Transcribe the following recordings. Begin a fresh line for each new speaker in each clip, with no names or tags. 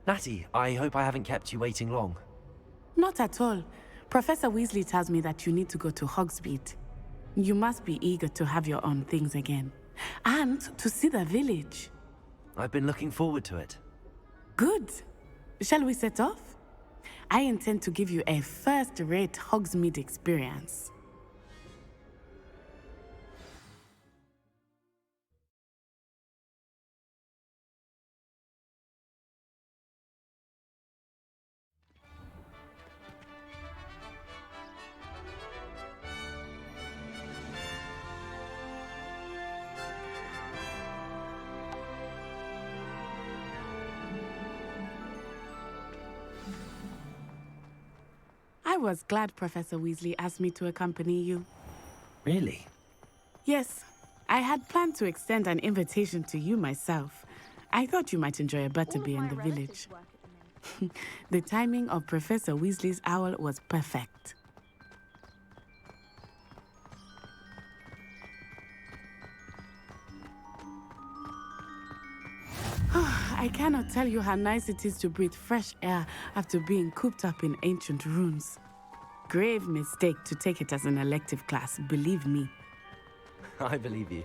Natty, I hope I haven't kept you waiting long.
Not at all. Professor Weasley tells me that you need to go to Hogsmeade. You must be eager to have your own things again. And to see the village.
I've been looking forward to it.
Good. Shall we set off? I intend to give you a first-rate Hogsmeade experience. I was glad Professor Weasley asked me to accompany you.
Really?
Yes, I had planned to extend an invitation to you myself. I thought you might enjoy a butterbeer in the village. The timing of Professor Weasley's owl was perfect. I cannot tell you how nice it is to breathe fresh air after being cooped up in ancient ruins. Grave mistake to take it as an elective class, believe me.
I believe you.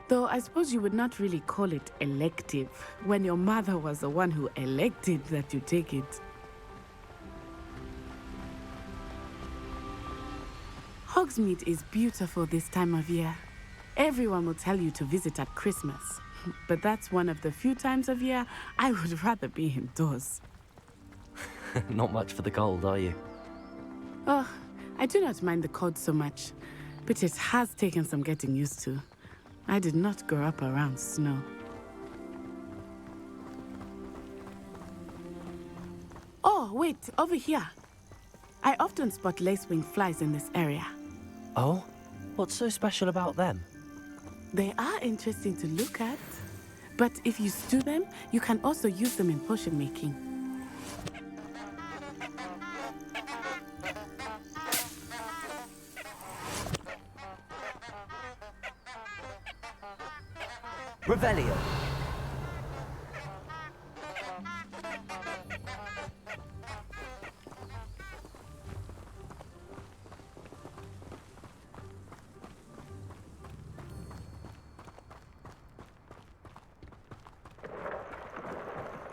Though I suppose you would not really call it elective when your mother was the one who elected that you take it. Hogsmeade is beautiful this time of year. Everyone will tell you to visit at Christmas, but that's one of the few times of year I would rather be indoors.
Not much for the cold, are you?
Oh, I do not mind the cold so much, but it has taken some getting used to. I did not grow up around snow. Oh, wait, over here. I often spot lacewing flies in this area.
Oh? What's so special about them?
They are interesting to look at, but if you stew them, you can also use them in potion making.
Revelio.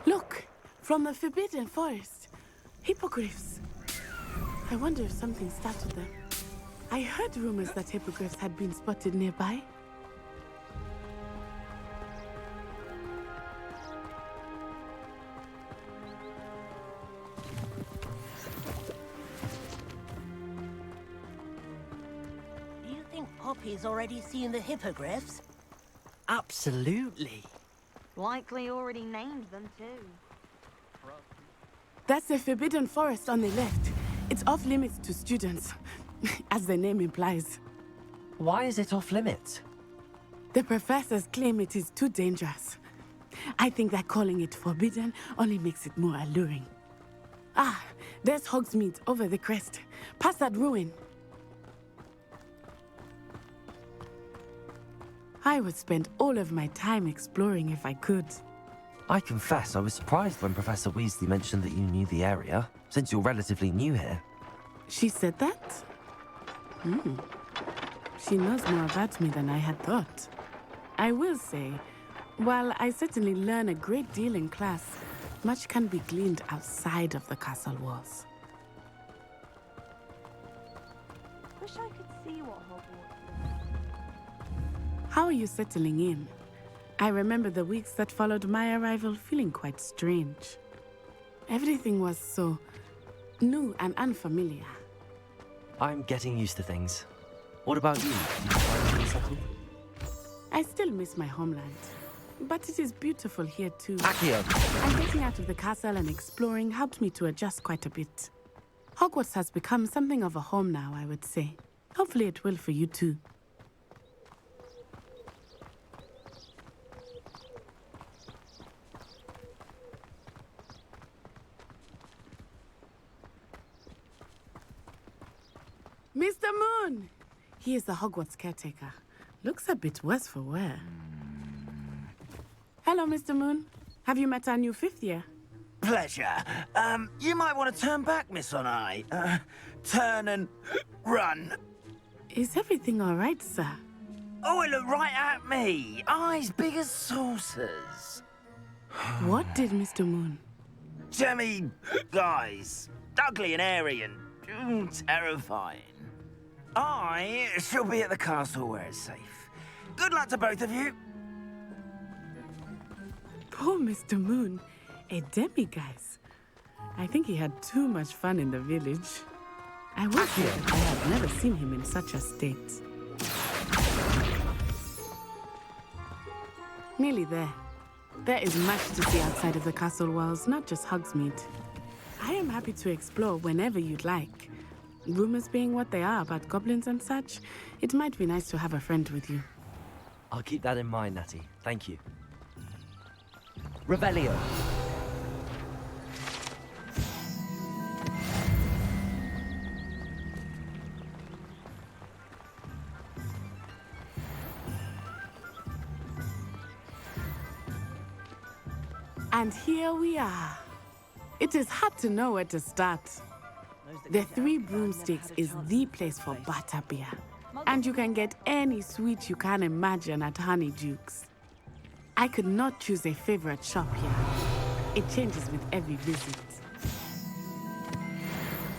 Look, from the Forbidden Forest. Hippogriffs. I wonder if something startled them. I heard rumors that hippogriffs had been spotted nearby.
Do you think Poppy's already seen the hippogriffs?
Absolutely.
Likely already named them too.
That's the Forbidden Forest on the left. It's off limits to students, as the name implies.
Why is it off limits?
The professors claim it is too dangerous. I think that calling it forbidden only makes it more alluring. Ah, there's Hogsmeade over the crest. Past that ruin. I would spend all of my time exploring if I could.
I confess I was surprised when Professor Weasley mentioned that you knew the area, since you're relatively new here.
She said that? She knows more about me than I had thought. I will say, while I certainly learn a great deal in class, much can be gleaned outside of the castle walls.
Wish I could see what Hogwarts is.
How are you settling in? I remember the weeks that followed my arrival feeling quite strange. Everything was so new and unfamiliar.
I'm getting used to things. What about you? You finally settled?
I still miss my homeland, but it is beautiful here too.
Accio!
And getting out of the castle and exploring helped me to adjust quite a bit. Hogwarts has become something of a home now, I would say. Hopefully it will for you too. Mr. Moon! He is the Hogwarts caretaker. Looks a bit worse for wear. Hello, Mr. Moon. Have you met our new fifth year?
pleasure. You might want to turn back, Miss Onai. Turn and run.
Is everything all right, sir?
Oh, it looked right at me. Eyes big as saucers.
What did Mr. Moon?
Jemmy, guys. Ugly and airy and terrifying. I shall be at the castle where it's safe. Good luck to both of you.
Poor Mr. Moon, a demiguise. I think he had too much fun in the village. I will say that I have never seen him in such a state. Nearly there. There is much to see outside of the castle walls, not just Hogsmeade. I am happy to explore whenever you'd like. Rumors being what they are about goblins and such, it might be nice to have a friend with you.
I'll keep that in mind, Natty. Thank you. Revelio.
And here we are. It is hard to know where to start. The Three Broomsticks is the place for butterbeer. And you can get any sweet you can imagine at Honeyduke's. I could not choose a favorite shop here. It changes with every visit.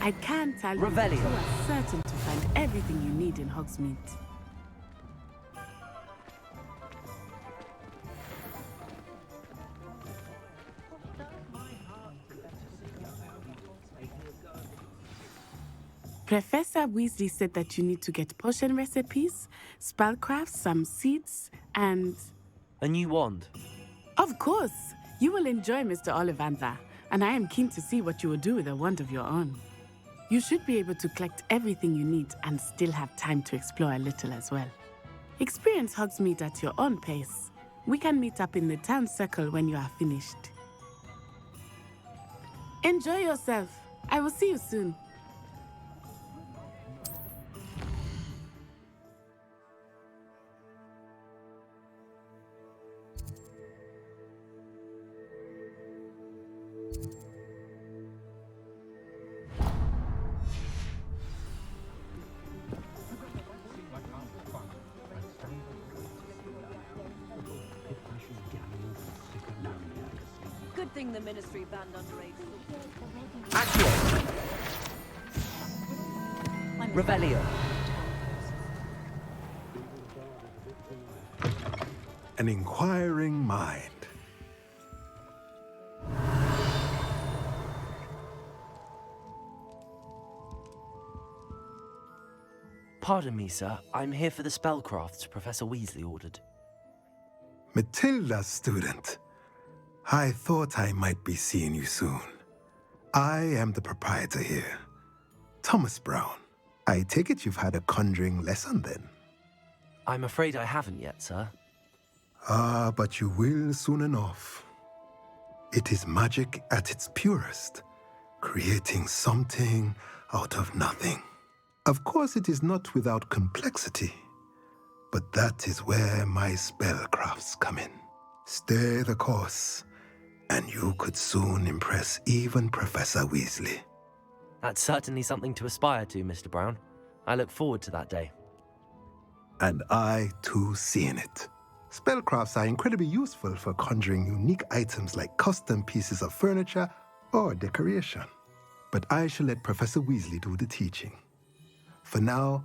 I can tell you that you are certain to find everything you need in Hogsmeade. Professor Weasley said that you need to get potion recipes, spellcrafts, some seeds, and...
A new wand.
Of course! You will enjoy Mr. Ollivander, and I am keen to see what you will do with a wand of your own. You should be able to collect everything you need and still have time to explore a little as well. Experience Hogsmeade at your own pace. We can meet up in the town circle when you are finished. Enjoy yourself. I will see you soon.
Good thing the Ministry banned underage.
Accio. Revelio.
An inquiring mind.
Pardon me, sir. I'm here for the spellcrafts Professor Weasley ordered.
Matilda's student. I thought I might be seeing you soon. I am the proprietor here, Thomas Brown. I take it you've had a conjuring lesson then?
I'm afraid I haven't yet, sir.
Ah, but you will soon enough. It is magic at its purest, creating something out of nothing. Of course, it is not without complexity, but that is where my spellcrafts come in. Stay the course, and you could soon impress even Professor Weasley.
That's certainly something to aspire to, Mr. Brown. I look forward to that day.
And I, too, seeing it. Spellcrafts are incredibly useful for conjuring unique items like custom pieces of furniture or decoration. But I shall let Professor Weasley do the teaching. For now,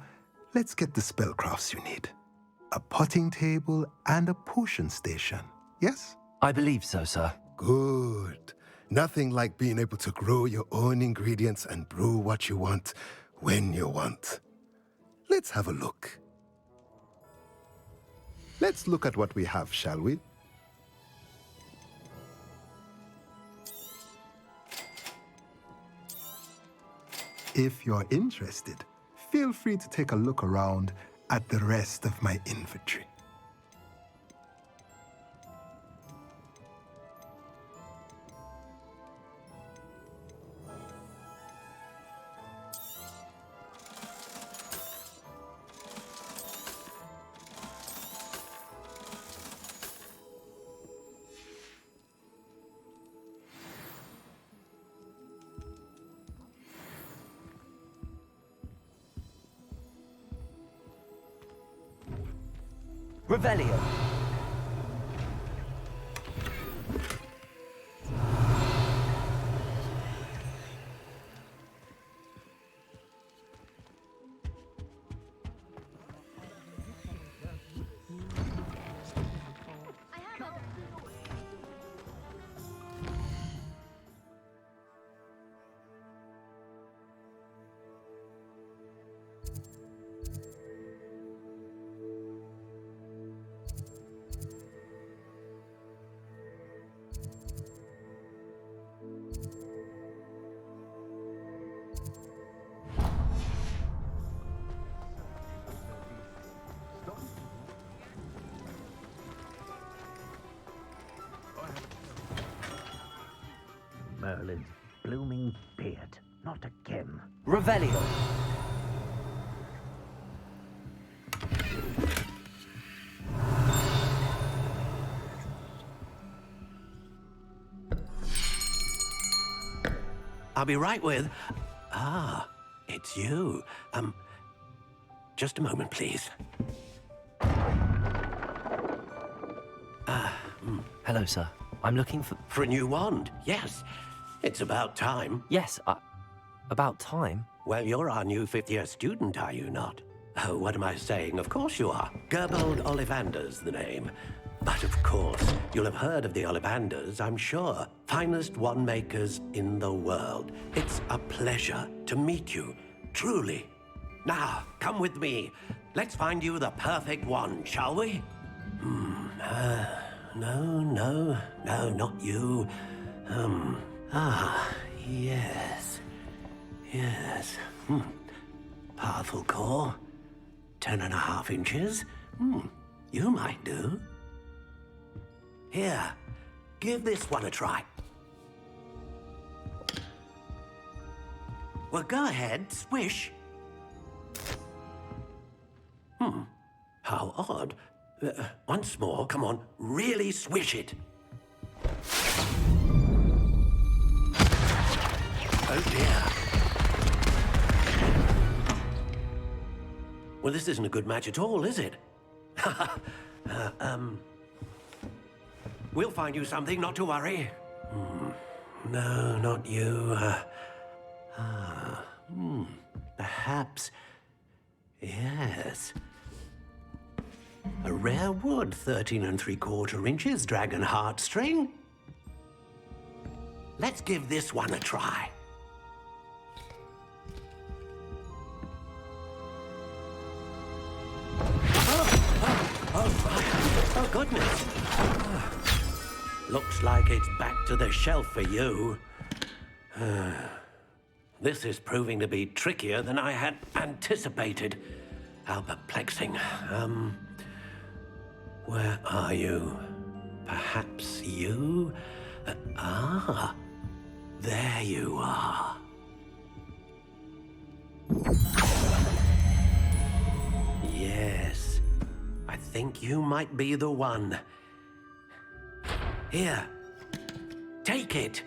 let's get the spellcrafts you need. A potting table and a potion station, yes?
I believe so, sir.
Good. Nothing like being able to grow your own ingredients and brew what you want when you want. Let's have a look. Let's look at what we have, shall we? If you're interested, feel free to take a look around at the rest of my inventory.
Revelio.
Merlin's blooming beard. Not again.
Revelio.
I'll be right with... Ah, it's you. Just a moment, please.
Hello, sir. I'm looking for...
For a new wand, yes. It's about time.
Yes, about time.
Well, you're our new fifth-year student, are you not? Oh, what am I saying? Of course you are. Gerbold Ollivander's the name. But of course, you'll have heard of the Ollivanders, I'm sure. Finest wand makers in the world. It's a pleasure to meet you, truly. Now, come with me. Let's find you the perfect wand, shall we? No, not you. Yes. Powerful core. 10.5 inches. You might do. Here, give this one a try. Well, go ahead, swish. How odd. Once more, come on, really swish it. Oh dear. Well, this isn't a good match at all, is it? We'll find you something, not to worry. No, not you. Perhaps. Yes. A rare wood, 13 3/4 inches, dragon heartstring. Let's give this one a try. Oh, goodness. Looks like it's back to the shelf for you. This is proving to be trickier than I had anticipated. How perplexing. Where are you? Perhaps you? There you are. Yes, I think you might be the one. Here, take it.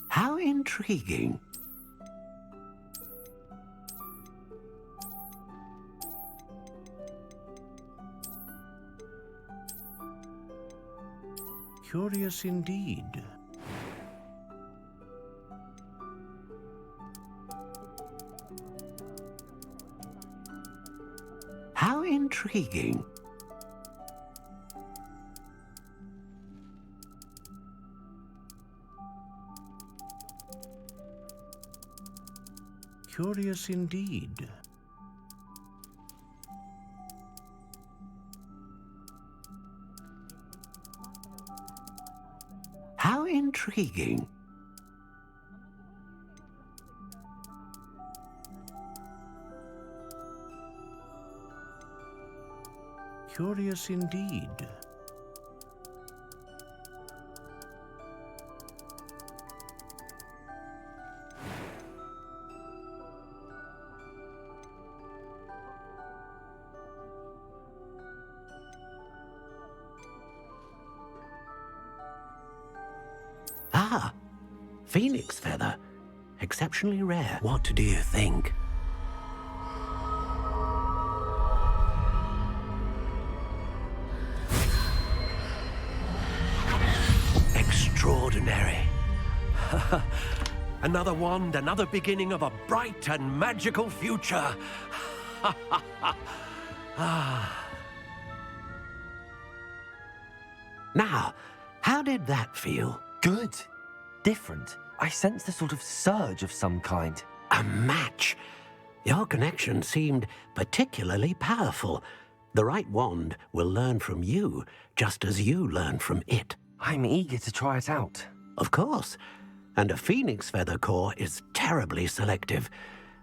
How intriguing.
Curious indeed.
How intriguing.
Curious indeed.
How intriguing.
Curious indeed.
Ah, phoenix feather. Exceptionally rare. What do you think? Extraordinary. Another wand, another beginning of a bright and magical future. Now, how did that feel?
Good. Different. I sensed a sort of surge of some kind.
A match. Your connection seemed particularly powerful. The right wand will learn from you, just as you learn from it.
I'm eager to try it out.
Of course. And a phoenix feather core is terribly selective.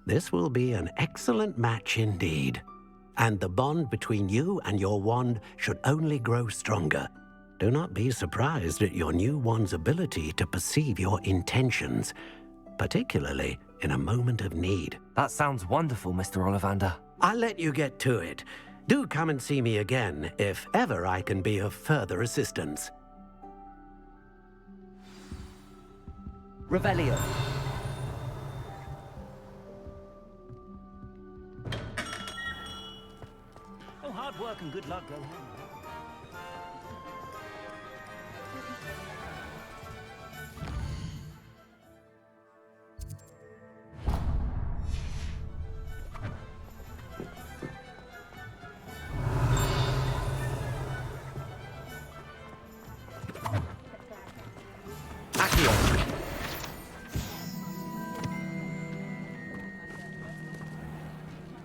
This will be an excellent match indeed. And the bond between you and your wand should only grow stronger. Do not be surprised at your new wand's ability to perceive your intentions, particularly in a moment of need.
That sounds wonderful, Mr. Ollivander.
I'll let you get to it. Do come and see me again if ever I can be of further assistance.
Revelio.
Oh, hard work and good luck go hand in hand.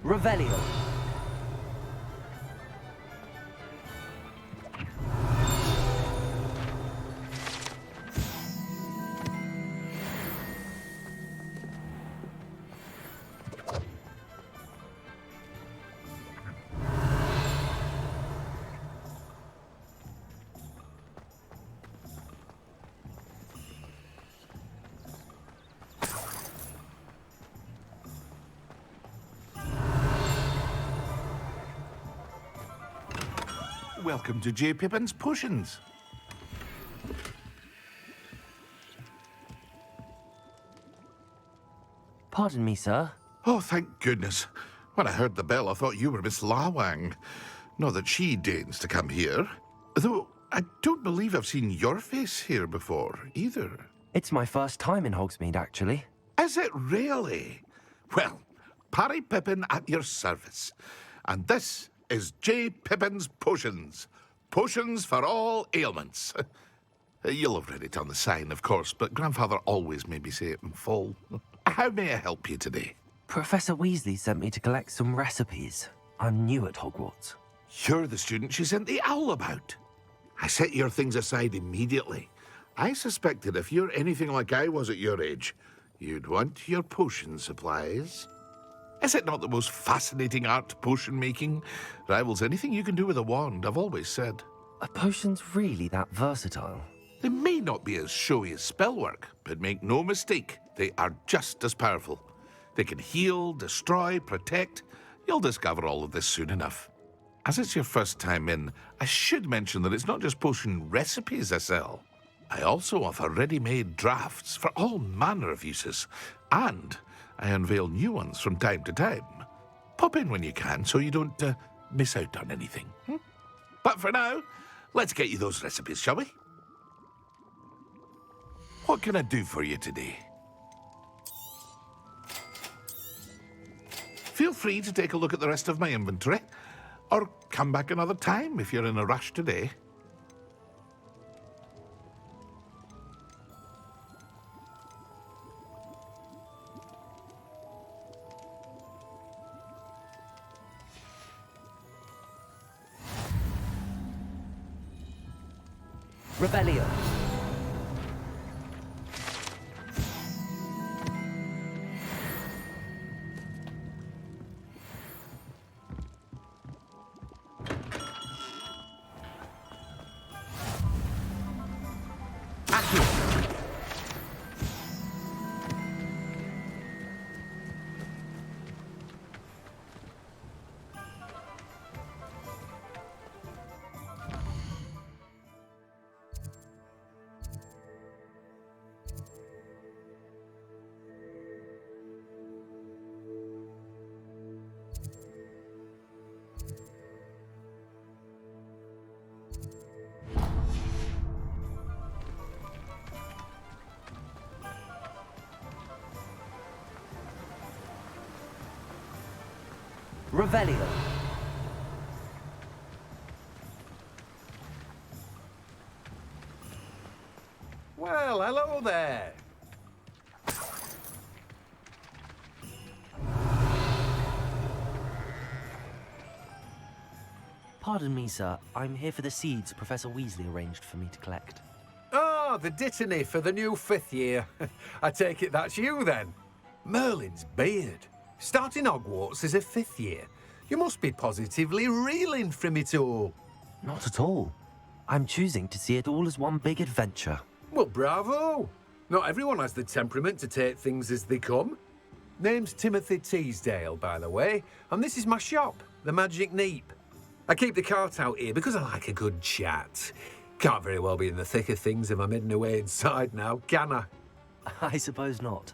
Revelio.
Welcome to J. Pippin's Potions.
Pardon me, sir.
Oh, thank goodness. When I heard the bell, I thought you were Miss Lawang. Not that she deigns to come here. Though I don't believe I've seen your face here before, either.
It's my first time in Hogsmeade, actually.
Is it really? Well, Parry Pippin at your service. And this is J. Pippin's Potions. Potions for all ailments. You'll have read it on the sign, of course, but Grandfather always made me say it in full. How may I help you today?
Professor Weasley sent me to collect some recipes. I'm new at Hogwarts.
You're the student she sent the owl about. I set your things aside immediately. I suspected if you're anything like I was at your age, you'd want your potion supplies. Is it not the most fascinating art, potion making? Rivals anything you can do with a wand, I've always said.
Are potions really that versatile?
They may not be as showy as spellwork, but make no mistake, they are just as powerful. They can heal, destroy, protect. You'll discover all of this soon enough. As it's your first time in, I should mention that it's not just potion recipes I sell. I also offer ready-made drafts for all manner of uses, and I unveil new ones from time to time. Pop in when you can so you don't miss out on anything. But for now, let's get you those recipes, shall we? What can I do for you today? Feel free to take a look at the rest of my inventory, or come back another time if you're in a rush today.
Revelio. Revelio.
Well, hello there.
Pardon me, sir. I'm here for the seeds Professor Weasley arranged for me to collect.
Ah, the dittany for the new 5th year. I take it that's you then. Merlin's beard. Starting Hogwarts as a 5th year. You must be positively reeling from it all.
Not at all. I'm choosing to see it all as one big adventure.
Well, bravo. Not everyone has the temperament to take things as they come. Name's Timothy Teasdale, by the way, and this is my shop, the Magic Neep. I keep the cart out here because I like a good chat. Can't very well be in the thick of things if I'm hidden away inside now, can I?
I suppose not.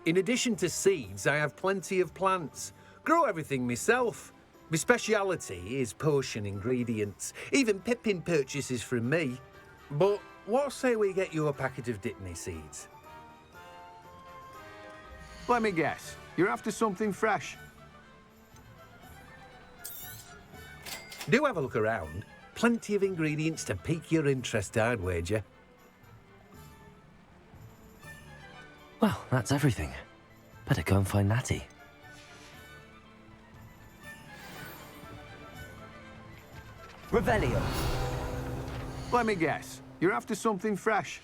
In addition to seeds, I have plenty of plants. Grow everything myself. My speciality is potion ingredients. Even Pippin purchases from me. But what say we get you a packet of Dittany seeds? Let me guess. You're after something fresh. Do have a look around. Plenty of ingredients to pique your interest, I'd wager.
Well, that's everything. Better go and find Natty. Revelio.
Let me guess. You're after something fresh.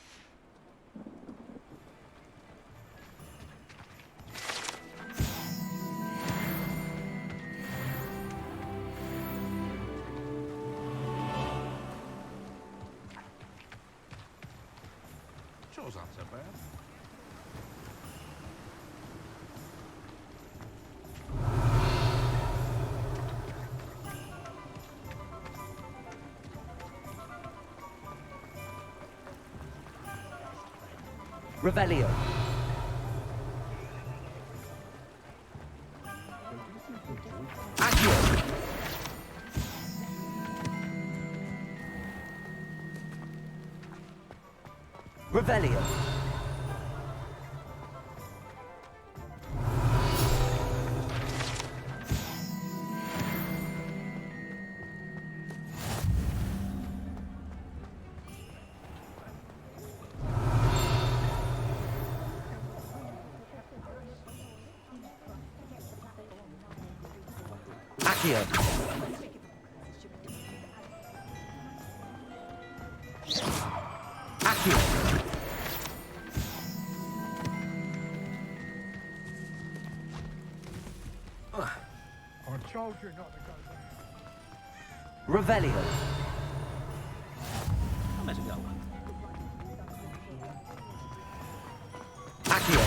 Shows not so bad.
Revelio. Accio. Revelio. Accio. Accio.
I told you not to go there.
Revelio. Accio.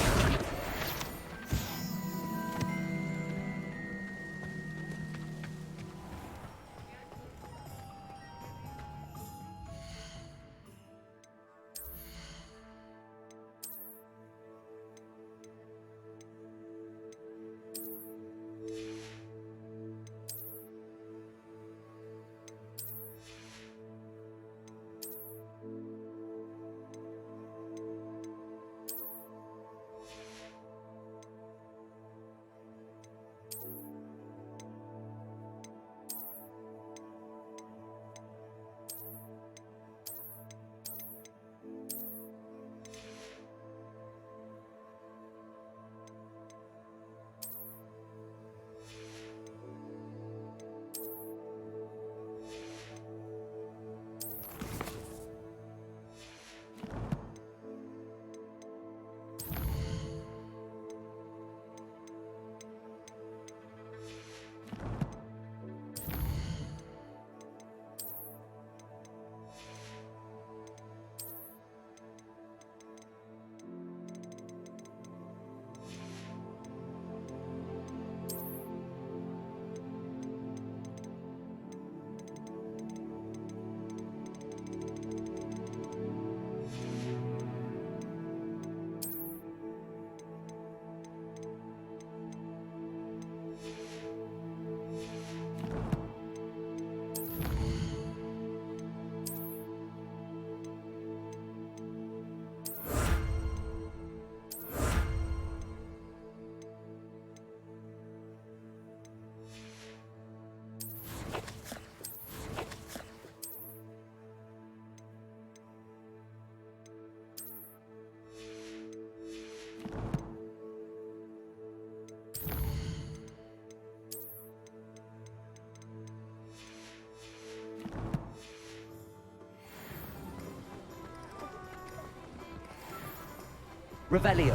Revelio.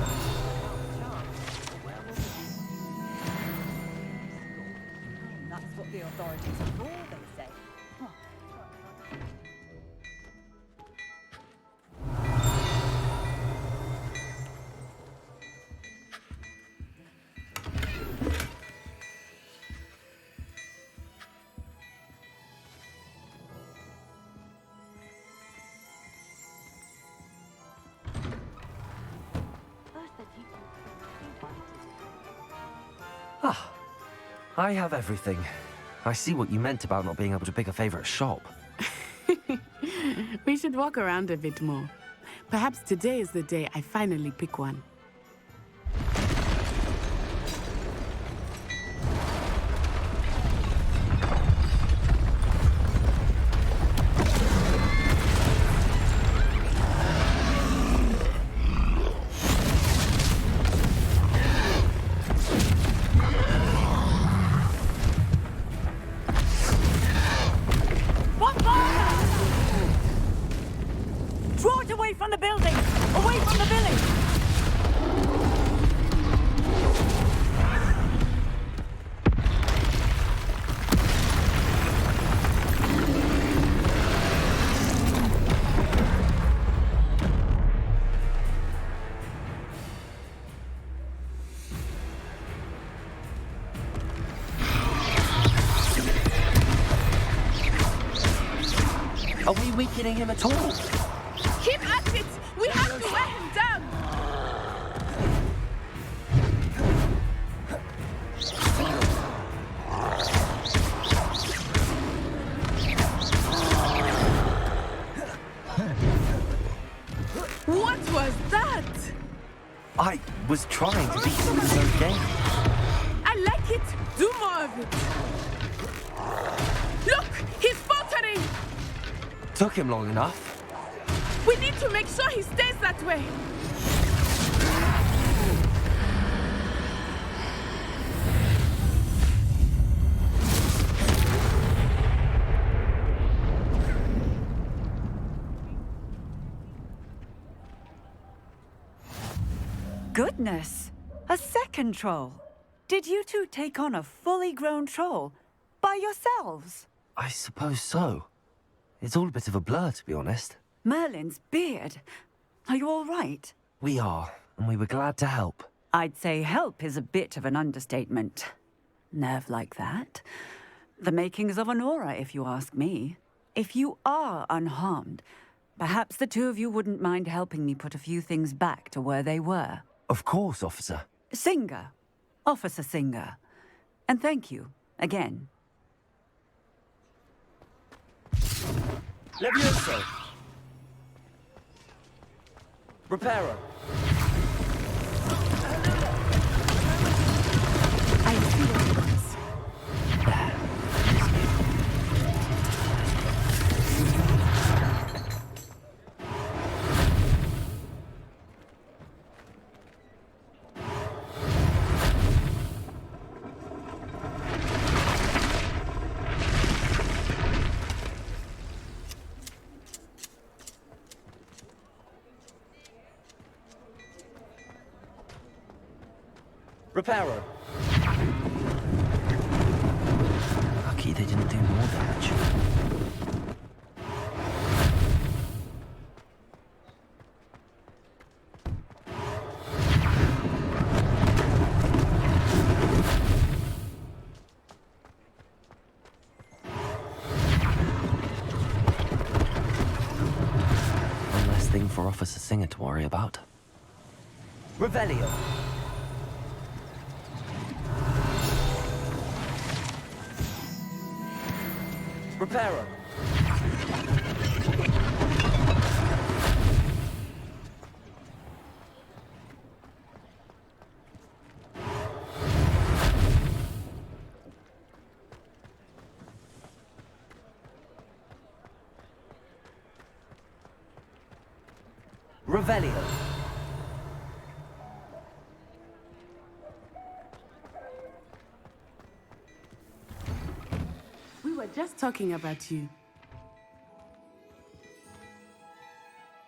That's what the authorities are for, they say.
Ah, I have everything. I see what you meant about not being able to pick a favorite shop.
We should walk around a bit more. Perhaps today is the day I finally pick one.
Draw it away from the building! Away from the village!
Are we weakening him at all?
Keep at it! We have to wear him down! What was that?
I was trying to beat him in his own game.
I like it! Do more of it! Look! He's faltering!
Took him long enough.
We need to make sure he stays that way!
Goodness! A second troll! Did you two take on a fully grown troll? By yourselves?
I suppose so. It's all a bit of a blur, to be honest.
Merlin's beard. Are you all right?
We are, and we were glad to help.
I'd say help is a bit of an understatement. Nerve like that. The makings of an aura, if you ask me. If you are unharmed, perhaps the two of you wouldn't mind helping me put a few things back to where they were.
Of course, officer.
Singer. Officer Singer. And thank you, again.
Levioso. Reparo.
I see what it is.
Reparo. Lucky they didn't do more damage. One less thing for Officer Singer to worry about. Revelio. Reparo. Revelio.
We were just talking about you.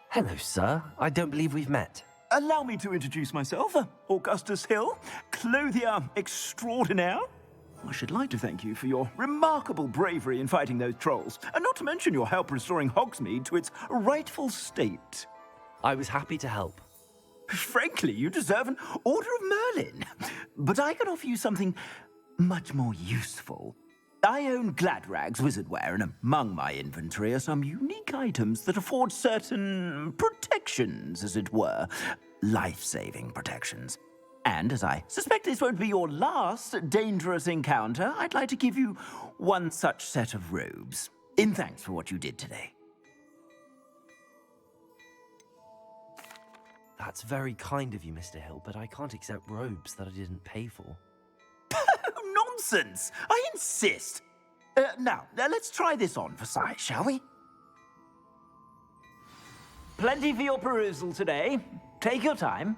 Hello, sir. I don't believe we've met.
Allow me to introduce myself, Augustus Hill, clothier extraordinaire. I should like to thank you for your remarkable bravery in fighting those trolls, and not to mention your help restoring Hogsmeade to its rightful state.
I was happy to help.
Frankly, you deserve an Order of Merlin. But I can offer you something much more useful. I own Gladrag's wizardware, and among my inventory are some unique items that afford certain protections, as it were. Life-saving protections. And as I suspect this won't be your last dangerous encounter, I'd like to give you one such set of robes, in thanks for what you did today.
That's very kind of you, Mr. Hill, but I can't accept robes that I didn't pay for.
Nonsense! I insist! Now, let's try this on for size, shall we? Plenty for your perusal today. Take your time.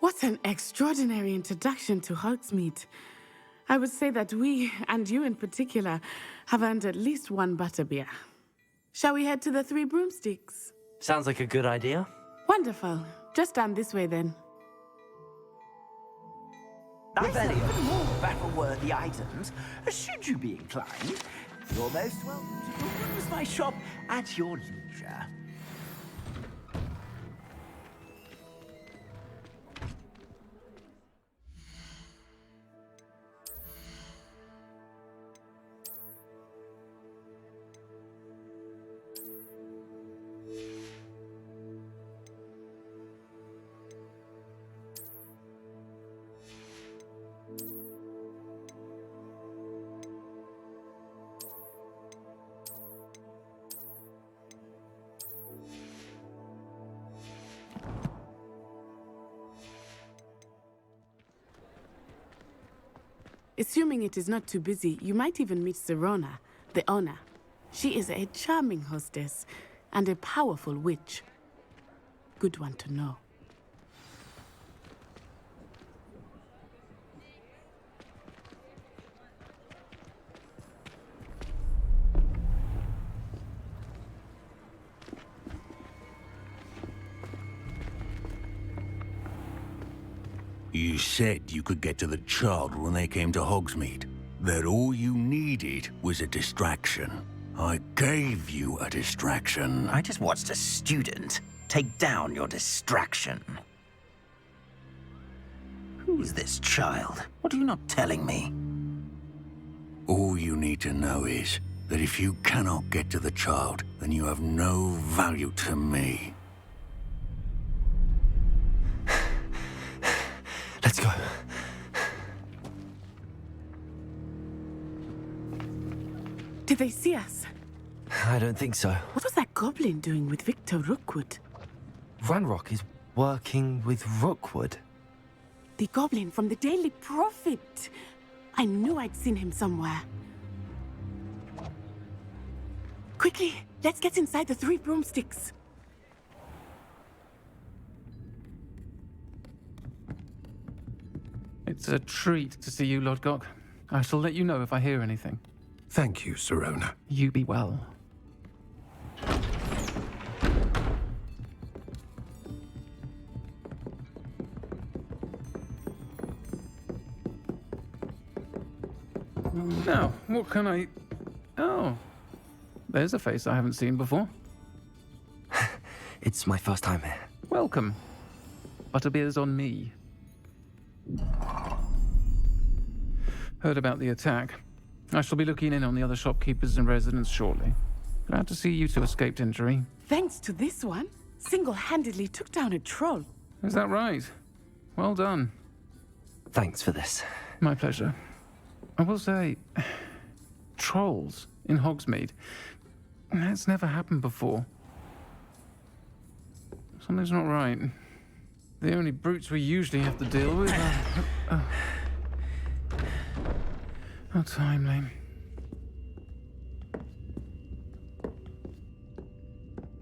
What an extraordinary introduction to Hogsmeade. I would say that we, and you in particular, have earned at least one butterbeer. Shall we head to the Three Broomsticks?
Sounds like a good idea.
Wonderful. Just down this way then.
I have even more battle-worthy items, should you be inclined. You're most welcome to use my shop at your leisure.
Assuming it is not too busy, you might even meet Serona, the owner. She is a charming hostess and a powerful witch. Good one to know.
You said you could get to the child when they came to Hogsmeade. That all you needed was a distraction. I gave you a distraction.
I just watched a student take down your distraction. Who's this child? What are you not telling me?
All you need to know is that if you cannot get to the child, then you have no value to me.
Let's go.
Did they see us?
I don't think so.
What was that goblin doing with Victor Rookwood?
Ranrock is working with Rookwood.
The goblin from the Daily Prophet. I knew I'd seen him somewhere. Quickly, let's get inside the Three Broomsticks.
It's a treat to see you, Lord Gok. I shall let you know if I hear anything.
Thank you, Serona.
You be well. Now, what can I... Oh, there's a face I haven't seen before.
It's my first time here.
Welcome. Butterbeer's on me. Heard about the attack. I shall be looking in on the other shopkeepers and residents shortly. Glad to see you two escaped injury.
Thanks to this one, single-handedly took down a troll.
Is that right? Well done.
Thanks for this.
My pleasure. I will say, trolls in Hogsmeade. That's never happened before. Something's not right. The only brutes we usually have to deal with are... How timely.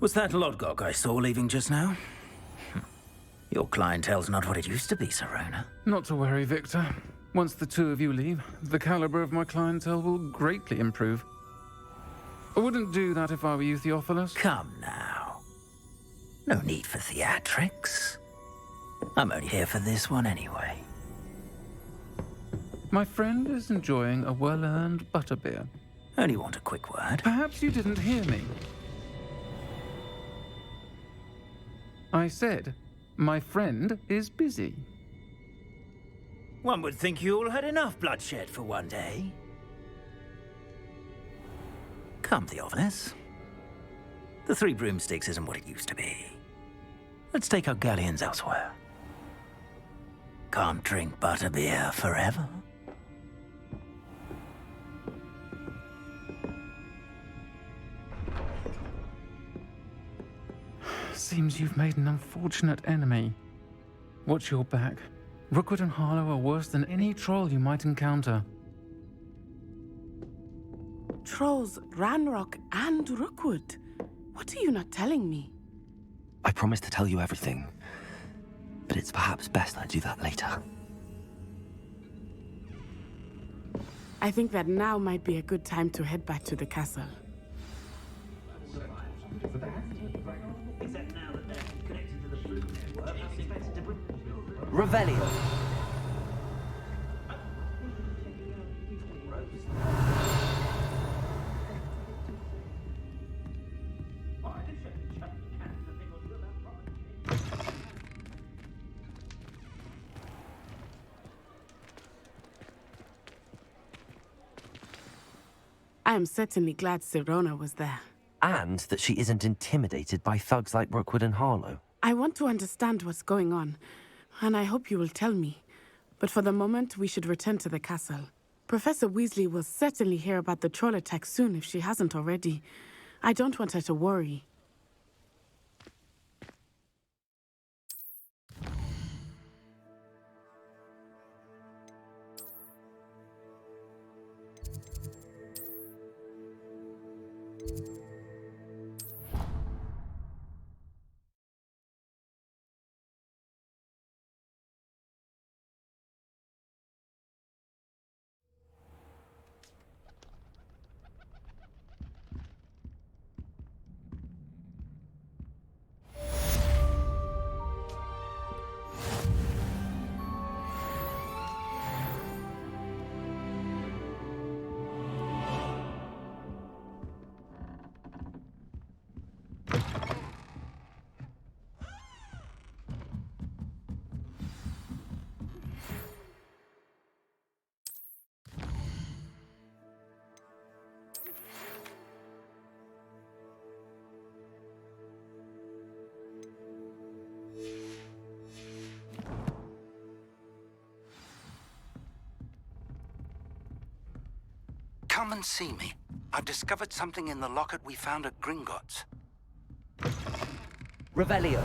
Was that Lodgok I saw leaving just now? Your clientele's not what it used to be, Serona.
Not to worry, Victor. Once the two of you leave, the caliber of my clientele will greatly improve. I wouldn't do that if I were you, Theophilus.
Come now. No need for theatrics. I'm only here for this one anyway.
My friend is enjoying a well-earned butterbeer.
Only want a quick word.
Perhaps you didn't hear me. I said, my friend is busy.
One would think you all had enough bloodshed for one day. Come, Theophilus. The Three Broomsticks isn't what it used to be. Let's take our galleons elsewhere. Can't drink butterbeer forever.
Seems you've made an unfortunate enemy. Watch your back. Rookwood and Harlow are worse than any troll you might encounter.
Trolls, Ranrock, and Rookwood. What are you not telling me?
I promised to tell you everything, but it's perhaps best I do that later.
I think that now might be a good time to head back to the castle.
Revelio.
I am certainly glad Serona was there.
And that she isn't intimidated by thugs like Rookwood and Harlow.
I want to understand what's going on, and I hope you will tell me. But for the moment, we should return to the castle. Professor Weasley will certainly hear about the troll attack soon if she hasn't already. I don't want her to worry.
Come and see me. I've discovered something in the locket we found at Gringotts.
Revelio.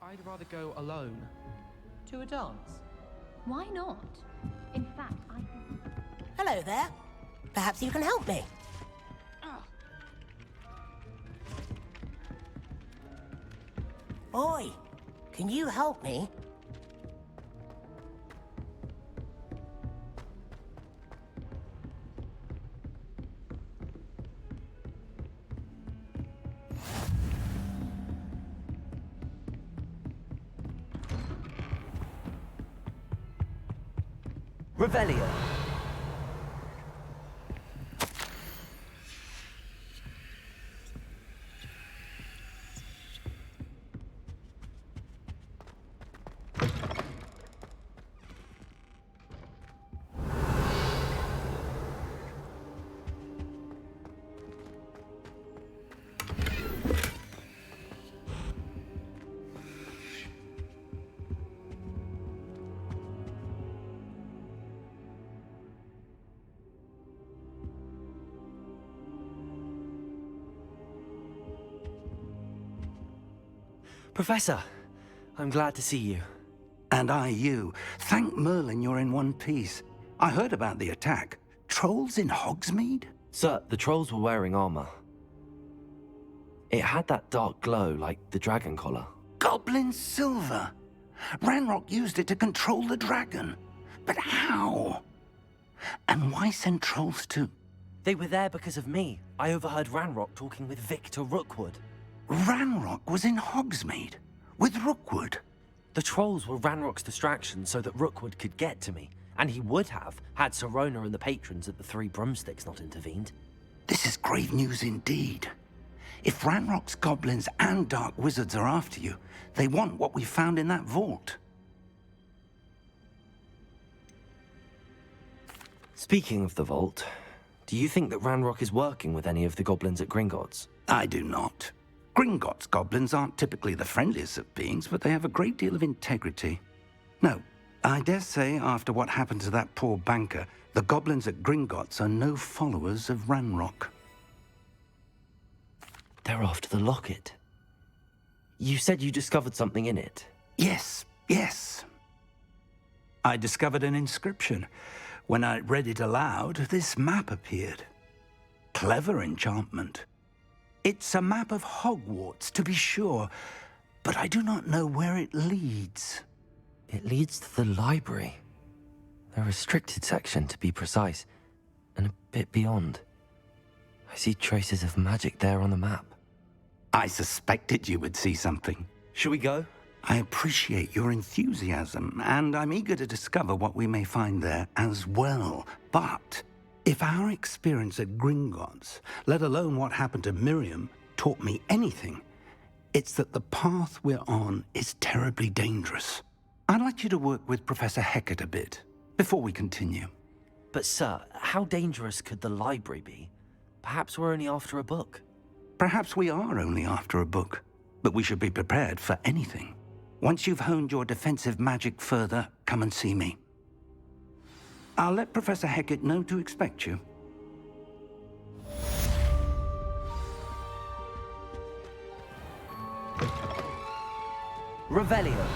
I'd rather go alone.
To a dance?
Why not? In fact, I can...
Hello there. Perhaps you can help me. Oi, Can you help me?
Revelio. Professor, I'm glad to see you.
And I you. Thank Merlin you're in one piece. I heard about the attack. Trolls in Hogsmeade?
Sir, the trolls were wearing armor. It had that dark glow like the dragon collar.
Goblin silver. Ranrock used it to control the dragon. But how? And why send trolls to...
They were there because of me. I overheard Ranrock talking with Victor Rookwood.
Ranrock was in Hogsmeade? With Rookwood?
The trolls were Ranrock's distraction so that Rookwood could get to me. And he would have, had Sirona and the patrons at the Three Broomsticks not intervened.
This is grave news indeed. If Ranrock's goblins and dark wizards are after you, they want what we found in that vault.
Speaking of the vault, do you think that Ranrock is working with any of the goblins at Gringotts?
I do not. Gringotts goblins aren't typically the friendliest of beings, but they have a great deal of integrity. No, I dare say after what happened to that poor banker, the goblins at Gringotts are no followers of Ranrock.
They're after the locket. You said you discovered something in it.
Yes. I discovered an inscription. When I read it aloud, this map appeared. Clever enchantment. It's a map of Hogwarts, to be sure, but I do not know where it leads.
It leads to the library. A restricted section, to be precise, and a bit beyond. I see traces of magic there on the map.
I suspected you would see something.
Shall we go?
I appreciate your enthusiasm, and I'm eager to discover what we may find there as well. But if our experience at Gringotts, let alone what happened to Miriam, taught me anything, it's that the path we're on is terribly dangerous. I'd like you to work with Professor Hecat a bit, before we continue.
But sir, how dangerous could the library be? Perhaps we're only after a book.
Perhaps we are only after a book, but we should be prepared for anything. Once you've honed your defensive magic further, come and see me. I'll let Professor Hecat know to expect you.
Revelio.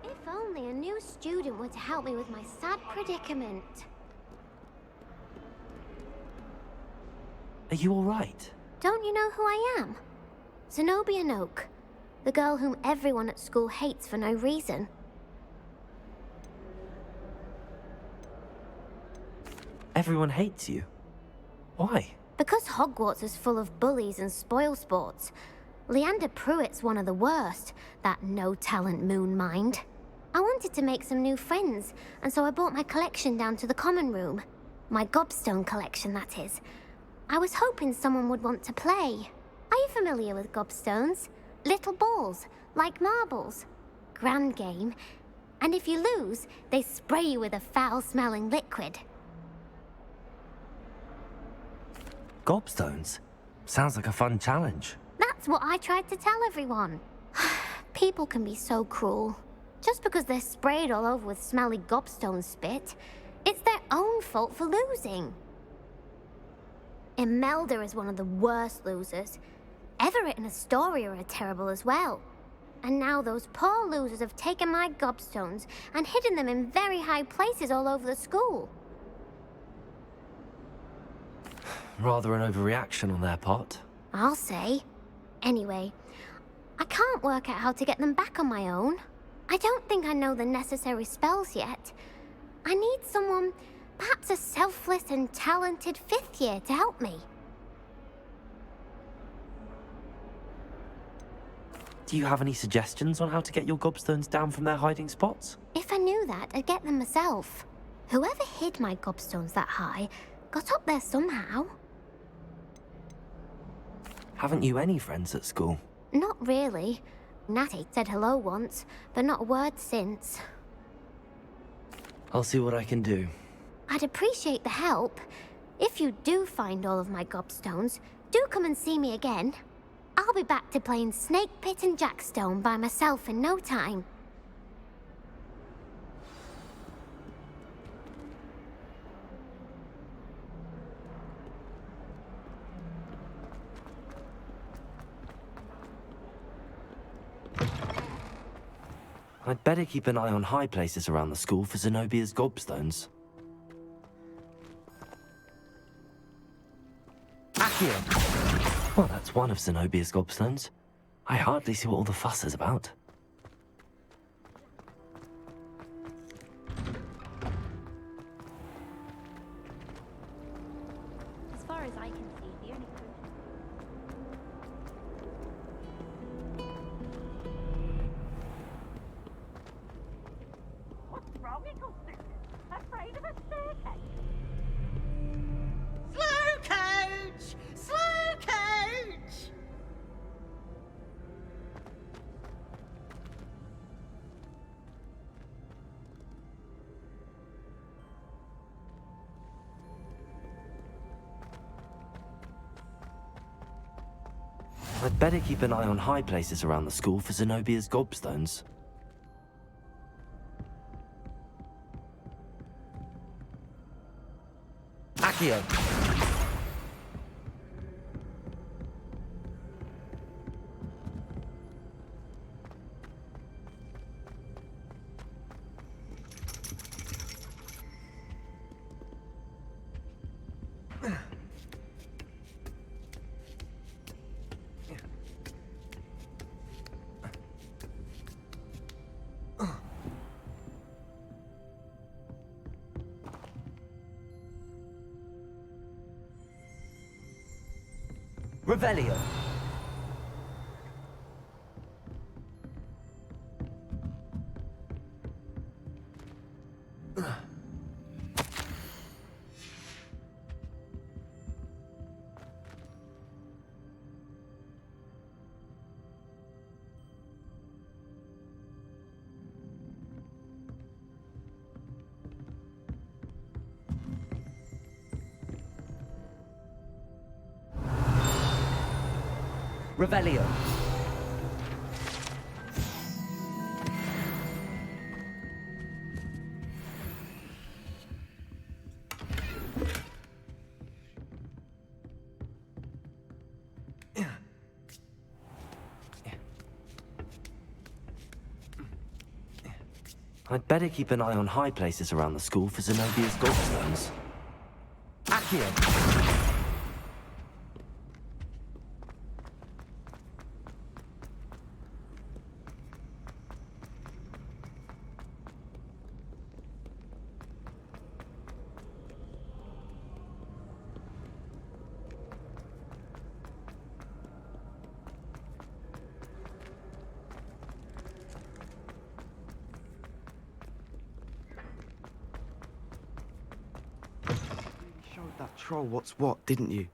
If only a new student were to help me with my sad predicament.
Are you all right?
Don't you know who I am? Zenobia Noak, the girl whom everyone at school hates for no reason.
Everyone hates you. Why?
Because Hogwarts is full of bullies and spoilsports. Leander Pruitt's one of the worst, that no-talent moon mind. I wanted to make some new friends, and so I brought my collection down to the common room. My gobstone collection, that is. I was hoping someone would want to play. Are you familiar with gobstones? Little balls, like marbles. Grand game. And if you lose, they spray you with a foul-smelling liquid.
Gobstones? Sounds like a fun challenge.
That's what I tried to tell everyone. People can be so cruel. Just because they're sprayed all over with smelly gobstone spit, it's their own fault for losing. Imelda is one of the worst losers. Everett and Astoria are terrible as well. And now those poor losers have taken my gobstones and hidden them in very high places all over the school.
Rather an overreaction on their part.
I'll say. Anyway, I can't work out how to get them back on my own. I don't think I know the necessary spells yet. I need someone, perhaps a selfless and talented 5th year to help me.
Do you have any suggestions on how to get your gobstones down from their hiding spots?
If I knew that, I'd get them myself. Whoever hid my gobstones that high got up there somehow.
Haven't you any friends at school?
Not really. Natty said hello once, but not a word since.
I'll see what I can do.
I'd appreciate the help. If you do find all of my gobstones, do come and see me again. I'll be back to playing Snake Pit and Jackstone by myself in no time.
I'd better keep an eye on high places around the school for Zenobia's gobstones. Accio! Well, that's one of Zenobia's gobstones. I hardly see what all the fuss is about.
As far as I can see, the only proof.
What's wrong, Eccleston? Afraid of a staircase?
Slow coach! Slow coach!
I'd better keep an eye on high places around the school for Zenobia's gobstones. Accio! Revelio. Revelio. I'd better keep an eye on high places around the school for Zenobia's gobstones. Accio!
that troll what's what, didn't you?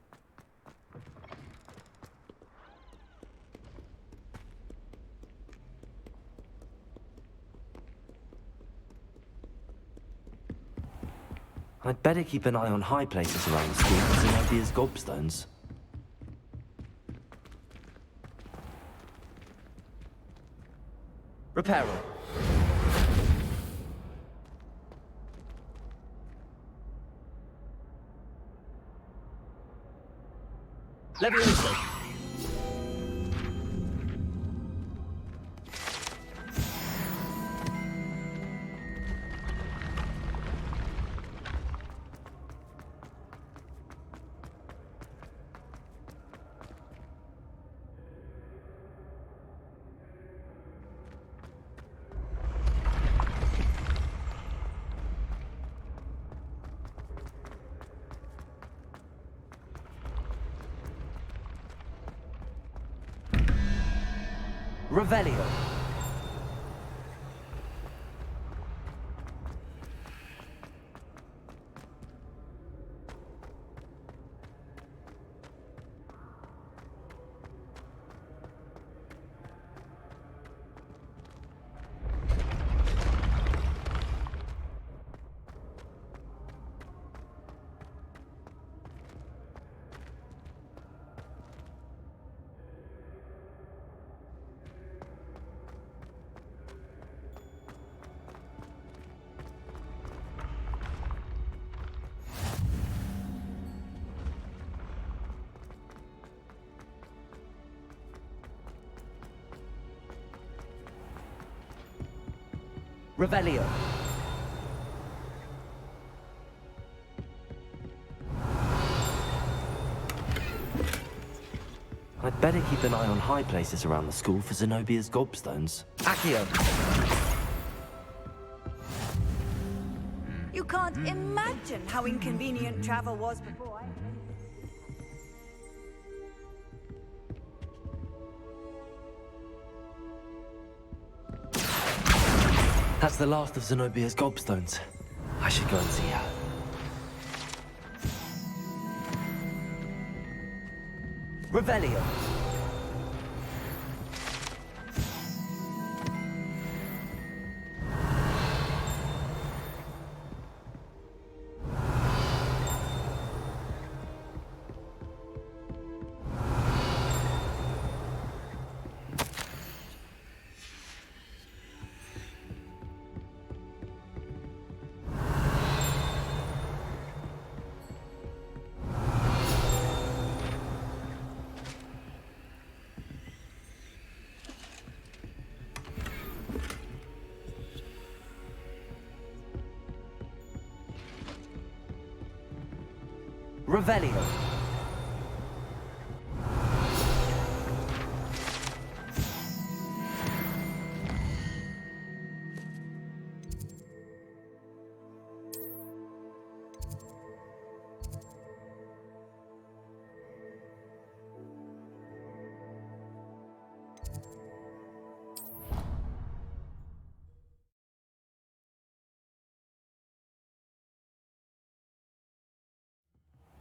I'd better keep an eye on high places around the school for Zenobia's gobstones. Reparo. Levioso. Revelio. Revelio. I'd better keep an eye on high places around the school for Zenobia's gobstones. Accio.
You can't imagine how inconvenient travel was before I...
That's the last of Zenobia's gobstones. I should go and see her. Revelio. Revelio.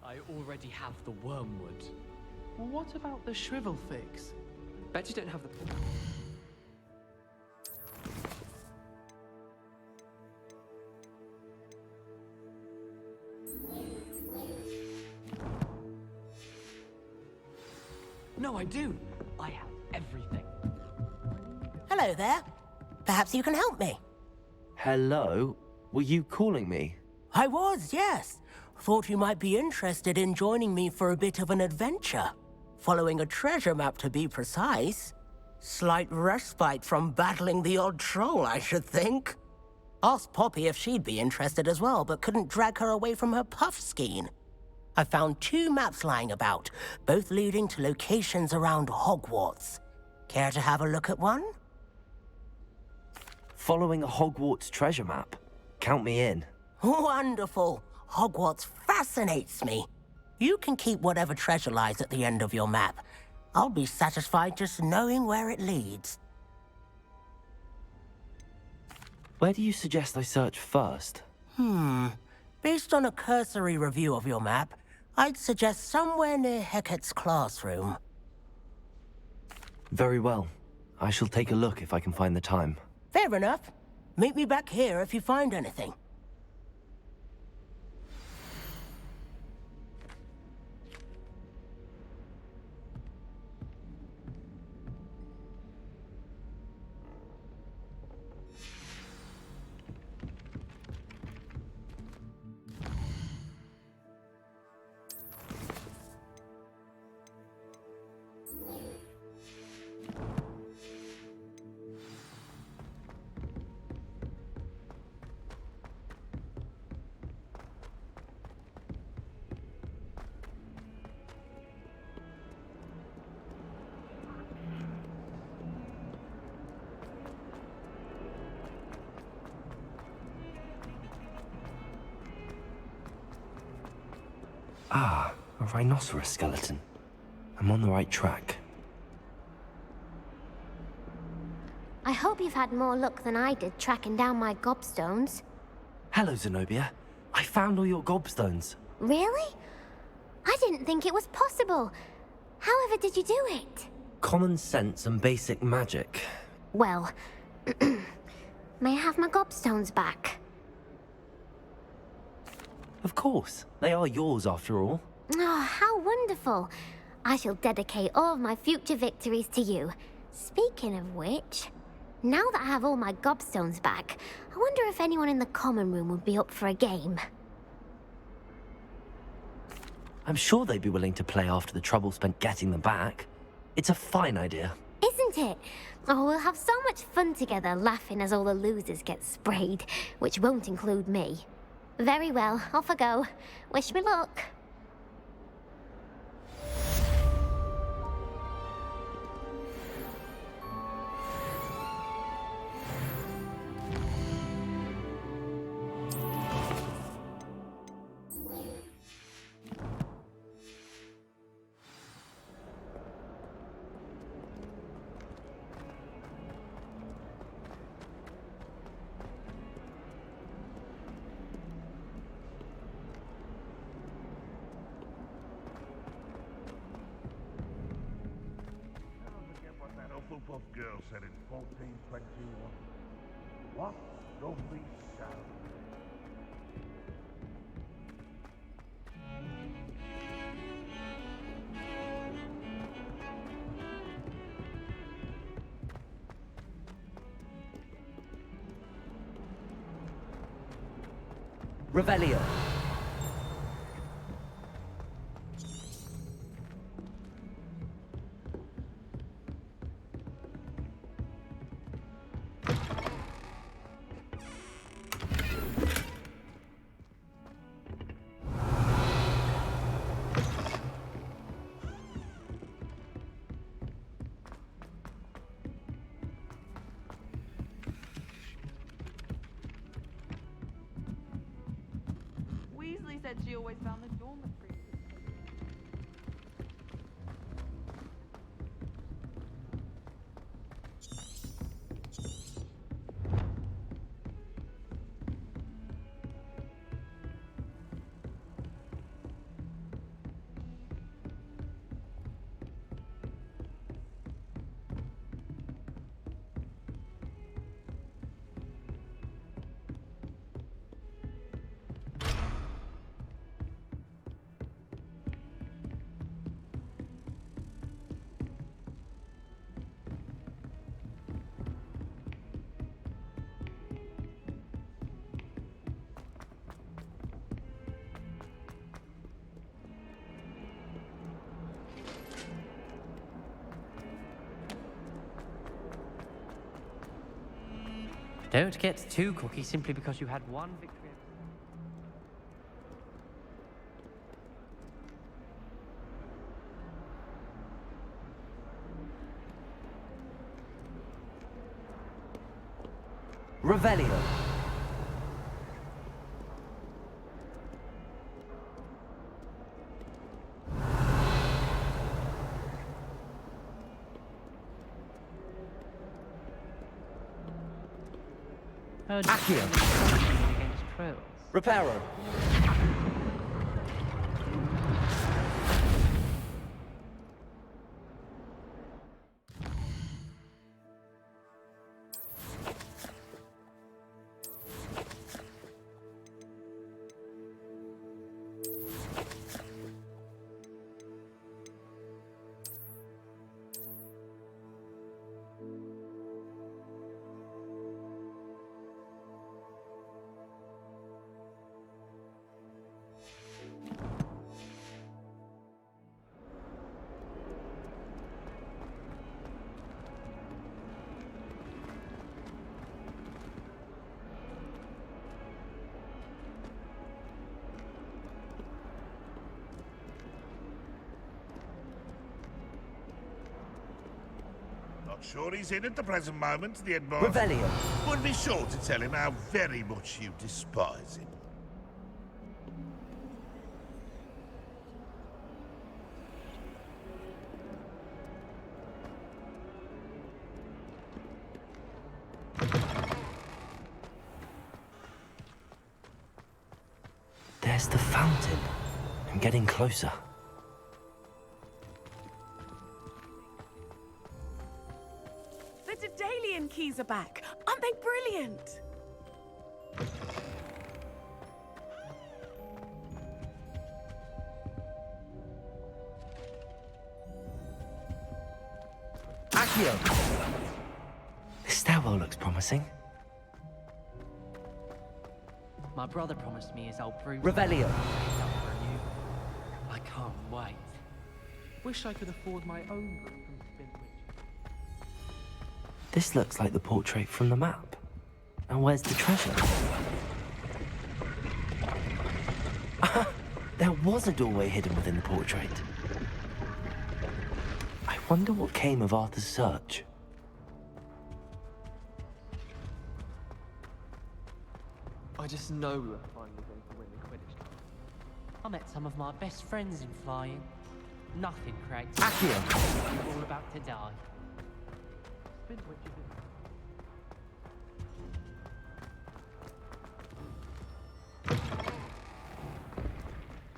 I already have the wormwood. Well, what about the shrivel fix? Bet you don't have the... No, I do. I have everything.
Hello there. Perhaps you can help me.
Hello? Were you calling me?
I was, yes. Thought you might be interested in joining me for a bit of an adventure. Following a treasure map, to be precise. Slight respite from battling the odd troll, I should think. Asked Poppy if she'd be interested as well, but couldn't drag her away from her puff skein. I found 2 maps lying about, both leading to locations around Hogwarts. Care to have a look at one?
Following a Hogwarts treasure map. Count me in.
Wonderful. Hogwarts fascinates me. You can keep whatever treasure lies at the end of your map. I'll be satisfied just knowing where it leads.
Where do you suggest I search first?
Based on a cursory review of your map, I'd suggest somewhere near Hecat's classroom.
Very well. I shall take a look if I can find the time.
Fair enough. Meet me back here if you find anything.
Ah, a rhinoceros skeleton. I'm on the right track.
I hope you've had more luck than I did tracking down my gobstones.
Hello, Zenobia. I found all your gobstones.
Really? I didn't think it was possible. However did you do it?
Common sense and basic magic.
Well, may I have my gobstones back?
Of course. They are yours after all.
Oh, how wonderful. I shall dedicate all of my future victories to you. Speaking of which, now that I have all my gobstones back, I wonder if anyone in the common room would be up for a game.
I'm sure they'd be willing to play after the trouble spent getting them back. It's a fine idea.
Isn't it? Oh, we'll have so much fun together laughing as all the losers get sprayed, which won't include me. Very well, off I go. Wish me luck.
Hufflepuff girl said in 1421. What lovely sound.
Revelio.
Weasley said she always found the dormitory.
Don't get too cocky simply because you had one victory.
Revelio. Accio.
Against trolls.
Reparo.
sure he's in at the present moment, the head boss.
Revelio.
Would be sure to tell him how very much you despise him.
There's the fountain. I'm getting closer.
The Daedalian keys are back. Aren't they brilliant?
Accio! This stairwell looks promising.
My brother promised me his old broom.
Revelio.
I can't wait. Wish I could afford my own broom from Spintwich.
This looks like the portrait from the map. And where's the treasure? There was a doorway hidden within the portrait. I wonder what came of Arthur's search.
I just know we're finally going to win the Quidditch.
I met some of my best friends in flying. Nothing creates.
Accio!
You're all about to die. Spintwich is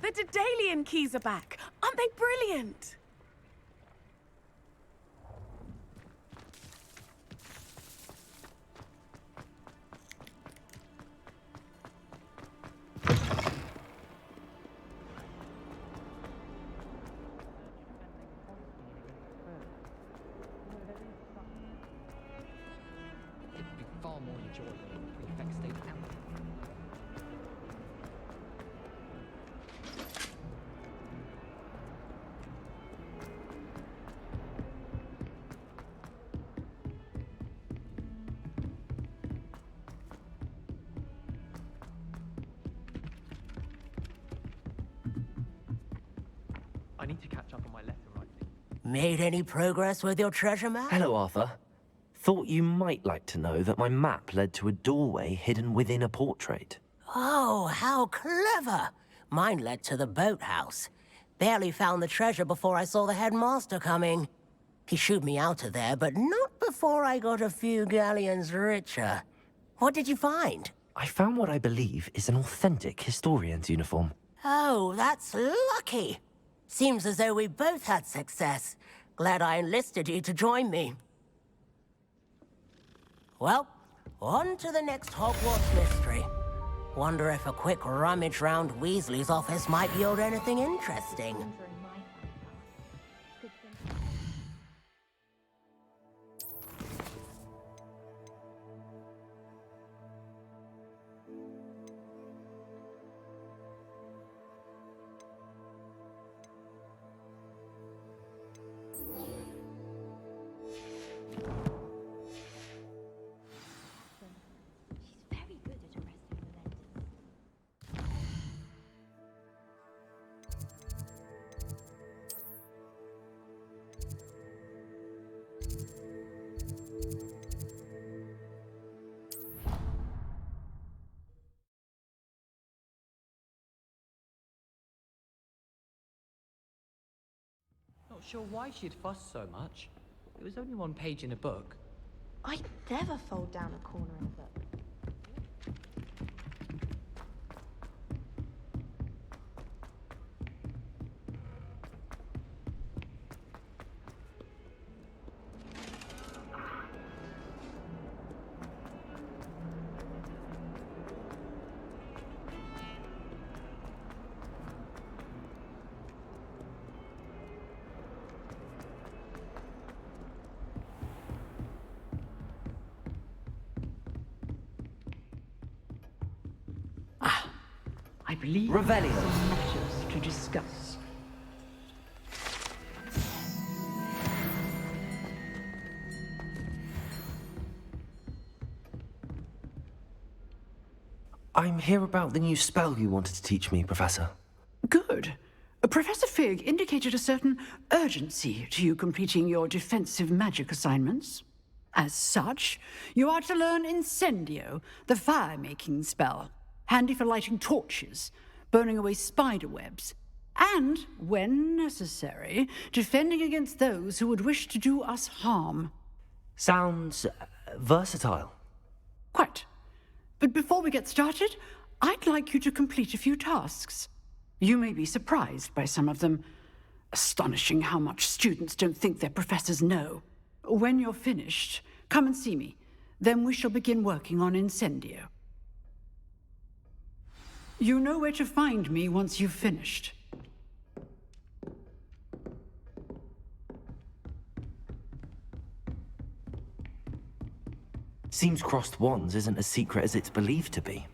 The Daedalian keys are back. Aren't they brilliant?
It'd be far more enjoyable if the effects stayed out. I need to catch up on my letter writing.
Made any progress with your treasure map?
Hello, Arthur. Thought you might like to know that my map led to a doorway hidden within a portrait.
Oh, how clever! Mine led to the boathouse. Barely found the treasure before I saw the headmaster coming. He shooed me out of there, but not before I got a few galleons richer. What did you find?
I found what I believe is an authentic historian's uniform.
Oh, that's lucky. Seems as though we both had success. Glad I enlisted you to join me. Well, on to the next Hogwarts mystery. Wonder if a quick rummage round Weasley's office might yield anything interesting.
Not sure why she'd fuss so much. It was only one page in a book.
I'd never fold down a corner in a book.
I believe
Revelio.
matters to discuss.
I'm here about the new spell you wanted to teach me, Professor.
Good.
Professor Fig indicated a certain urgency to you completing your defensive magic assignments. As such, you are to learn Incendio, the fire-making spell, handy for lighting torches, burning away spider webs, and, when necessary, defending against those who would wish to do us harm.
Sounds versatile.
Quite. But before we get started, I'd like you to complete a few tasks. You may be surprised by some of them. Astonishing how much students don't think their professors know. When you're finished, come and see me. Then we shall begin working on Incendio. You know where to find me once you've finished.
Seems crossed wands isn't as secret as it's believed to be.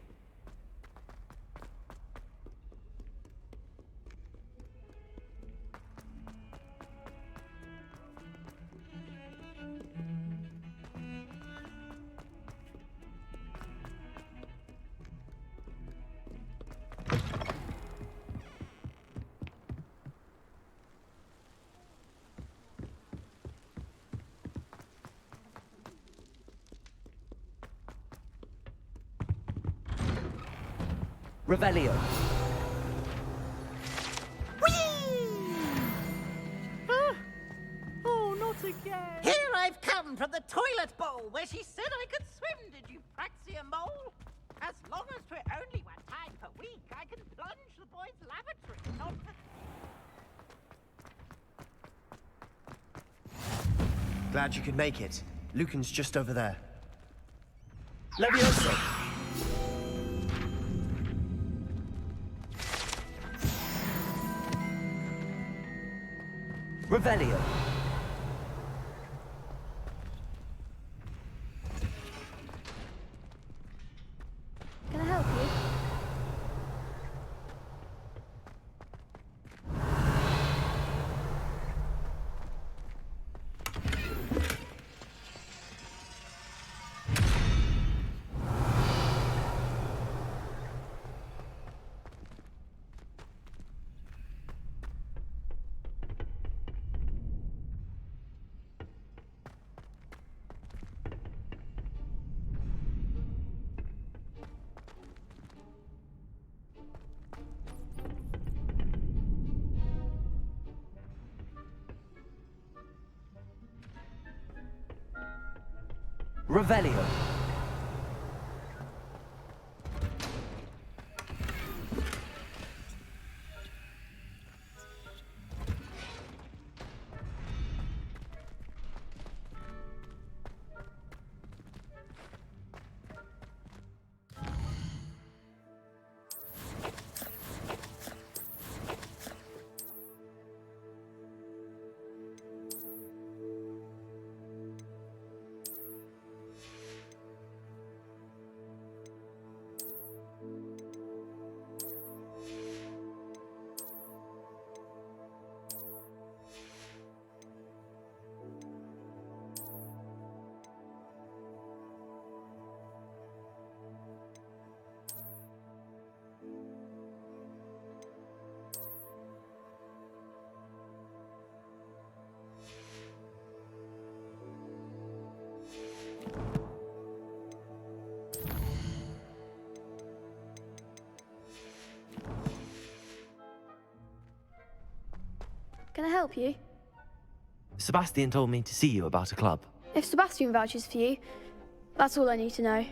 Revelio.
Oh, not again. Here I've come from the toilet bowl where she said I could swim, did you praxia mole? As long as 'twere only 1 time per week, I can plunge the boys' lavatory, not the...
Glad you could make it. Lucan's just over there. Leviosa!
Revelio.
Can I help you?
Revelio.
Can I help you?
Sebastian told me to see you about a club.
If Sebastian vouches for you, that's all I need to know.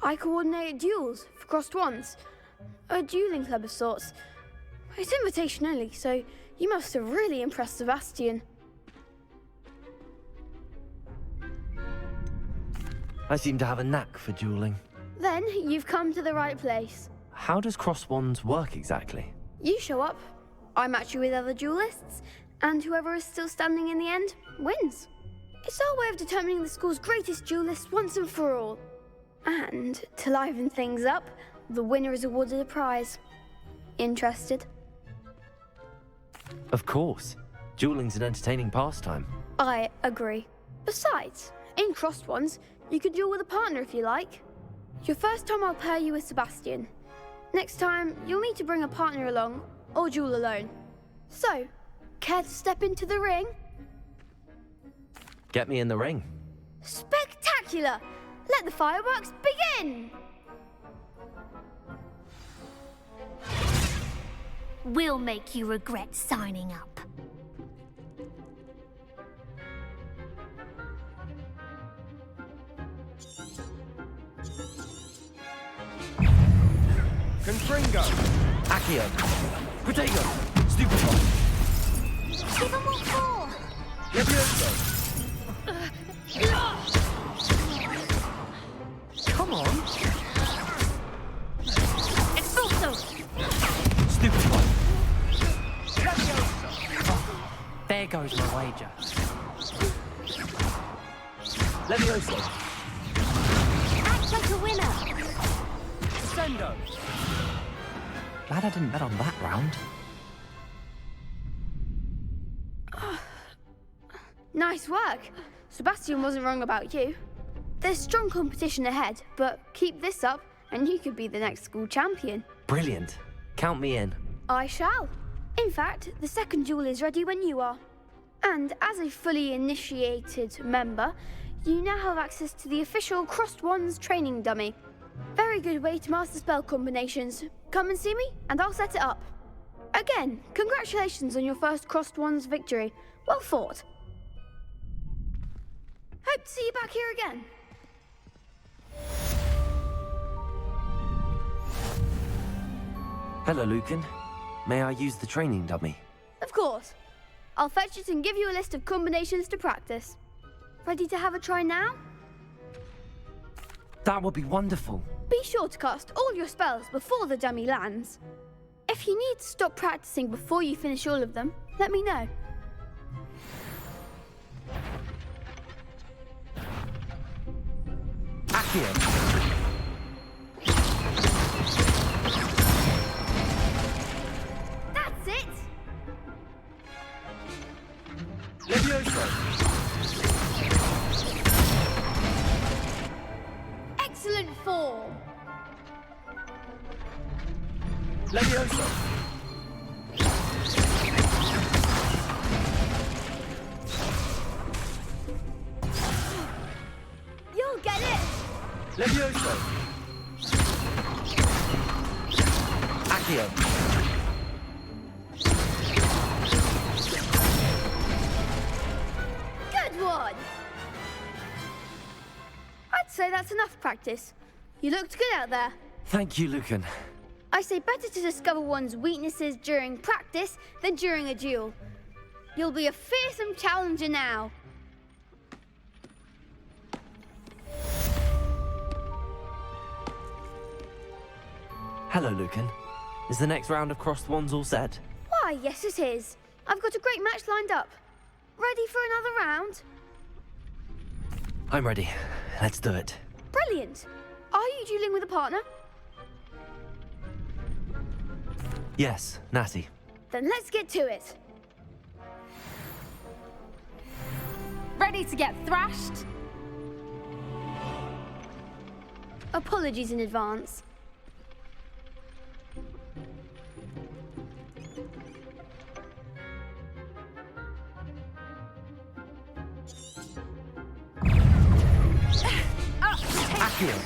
I coordinate duels for crossed wands. A dueling club of sorts. It's invitation only, so you must have really impressed Sebastian.
I seem to have a knack for dueling.
Then you've come to the right place.
How does cross wands work exactly?
You show up, I match you with other duelists, and whoever is still standing in the end wins. It's our way of determining the school's greatest duelist once and for all. And to liven things up, the winner is awarded a prize. Interested?
Of course. Dueling's an entertaining pastime.
I agree. Besides, in crossed ones, you could duel with a partner if you like. Your first time I'll pair you with Sebastian. Next time, you'll need to bring a partner along, or duel alone. So, care to step into the ring?
Get me in the ring.
Spectacular! Let the fireworks begin!
We'll make you regret signing up.
Confringo!
Accio! Protego! Stupefy!
Give them what for!
Levioso!
Come on!
Expulso!
Stupefy!
Levioso!
There goes my wager.
Levioso!
Act like a winner!
Sendo!
Glad I didn't bet on that round.
Nice work. Sebastian wasn't wrong about you. There's strong competition ahead, but keep this up and you could be the next school champion.
Brilliant. Count me in.
I shall. In fact, the second duel is ready when you are. And as a fully initiated member, you now have access to the official Crossed Wands training dummy. Very good way to master spell combinations. Come and see me, and I'll set it up. Again, congratulations on your first Crossed Wands victory. Well fought. Hope to see you back here again.
Hello, Lucan. May I use the training dummy?
Of course. I'll fetch it and give you a list of combinations to practice. Ready to have a try now?
That would be wonderful.
Be sure to cast all your spells before the dummy lands. If you need to stop practicing before you finish all of them, let me know.
Accio!
That's it!
Levioso!
Excellent form!
Levioso!
You'll get it!
Levioso!
Accio!
Good one! I'd say that's enough practice. You looked good out there.
Thank you, Lucan.
I say better to discover one's weaknesses during practice than during a duel. You'll be a fearsome challenger now.
Hello, Lucan. Is the next round of Crossed Wands all set?
Why, yes it is. I've got a great match lined up. Ready for another round?
I'm ready. Let's do it.
Brilliant. Are you dueling with a partner?
Yes, Natty.
Then let's get to it.
Ready to get thrashed?
Apologies in advance.
Accio!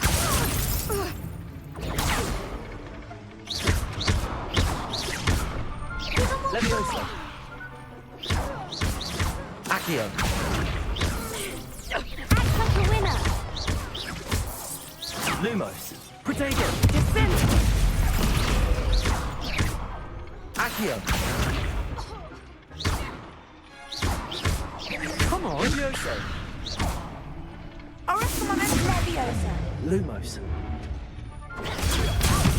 Levioso! Accio!
Act like a winner!
Lumos! Protego! Defend! Accio! Come on!
Levioso!
Leviosa.
Lumos!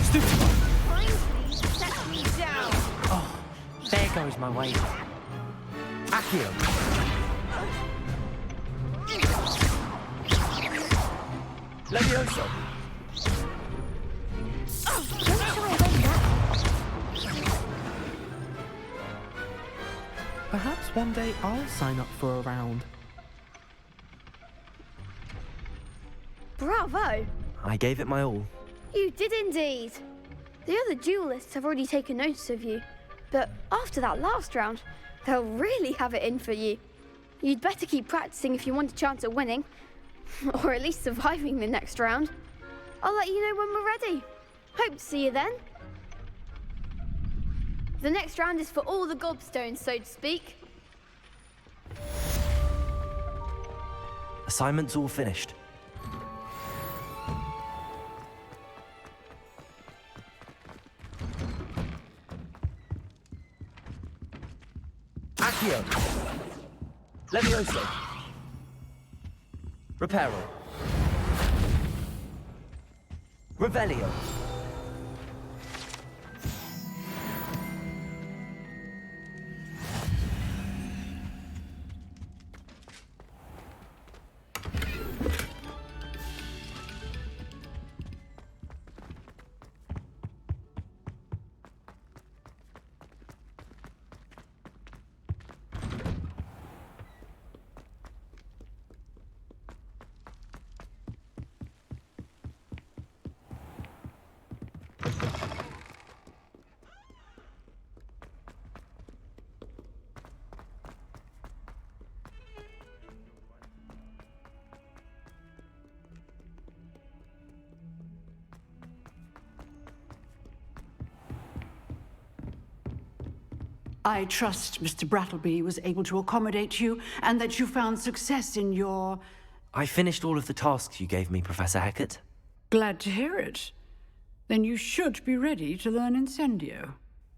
Stupefy!
Kindly set me down.
Oh, there goes my wager. Accio!
Levioso!
Perhaps one day I'll sign up for a round.
Bravo!
I gave it my all.
You did indeed. The other duelists have already taken notice of you. But after that last round, they'll really have it in for you. You'd better keep practicing if you want a chance at winning. Or at least surviving the next round. I'll let you know when we're ready. Hope to see you then. The next round is for all the gobstones, so to speak.
Assignment's all finished.
Accio. Levioso. Reparo. Revelio.
I trust Mr. Brattleby was able to accommodate you and that you found success in your...
I finished all of the tasks you gave me, Professor Hecat.
Glad to hear it. Then you should be ready to learn Incendio.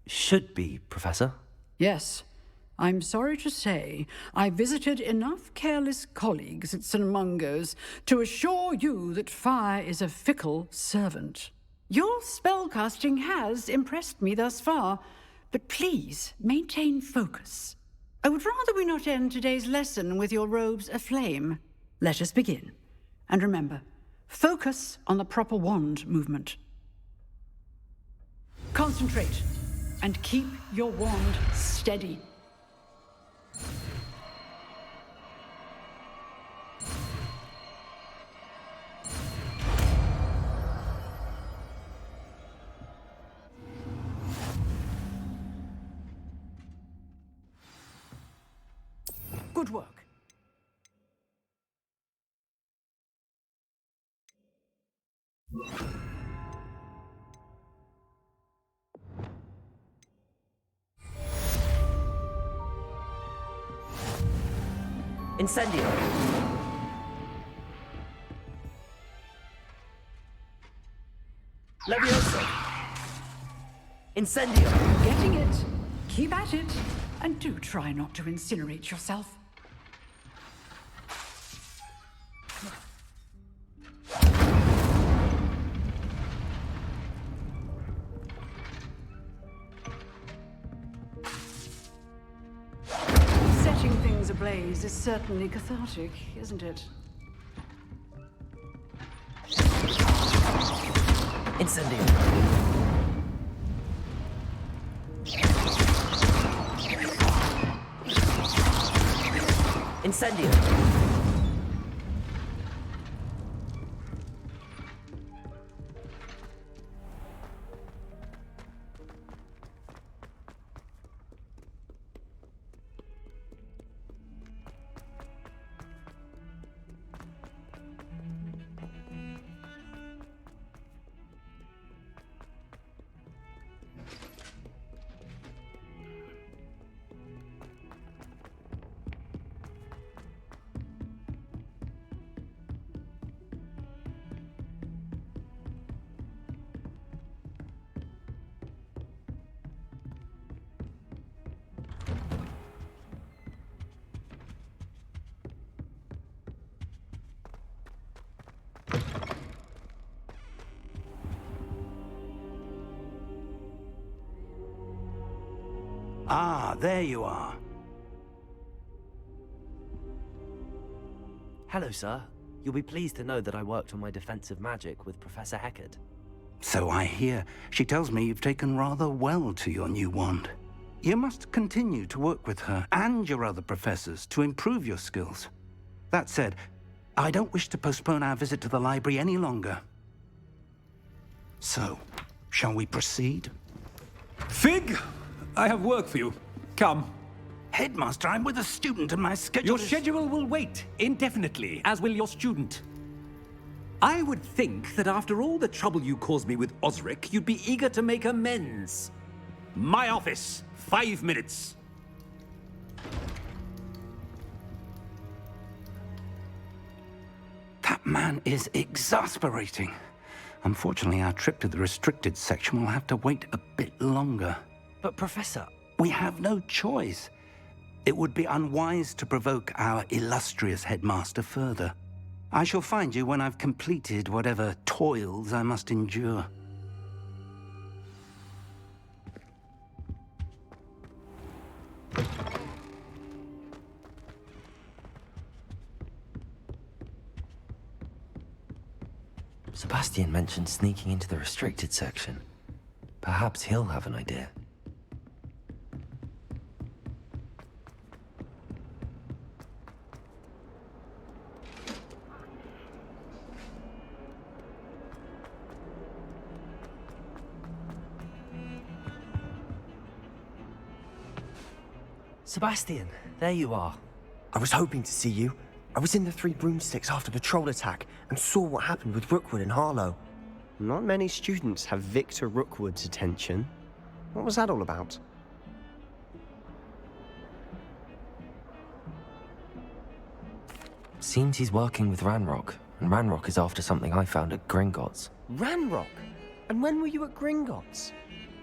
Should be, Professor.
Yes. I'm sorry to say, I visited enough careless colleagues at St. Mungo's to assure you that fire is a fickle servant. Your spellcasting has impressed me thus far, but please maintain focus. I would rather we not end today's lesson with your robes aflame. Let us begin. And remember, focus on the proper wand movement. Concentrate and keep your wand steady. Good work.
Incendio. Levioso. Incendio.
Getting it. Keep at it. And do try not to incinerate yourself. Setting things ablaze is certainly cathartic, isn't it?
Incendio. Incendio.
Ah, there you are.
Hello, sir. You'll be pleased to know that I worked on my defensive magic with Professor Hecat.
So I hear. She tells me you've taken rather well to your new wand. You must continue to work with her and your other professors to improve your skills. That said, I don't wish to postpone our visit to the library any longer. So, shall we proceed?
Fig, I have work for you. Come.
Headmaster, I'm with a student and my schedule
Your schedule will wait indefinitely, as will your student. I would think that after all the trouble you caused me with Osric, you'd be eager to make amends. My office, 5 minutes.
That man is exasperating. Unfortunately, our trip to the restricted section will have to wait a bit longer.
But, Professor...
We have no choice. It would be unwise to provoke our illustrious headmaster further. I shall find you when I've completed whatever toils I must endure.
Sebastian mentioned sneaking into the restricted section. Perhaps he'll have an idea.
Sebastian, there you are. I was hoping to see you. I was in the Three Broomsticks after the troll attack and saw what happened with Rookwood and Harlow.
Not many students have Victor Rookwood's attention. What was that all about?
Seems he's working with Ranrock, and Ranrock is after something I found at Gringotts.
Ranrock? And when were you at Gringotts?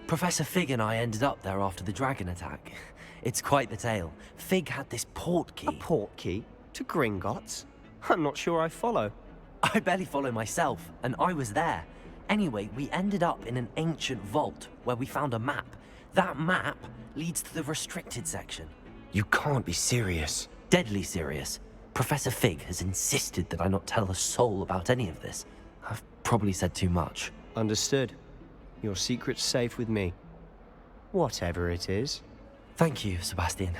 Professor Fig and I ended up there after the dragon attack. It's quite the tale. Fig had this port key.
A port key? To Gringotts? I'm not sure I follow.
I barely follow myself, and I was there. Anyway, we ended up in an ancient vault where we found a map. That map leads to the restricted section.
You can't be serious.
Deadly serious. Professor Fig has insisted that I not tell a soul about any of this. I've probably said too much.
Understood. Your secret's safe with me. Whatever it is.
Thank you, Sebastian.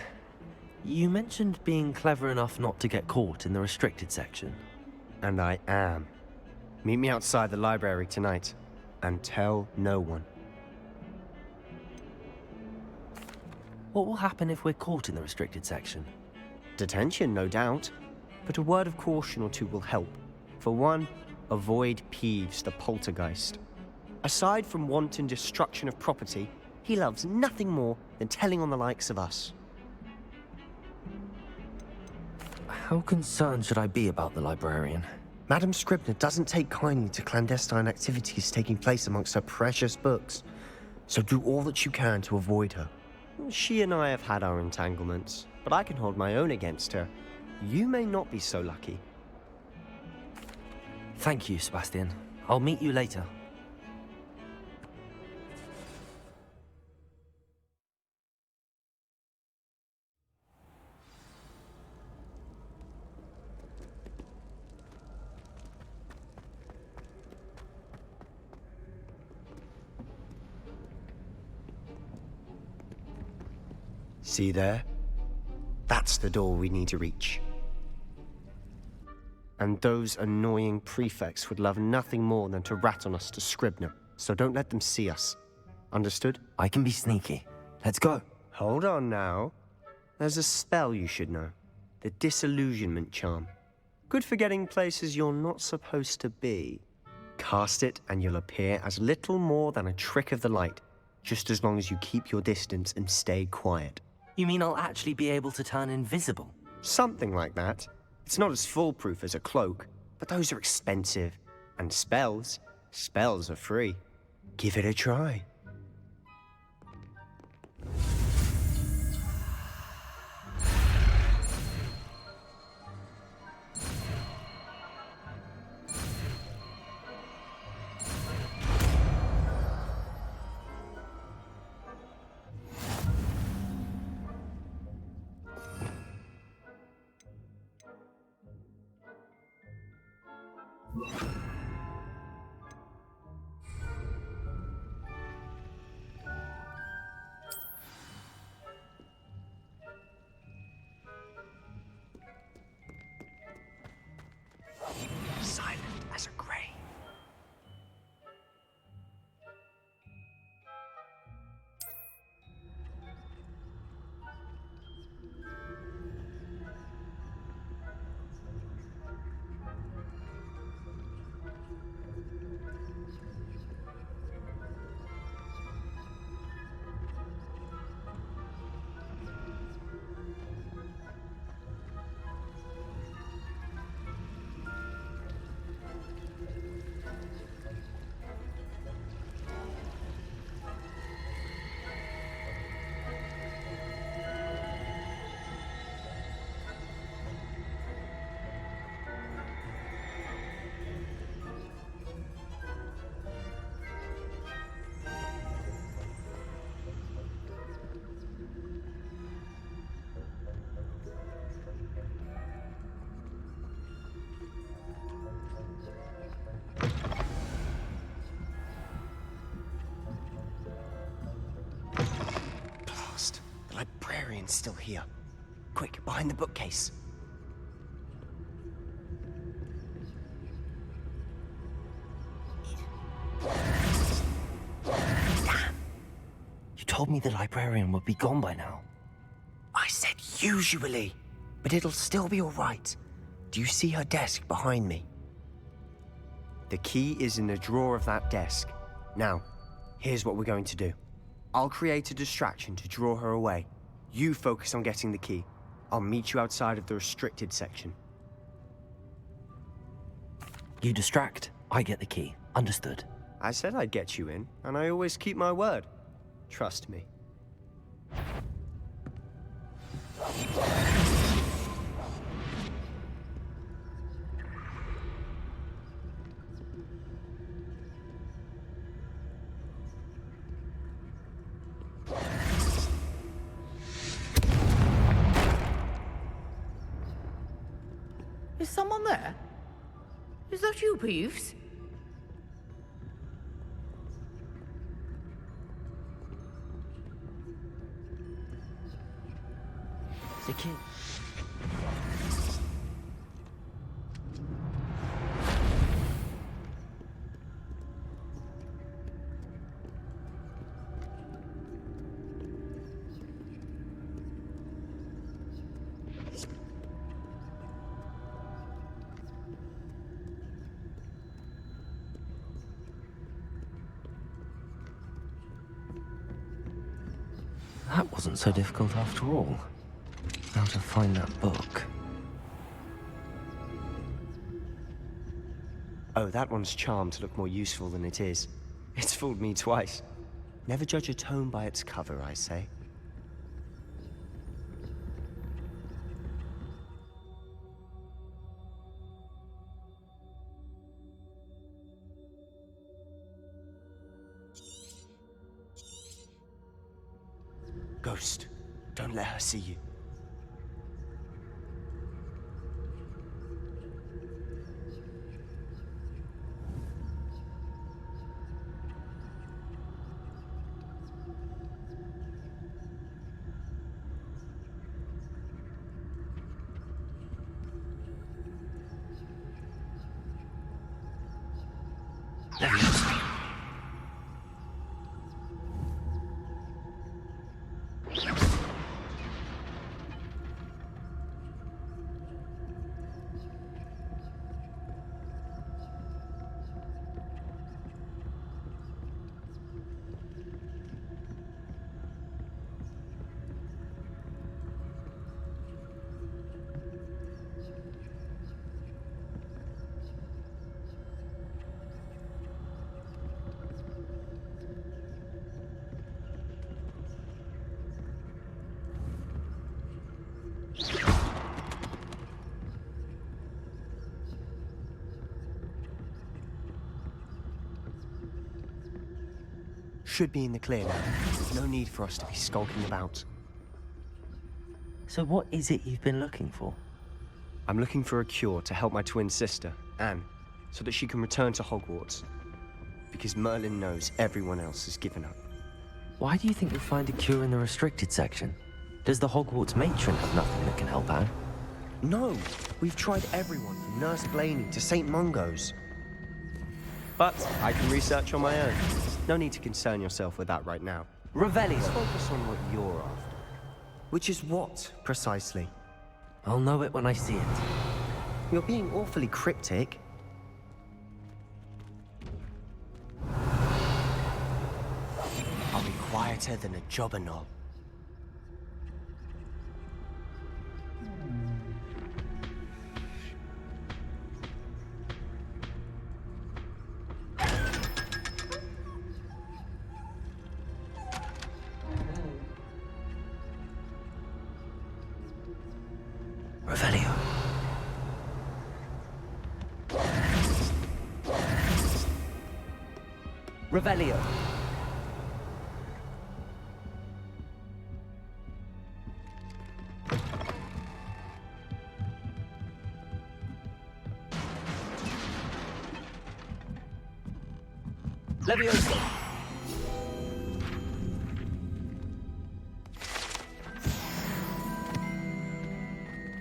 You mentioned being clever enough not to get caught in the restricted section.
And I am. Meet me outside the library tonight, and tell no one.
What will happen if we're caught in the restricted section?
Detention, no doubt. But a word of caution or two will help. For one, avoid Peeves, the poltergeist. Aside from wanton destruction of property, he loves nothing more than telling on the likes of us.
How concerned should I be about the librarian?
Madam Scribner doesn't take kindly to clandestine activities taking place amongst her precious books, so do all that you can to avoid her. She and I have had our entanglements, but I can hold my own against her. You may not be so lucky.
Thank you, Sebastian. I'll meet you later.
See there? That's the door we need to reach. And those annoying prefects would love nothing more than to rat on us to Scribner, so don't let them see us. Understood?
I can be sneaky. Let's go.
Hold on now. There's a spell you should know. The Disillusionment Charm. Good for getting places you're not supposed to be. Cast it and you'll appear as little more than a trick of the light, just as long as you keep your distance and stay quiet.
You mean I'll actually be able to turn invisible?
Something like that. It's not as foolproof as a cloak, but those are expensive. And spells are free. Give it a try.
Silent as a grave.
It's still here. Quick, behind the bookcase.
Damn. You told me the librarian would be gone by now.
I said usually, but it'll still be all right. Do you see her desk behind me? The key is in the drawer of that desk. Now, here's what we're going to do. I'll create a distraction to draw her away. You focus on getting the key. I'll meet you outside of the restricted section.
You distract, I get the key. Understood.
I said I'd get you in, and I always keep my word. Trust me.
Is someone there? Is that you, Peeves?
The kid. That wasn't so difficult after all. Now to find that book.
Oh, that one's charmed to look more useful than it is. It's fooled me twice. Never judge a tome by its cover, I say. Ghost, don't let her see you. Should be in the clear now. No need for us to be skulking about.
So what is it you've been looking for?
I'm looking for a cure to help my twin sister, Anne, so that she can return to Hogwarts. Because Merlin knows everyone else has given up.
Why do you think you'll find a cure in the restricted section? Does the Hogwarts matron have nothing that can help out?
No! We've tried everyone from Nurse Blaney to St. Mungo's. But I can research on my own. No need to concern yourself with that right now.
Revelio.
Let's focus on what you're after. Which is what, precisely?
I'll know it when I see it.
You're being awfully cryptic. I'll be quieter than a jobberknoll.
Revelio. Revelio. Leviosa.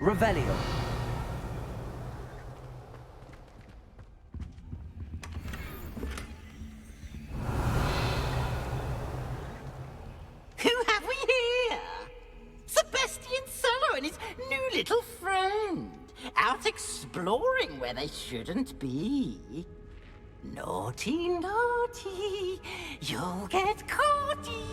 Revelio.
Who have we here? Sebastian Solo and his new little friend. Out exploring where they shouldn't be. Naughty, naughty, you'll get caughty.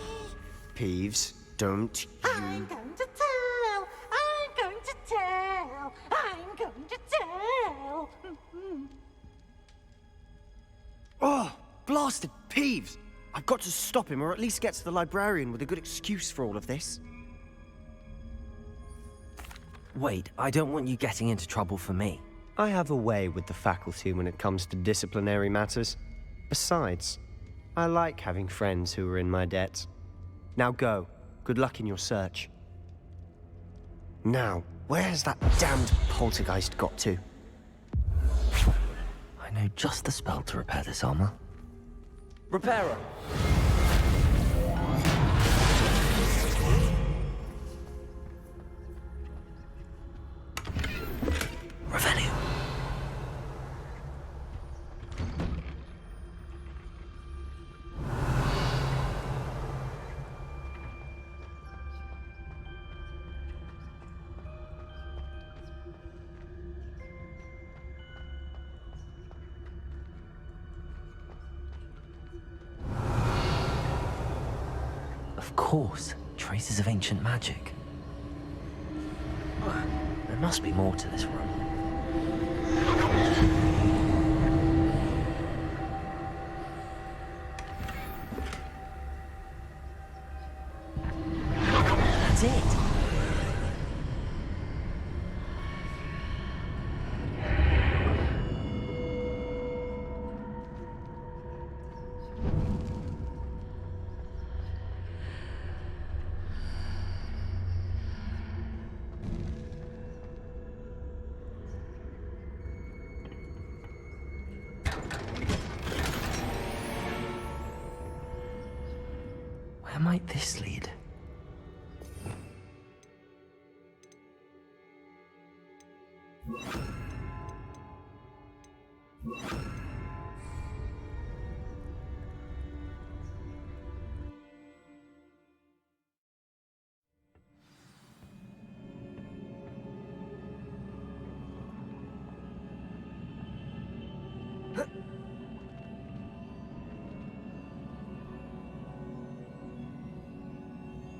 Peeves, don't you...
I'm going to tell, I'm going to tell, I'm going to tell.
Oh, blasted Peeves! I've got to stop him, or at least get to the librarian with a good excuse for all of this.
Wait, I don't want you getting into trouble for me.
I have a way with the faculty when it comes to disciplinary matters. Besides, I like having friends who are in my debt. Now go. Good luck in your search. Now, where's that damned poltergeist got to?
I know just the spell to repair this armor.
Reparo.
Revelio. Of course, traces of ancient magic. There must be more to this room. That's it. Where might this lead?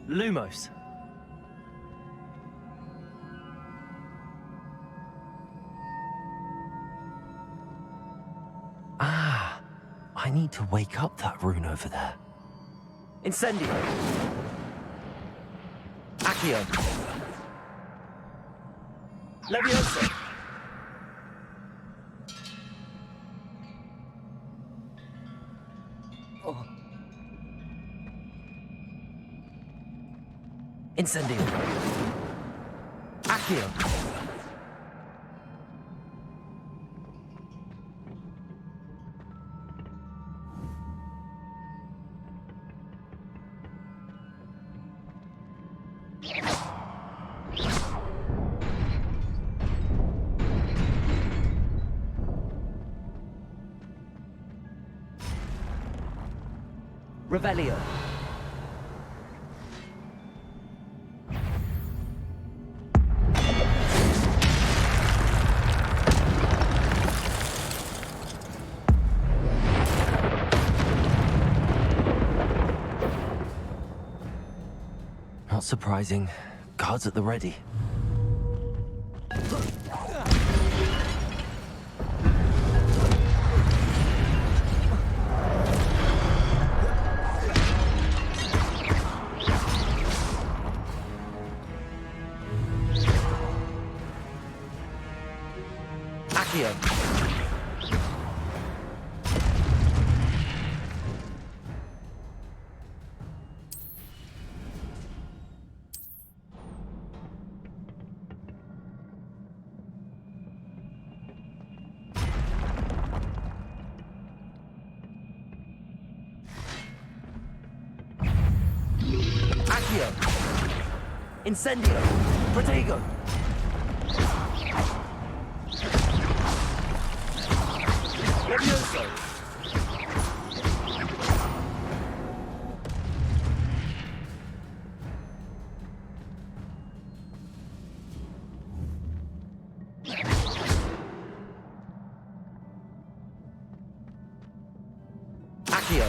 Lumos. Ah, I need to wake up that rune over there.
Incendio. Accio. Leviosa. Oh. Incendio. Accio. Revelio.
Not surprising. Guards at the ready.
Accio. Accio. Incendio. Protego.
Levioso!
Accio!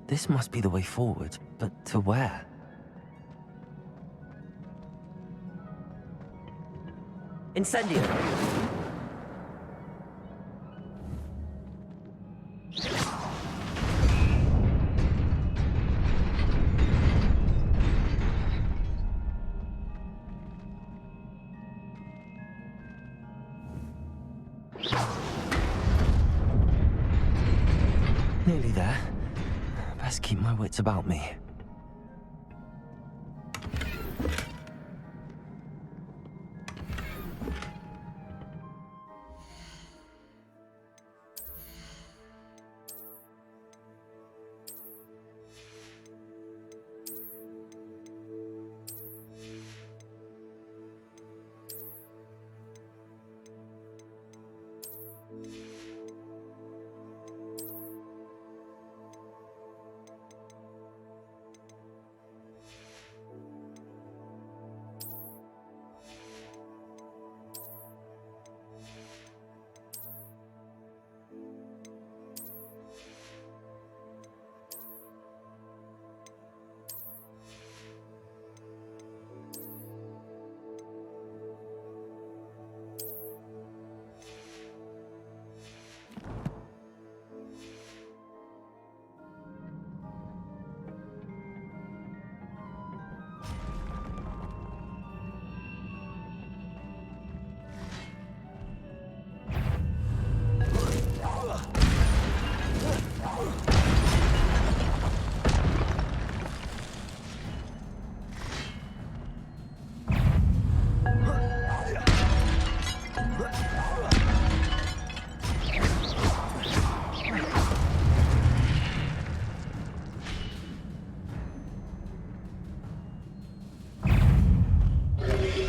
This must be the way forward, but to where? Incendio! Nearly there. Best keep my wits about me.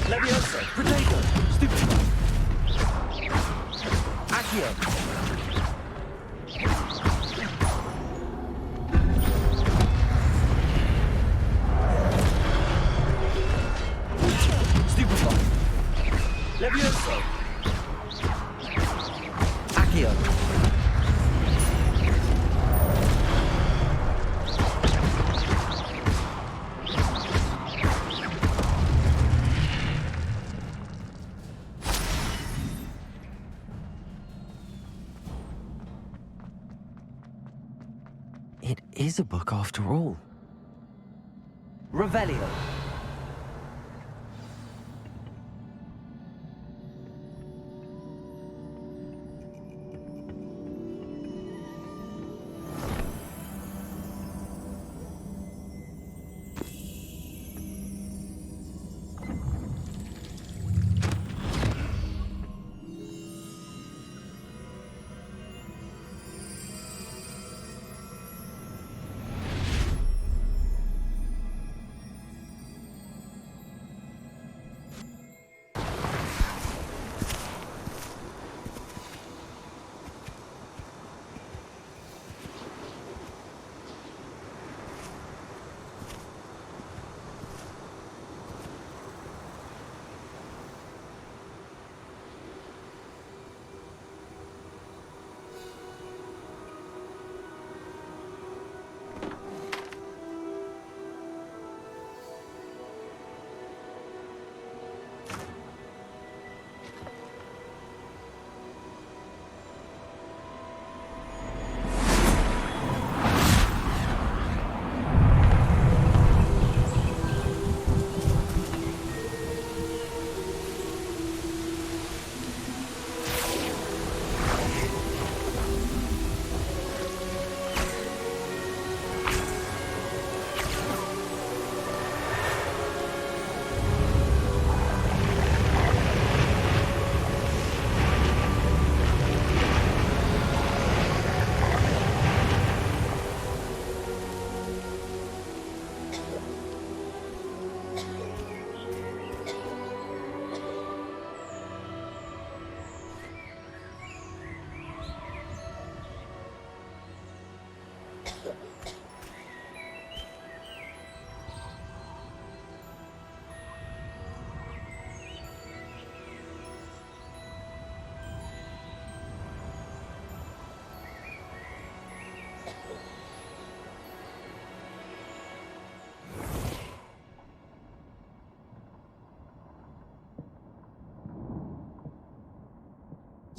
Leviosa! Protego! Stupefy! Accio! Stupefy! Levioso!
Accio! It is a book after all. Revelio.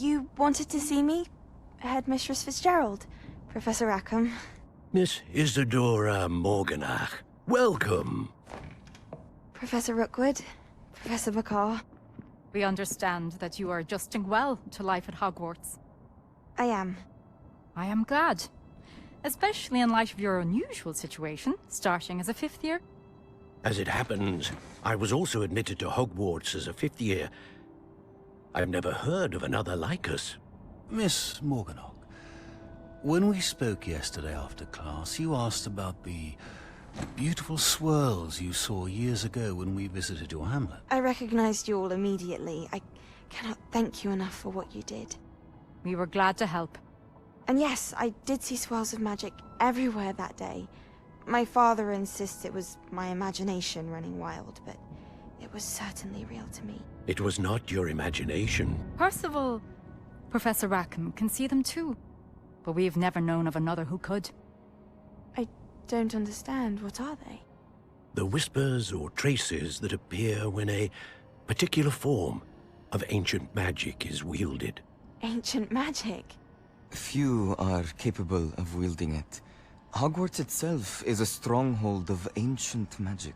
You wanted to see me? Headmistress Fitzgerald, Professor Rackham.
Miss Isadora Morganach, welcome.
Professor Rookwood, Professor McCaw.
We understand that you are adjusting well to life at Hogwarts.
I am.
I am glad. Especially in light of your unusual situation, starting as a 5th year.
As it happens, I was also admitted to Hogwarts as a 5th year. I've never heard of another like us.
Miss Morganach, when we spoke yesterday after class, you asked about the beautiful swirls you saw years ago when we visited your hamlet.
I recognized you all immediately. I cannot thank you enough for what you did.
We were glad to help.
And yes, I did see swirls of magic everywhere that day. My father insists it was my imagination running wild, but it was certainly real to me.
It was not your imagination.
Percival, Professor Rackham can see them too. But we've never known of another who could.
I don't understand. What are they?
The whispers or traces that appear when a particular form of ancient magic is wielded.
Ancient magic?
Few are capable of wielding it. Hogwarts itself is a stronghold of ancient magic.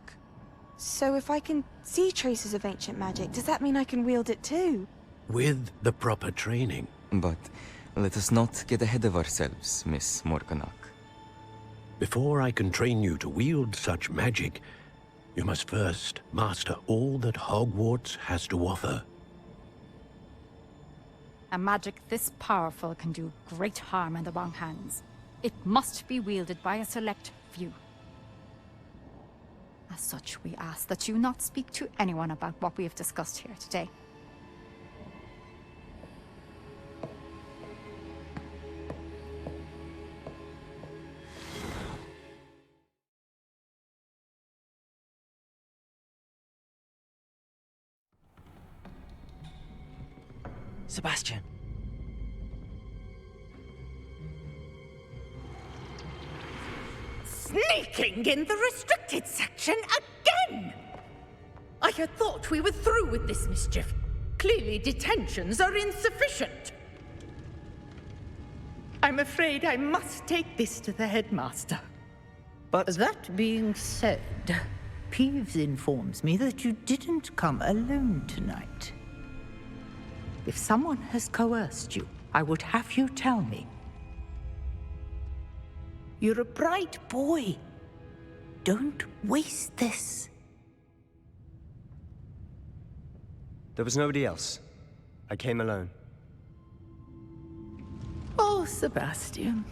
So if I can see traces of ancient magic, does that mean I can wield it too?
With the proper training.
But let us not get ahead of ourselves, Miss Morganach.
Before I can train you to wield such magic, you must first master all that Hogwarts has to offer.
A magic this powerful can do great harm in the wrong hands. It must be wielded by a select few. As such, we ask that you not speak to anyone about what we have discussed here today.
Sebastian.
Sneaking in the restricted section again! I had thought we were through with this mischief. Clearly detentions are insufficient. I'm afraid I must take this to the headmaster.
But
that being said, Peeves informs me that you didn't come alone tonight. If someone has coerced you, I would have you tell me. You're a bright boy. Don't waste this.
There was nobody else. I came alone.
Oh, Sebastian.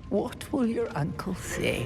What will your uncle say?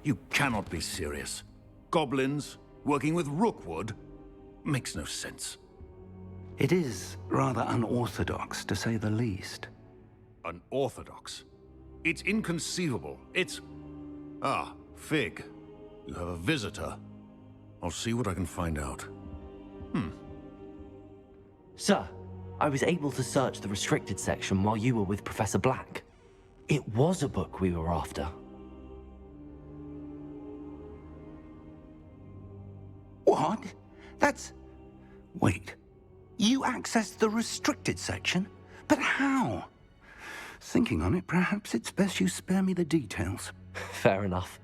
You cannot be serious. Goblins working with Rookwood makes no sense.
It is rather unorthodox, to say the least.
Unorthodox? It's inconceivable. It's... Ah, Fig. You have a visitor. I'll see what I can find out.
Sir, I was able to search the restricted section while you were with Professor Black. It was a book we were after.
What? That's... Wait. You accessed the restricted section? But how? Thinking on it, perhaps it's best you spare me the details.
Fair enough.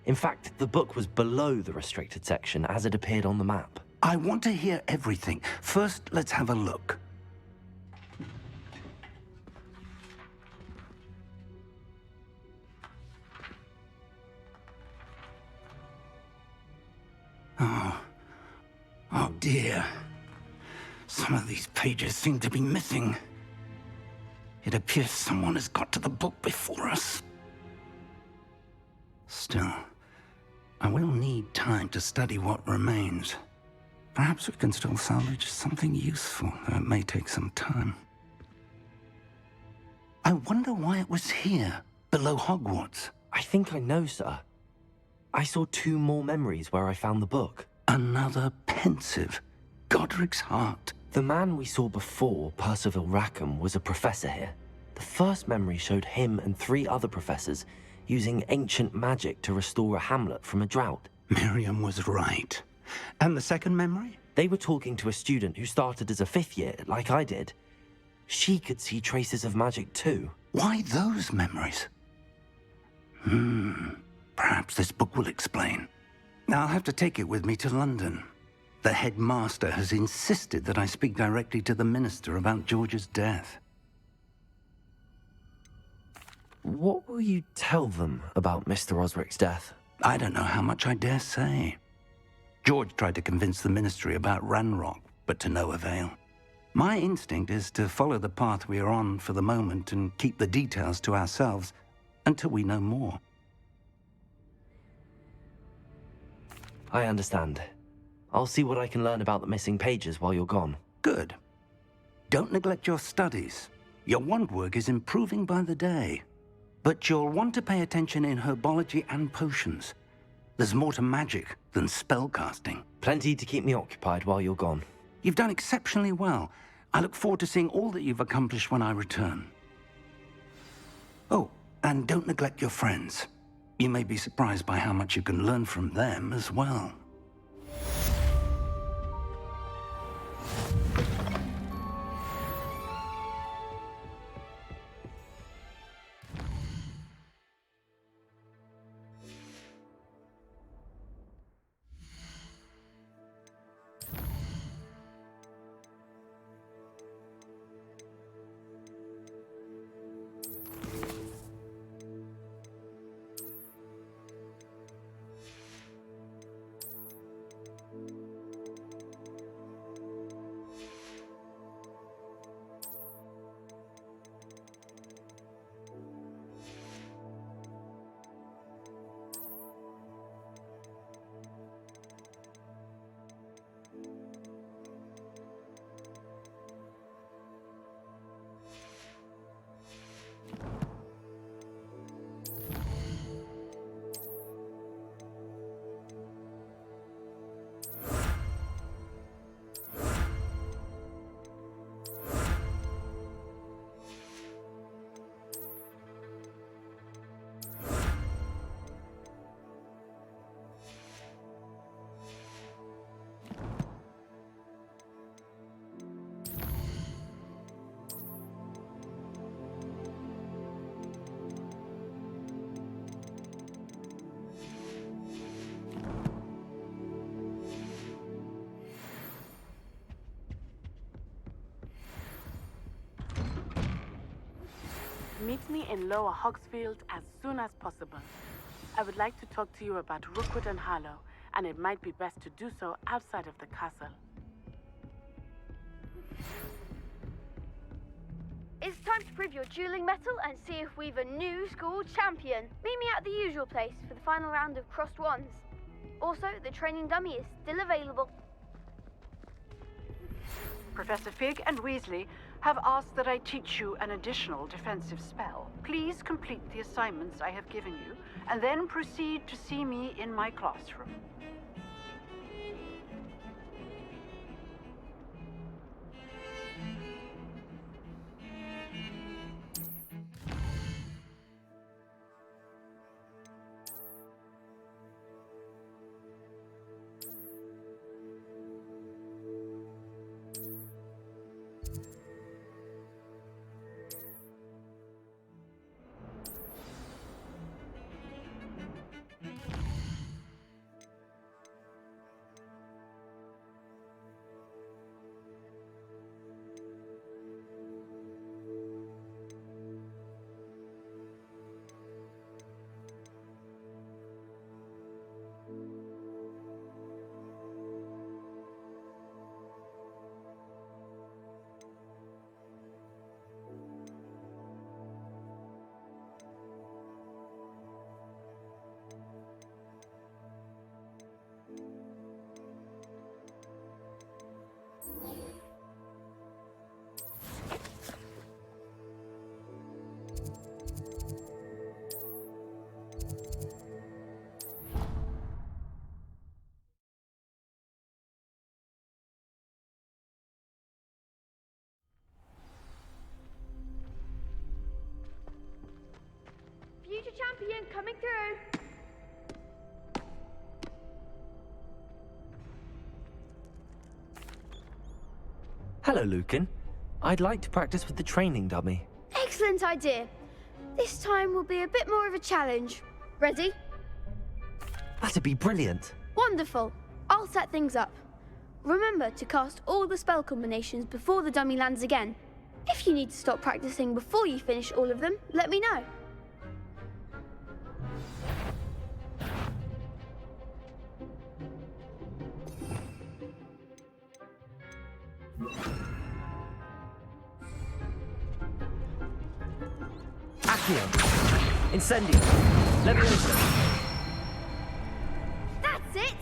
In fact, the book was below the restricted section as it appeared on the map.
I want to hear everything. First, let's have a look. Oh dear. Some of these pages seem to be missing. It appears someone has got to the book before us. Still, I will need time to study what remains. Perhaps we can still salvage something useful, though it may take some time. I wonder why it was here, below Hogwarts.
I think I know, sir. I saw 2 more memories where I found the book.
Another pensive. Godric's heart.
The man we saw before, Percival Rackham, was a professor here. The first memory showed him and 3 other professors using ancient magic to restore a hamlet from a drought.
Miriam was right. And the second memory?
They were talking to a student who started as a 5th year, like I did. She could see traces of magic too.
Why those memories? Perhaps this book will explain. I'll have to take it with me to London. The headmaster has insisted that I speak directly to the minister about George's death.
What will you tell them about Mr. Osric's death?
I don't know how much I dare say. George tried to convince the ministry about Ranrock, but to no avail. My instinct is to follow the path we are on for the moment and keep the details to ourselves until we know more.
I understand. I'll see what I can learn about the missing pages while you're gone.
Good. Don't neglect your studies. Your wand work is improving by the day. But you'll want to pay attention in herbology and potions. There's more to magic than spellcasting.
Plenty to keep me occupied while you're gone.
You've done exceptionally well. I look forward to seeing all that you've accomplished when I return. Oh, and don't neglect your friends. You may be surprised by how much you can learn from them as well.
Meet me in Lower Hogsfield as soon as possible. I would like to talk to you about Rookwood and Harlow, and it might be best to do so outside of the castle.
It's time to prove your dueling mettle and see if we've a new school champion. Meet me at the usual place for the final round of crossed wands. Also, the training dummy is still available.
Professor Fig and Weasley have asked that I teach you an additional defensive spell. Please complete the assignments I have given you, and then proceed to see me in my classroom.
Hello, Lucan. I'd like to practice with the training dummy.
Excellent idea. This time will be a bit more of a challenge. Ready?
That'd be brilliant.
Wonderful. I'll set things up. Remember to cast all the spell combinations before the dummy lands again. If you need to stop practicing before you finish all of them, let me know.
Accio. Incendio. Leviosa.
That's it!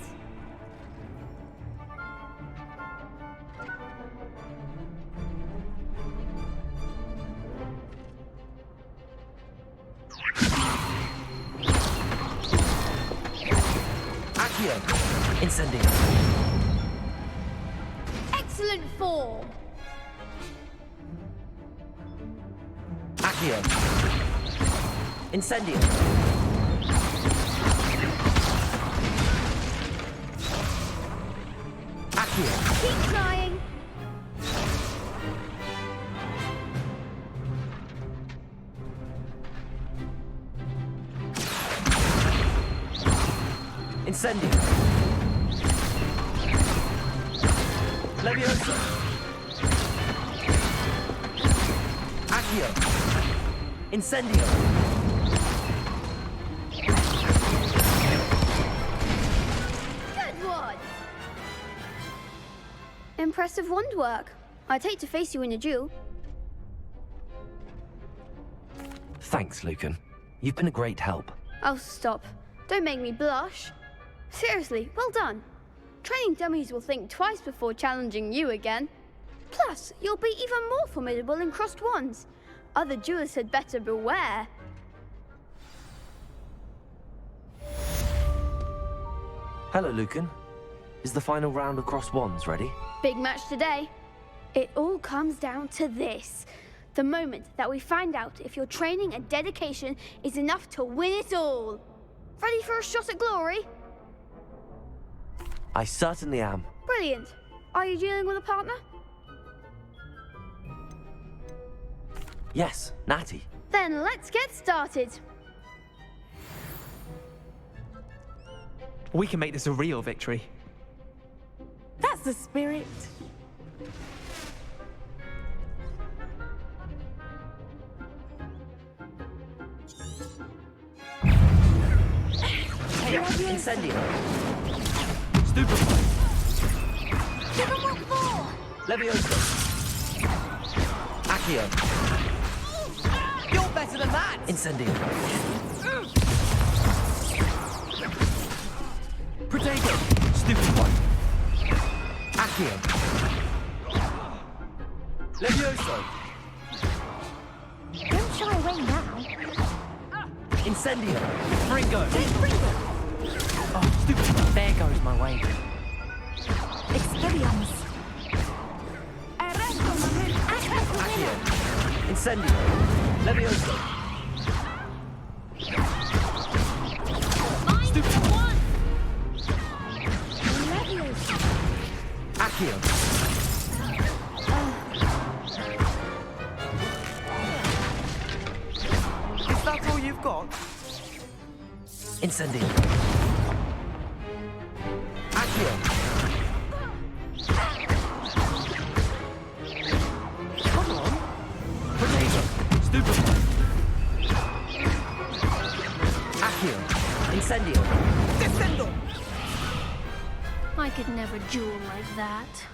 Accio. Incendio.
Excellent form!
Accio. Incendio. Accio.
Keep trying!
Incendio. Leviosa. Accio. Incendio.
Good one! Impressive wand work. I'd hate to face you in a duel.
Thanks, Lucan. You've been a great help.
Oh, stop. Don't make me blush. Seriously, well done. Training dummies will think twice before challenging you again. Plus, you'll be even more formidable in crossed wands. Other duelists had better beware.
Hello, Lucan. Is the final round of crossed wands ready?
Big match today. It all comes down to this. The moment that we find out if your training and dedication is enough to win it all. Ready for a shot at glory?
I certainly am.
Brilliant. Are you dealing with a partner?
Yes, Natty.
Then let's get started.
We can make this a real victory.
That's the spirit.
Incendio.
Stupefy.
Leviosa. Accio.
You're better than that!
Incendio.
Protego.
Stupefy. Accio. Leviosa.
Don't shy away now.
Incendio.
Fringo.
Oh, stupid.
There goes my way.
Expelliarmus.
Accio. Incendio. Leviosa.
Stupid.
Accio.
Is that all you've got?
Incendio. Accio.
Come on.
Protego.
Stupid.
Accio. Incendio.
Descendo.
I could never duel like that.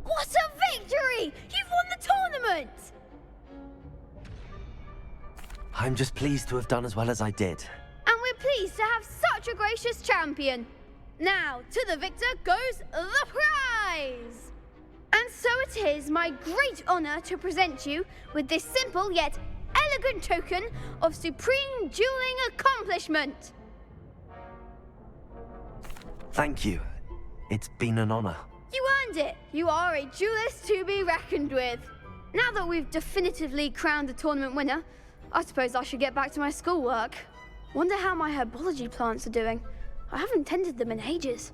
What a victory! You've won the tournament!
I'm just pleased to have done as well as I did.
And we're pleased to have such a gracious champion. Now, to the victor goes the prize! And so it is my great honor to present you with this simple yet elegant token of supreme dueling accomplishment.
Thank you. It's been an honor.
You earned it. You are a duelist to be reckoned with. Now that we've definitively crowned the tournament winner, I suppose I should get back to my schoolwork. Wonder how my herbology plants are doing. I haven't tended them in ages.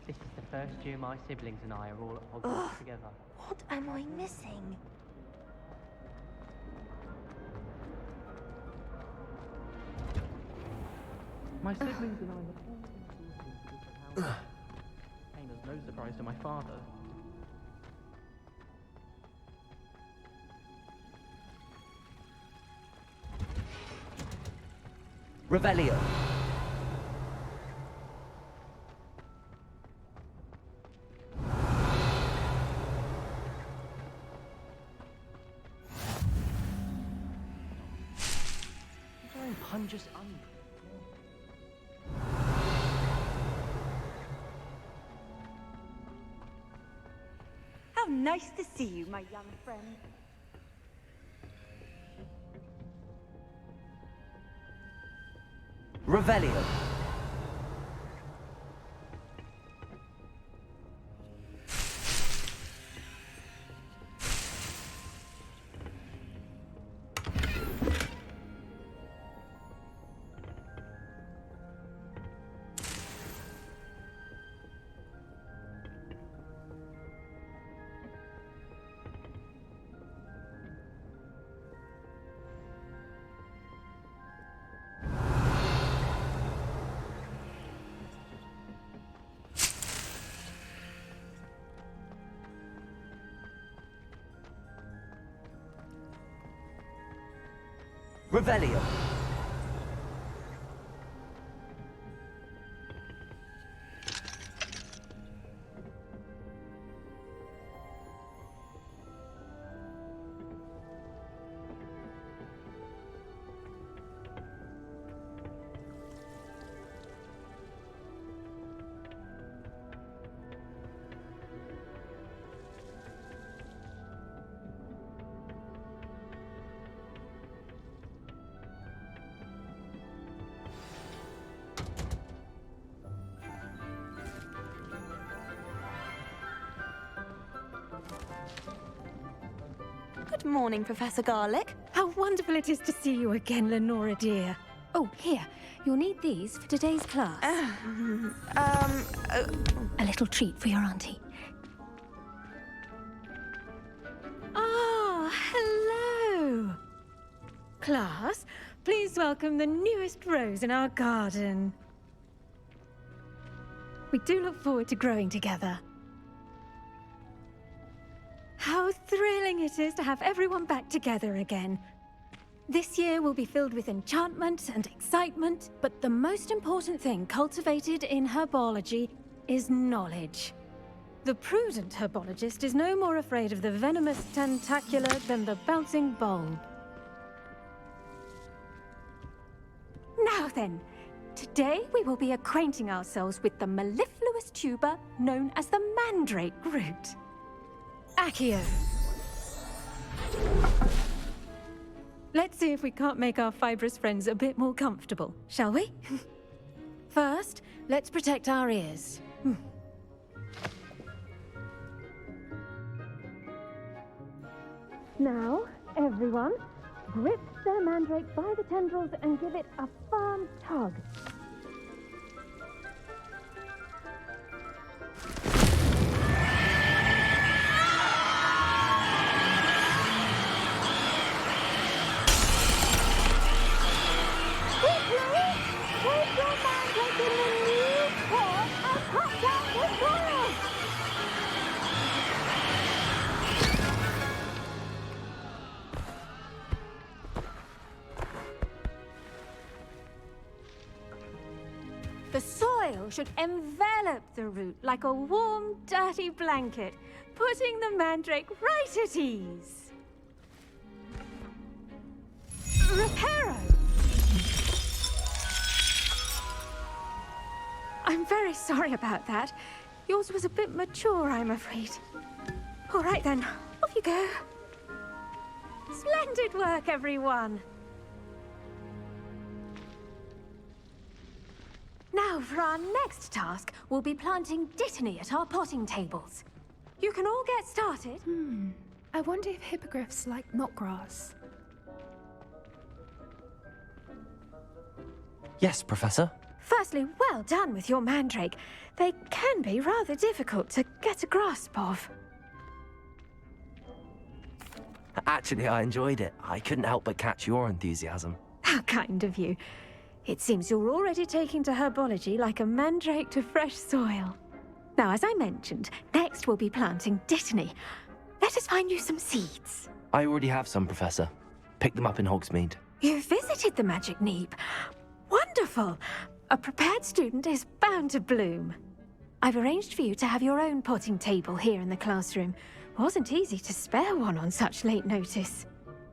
This is the first year my siblings and I are all at Hogwarts together.
What am I missing?
My siblings and I have all been through different houses. Came as no surprise to my father.
Revelio.
Punjus
How nice to see you, my young friend.
Revelio. Revelio.
Good morning, Professor Garlick.
How wonderful it is to see you again, Lenora dear. Oh, here. You'll need these for today's class. A little treat for your auntie. Ah, hello. Class, please welcome the newest rose in our garden. We do look forward to growing together. How thrilling it is to have everyone back together again. This year will be filled with enchantment and excitement, but the most important thing cultivated in herbology is knowledge. The prudent herbologist is no more afraid of the venomous tentacula than the bouncing bulb. Now then, today we will be acquainting ourselves with the mellifluous tuber known as the mandrake root. Accio. Let's see if we can't make our fibrous friends a bit more comfortable, shall we? First, let's protect our ears. Now, everyone, grip their mandrake by the tendrils and give it a firm tug. The soil should envelop the root like a warm, dirty blanket, putting the mandrake right at ease. Reparo! I'm very sorry about that. Yours was a bit mature, I'm afraid. All right then, off Off you go. Splendid work, everyone. Now, for our next task, we'll be planting Dittany at our potting tables. You can all get started.
I wonder if hippogriffs like knotgrass.
Yes, Professor.
Firstly, well done with your mandrake. They can be rather difficult to get a grasp of.
Actually, I enjoyed it. I couldn't help but catch your enthusiasm.
How kind of you. It seems you're already taking to herbology like a mandrake to fresh soil. Now, as I mentioned, next we'll be planting Dittany. Let us find you some seeds.
I already have some, Professor. Picked them up in Hogsmeade.
You visited the Magic Neep. Wonderful! A prepared student is bound to bloom. I've arranged for you to have your own potting table here in the classroom. Wasn't easy to spare one on such late notice.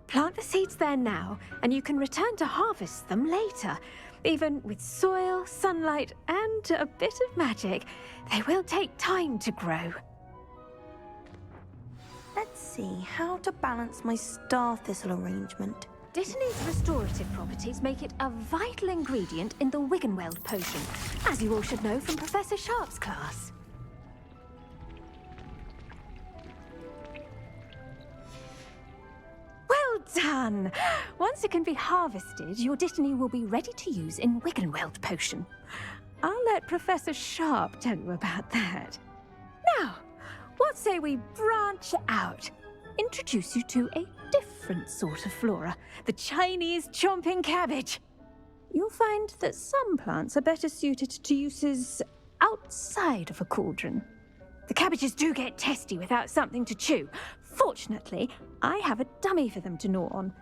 Plant the seeds there now, and you can return to harvest them later. Even with soil, sunlight, and a bit of magic, they will take time to grow.
Let's see how to balance my star thistle arrangement.
Dittany's restorative properties make it a vital ingredient in the Wiggenweld potion, as you all should know from Professor Sharp's class. Well done! Once it can be harvested, your Dittany will be ready to use in Wiggenweld potion. I'll let Professor Sharp tell you about that. Now, what say we branch out? Introduce you to a different sort of flora, the Chinese chomping cabbage. You'll find that some plants are better suited to uses outside of a cauldron. The cabbages do get testy without something to chew. Fortunately, I have a dummy for them to gnaw on.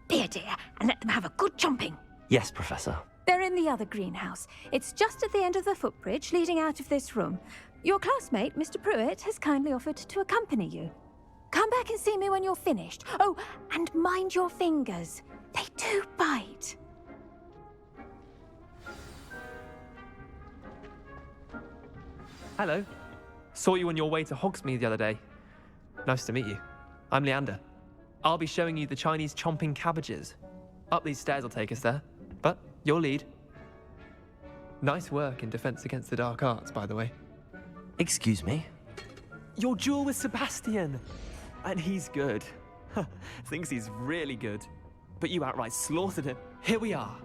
Be a dear and let them have a good chomping.
Yes, Professor.
They're in the other greenhouse. It's just at the end of the footbridge leading out of this room. Your classmate, Mr. Pruitt, has kindly offered to accompany you. Come back and see me when you're finished. Oh, and mind your fingers. They do bite.
Hello. Saw you on your way to Hogsmeade the other day. Nice to meet you. I'm Leander. I'll be showing you the Chinese chomping cabbages. Up these stairs will take us there, but you'll lead. Nice work in Defense Against the Dark Arts, by the way.
Excuse me?
Your duel with Sebastian! And he's good. Thinks he's really good. But you outright slaughtered him. Here we are.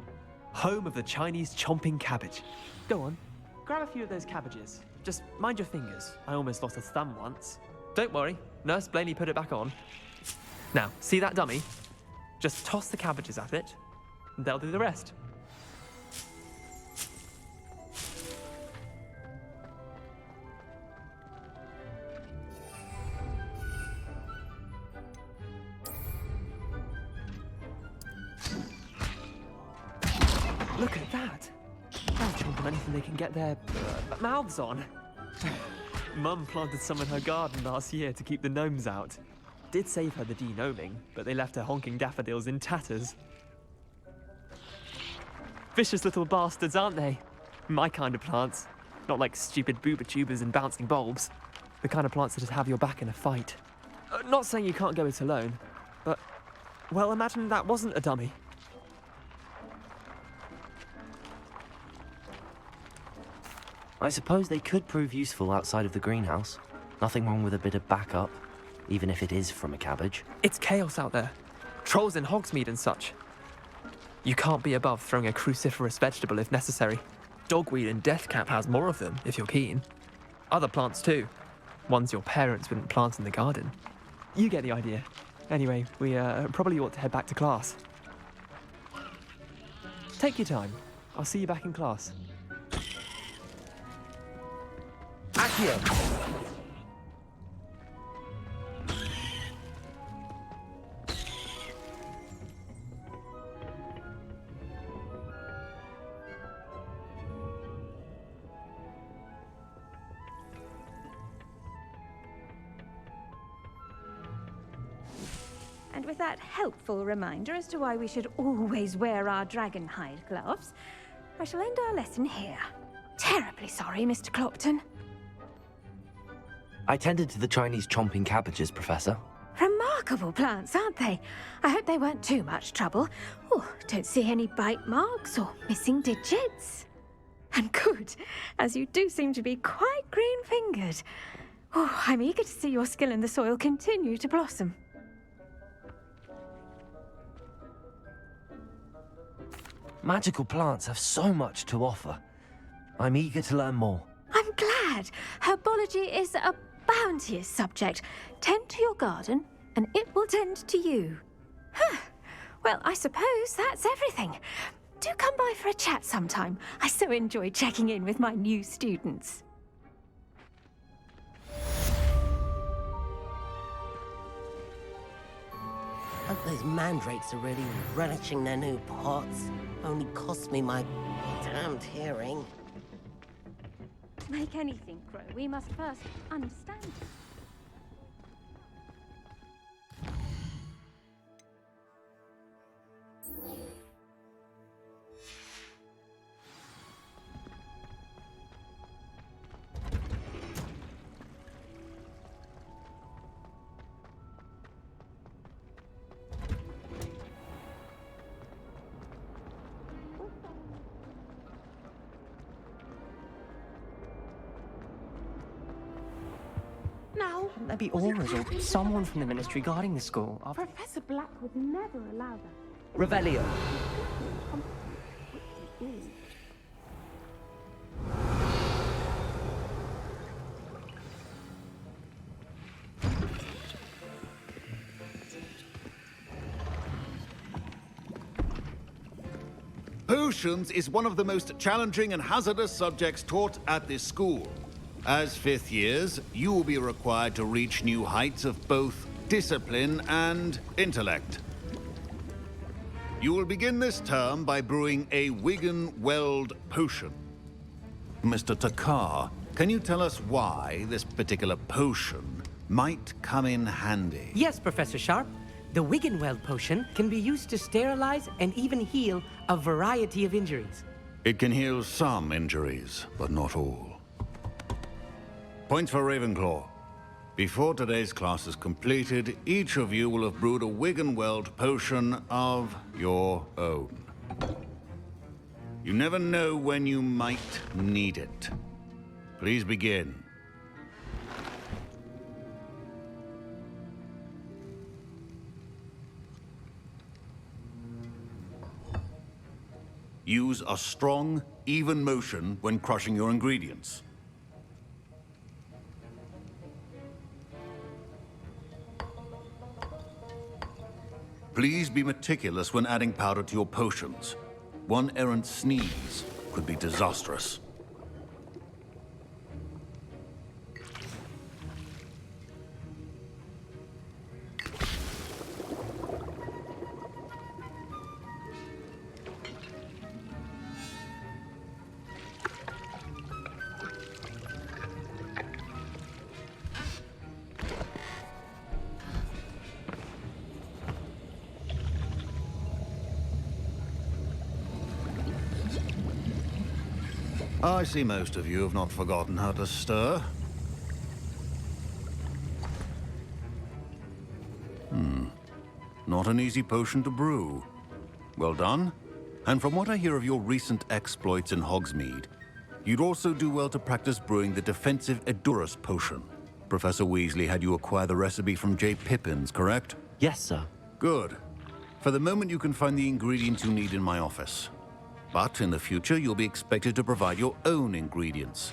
Home of the Chinese chomping cabbage. Go on, grab a few of those cabbages. Just mind your fingers. I almost lost a thumb once. Don't worry, Nurse Blaney put it back on. Now, see that dummy? Just toss the cabbages at it, and they'll do the rest. Look at that! They'll chomp on anything they can get their mouths on. Mum planted some in her garden last year to keep the gnomes out. Did save her the de-gnoming, but they left her honking daffodils in tatters. Vicious little bastards, aren't they? My kind of plants. Not like stupid booba tubers and bouncing bulbs. The kind of plants that have your back in a fight. Not saying you can't go it alone, but, well, imagine that wasn't a dummy.
I suppose they could prove useful outside of the greenhouse. Nothing wrong with a bit of backup, even if it is from a cabbage.
It's chaos out there. Trolls in Hogsmeade and such. You can't be above throwing a cruciferous vegetable if necessary. Dogweed and deathcap has more of them, if you're keen. Other plants too. Ones your parents wouldn't plant in the garden. You get the idea. Anyway, we probably ought to head back to class. Take your time. I'll see you back in class.
Accio!
And with that helpful reminder as to why we should always wear our dragon hide gloves, I shall end our lesson here. Terribly sorry, Mr. Clopton.
I tended to the Chinese chomping cabbages, Professor.
remarkable plants, aren't they? I hope they weren't too much trouble. Oh, don't see any bite marks or missing digits. And good, as you do seem to be quite green-fingered. Oh, I'm eager to see your skill in the soil continue to blossom.
Magical plants have so much to offer. I'm eager to learn more.
I'm glad. Herbology is a bounteous subject. Tend to your garden, and it will tend to you. Huh. Well, I suppose that's everything. Do come by for a chat sometime. I so enjoy checking in with my new students.
Hope those mandrakes are really relishing their new pots. Only cost me my damned hearing.
To make anything grow, we must first understand it.
Now, there be auras or someone from the ministry guarding the school.
Professor Black would never allow that.
Revelio.
Potions is one of the most challenging and hazardous subjects taught at this school. As fifth years, you will be required to reach new heights of both discipline and intellect. You will begin this term by brewing a Wigan-Weld potion. Mr. Takar, can you tell us why this particular potion might come in handy?
Yes, Professor Sharp. The Wigan-Weld potion can be used to sterilize and even heal a variety of injuries.
It can heal some injuries, but not all. Points for Ravenclaw. Before today's class is completed, each of you will have brewed a Wigan-Weld potion of your own. You never know when you might need it. Please begin. Use a strong, even motion when crushing your ingredients. Please be meticulous when adding powder to your potions. One errant sneeze could be disastrous. I see most of you have not forgotten how to stir. Not an easy potion to brew. Well done. And from what I hear of your recent exploits in Hogsmeade, you'd also do well to practice brewing the defensive Edurus potion. Professor Weasley had you acquire the recipe from J. Pippins, correct?
Yes, sir.
Good. For the moment, you can find the ingredients you need in my office. But in the future, you'll be expected to provide your own ingredients.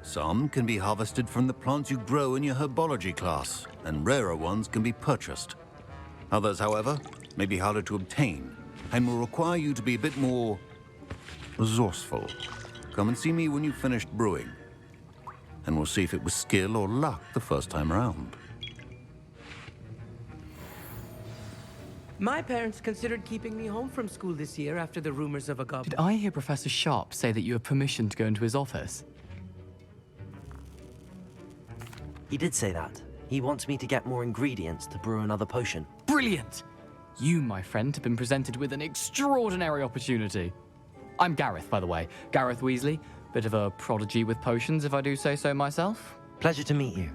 Some can be harvested from the plants you grow in your herbology class, and rarer ones can be purchased. Others, however, may be harder to obtain, and will require you to be a bit more resourceful. Come and see me when you've finished brewing, and we'll see if it was skill or luck the first time around.
My parents considered keeping me home from school this year after the rumors of a goblin.
Did I hear Professor Sharp say that you have permission to go into his office?
He did say that. He wants me to get more ingredients to brew another potion.
Brilliant! You, my friend, have been presented with an extraordinary opportunity. I'm Gareth, by the way. Gareth Weasley. Bit of a prodigy with potions, if I do say so myself.
Pleasure to meet you.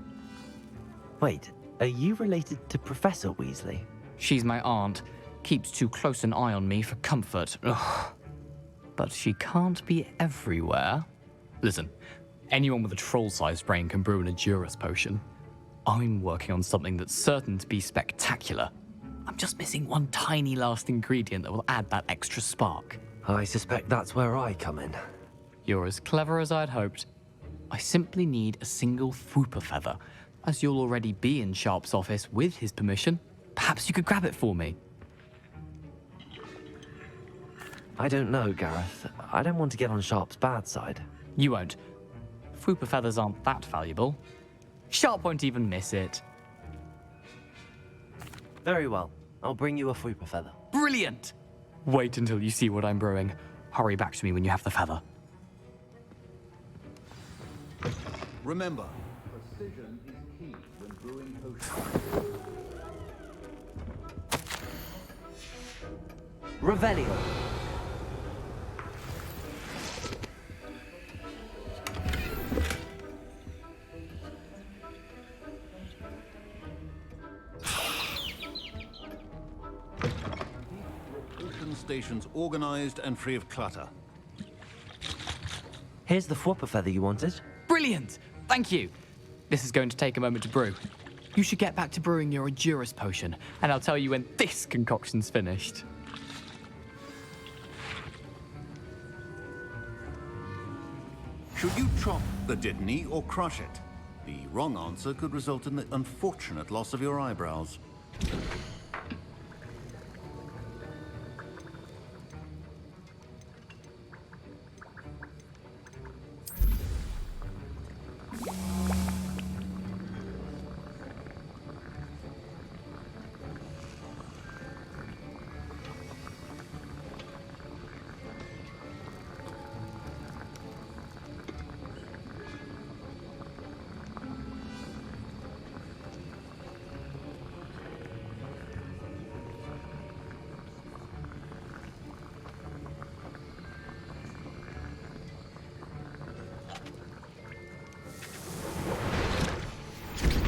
Wait, Are you related to Professor Weasley?
She's my aunt. Keeps too close an eye on me for comfort. Ugh. But she can't be everywhere. Listen, anyone with a troll-sized brain can brew an Edurus potion. I'm working on something that's certain to be spectacular. I'm just missing one tiny last ingredient that will add that extra spark.
I suspect that's where I come in.
You're as clever as I'd hoped. I simply need a single Fwooper feather. As you'll already be in Sharp's office with his permission, perhaps you could grab it for me.
I don't know, Gareth. I don't want to get on Sharp's bad side.
You won't. Fwooper feathers aren't that valuable. Sharp won't even miss it.
Very well. I'll bring you a Fwooper feather.
Brilliant! Wait until you see what I'm brewing. Hurry back to me when you have the feather.
Remember, precision is key when brewing potions.
Revelio.
Potion stations organized and free of clutter.
Here's the Fwooper feather you wanted.
Brilliant! Thank you. This is going to take a moment to brew. You should get back to brewing your Edurus potion, and I'll tell you when this concoction's finished.
Should you chop the Dittany or crush it? The wrong answer could result in the unfortunate loss of your eyebrows.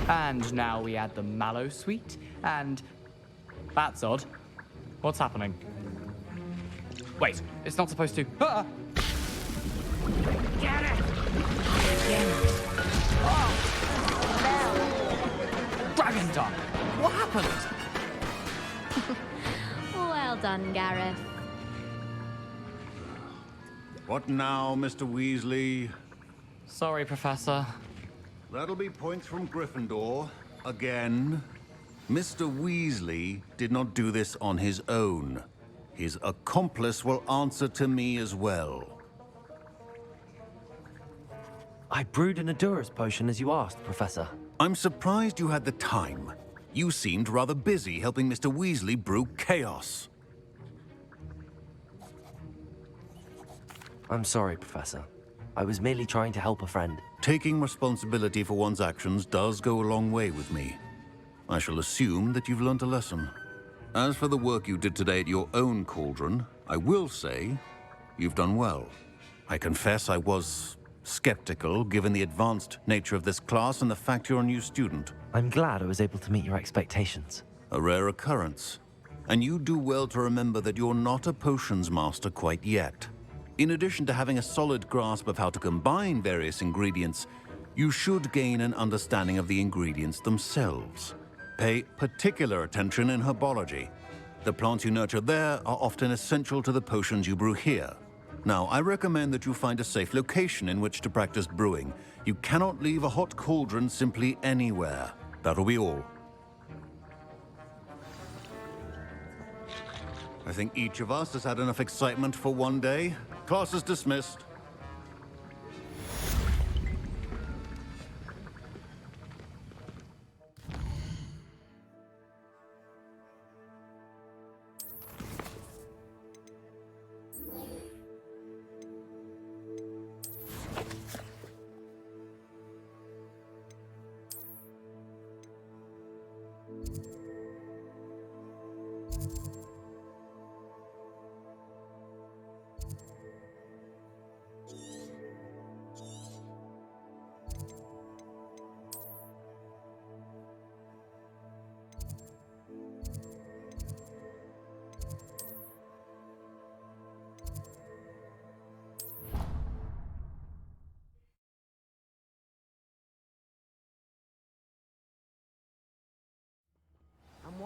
And now we add the mallow sweet, and... That's odd. What's happening? Wait, it's not supposed to... Ah!
Get it!
Dragon Tongue! What happened?
Well done, Gareth.
What now, Mr. Weasley?
Sorry, Professor.
That'll be points from Gryffindor. Again. Mr. Weasley did not do this on his own. His accomplice will answer to me as well.
I brewed an Edurus potion as you asked, Professor.
I'm surprised you had the time. You seemed rather busy helping Mr. Weasley brew chaos.
I'm sorry, Professor. I was merely trying to help a friend.
Taking responsibility for one's actions does go a long way with me. I shall assume that you've learnt a lesson. As for the work you did today at your own cauldron, I will say you've done well. I confess I was skeptical given the advanced nature of this class and the fact you're a new student.
I'm glad I was able to meet your expectations.
A rare occurrence. And you do well to remember that you're not a potions master quite yet. In addition to having a solid grasp of how to combine various ingredients, you should gain an understanding of the ingredients themselves. Pay particular attention in herbology. The plants you nurture there are often essential to the potions you brew here. Now, I recommend that you find a safe location in which to practice brewing. You cannot leave a hot cauldron simply anywhere. That'll be all. I think each of us has had enough excitement for one day. Class is dismissed.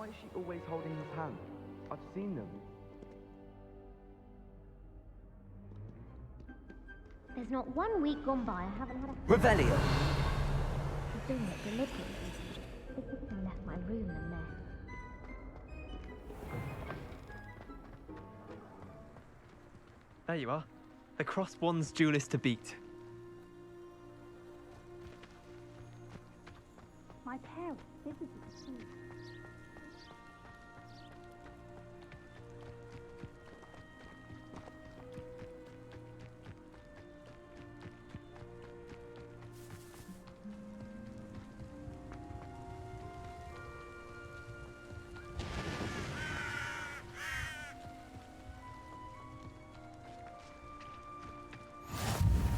why is she always holding his hand? I've seen them.
There's not 1 week gone by I haven't had a...
Revelio!
She's doing it deliberately. It's because I left my room a mess.
There you are. The Cross Wands duelist to beat.
My parents visited too.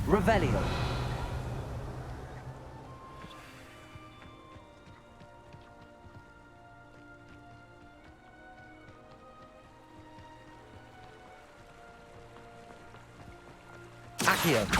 Revelio! Accio!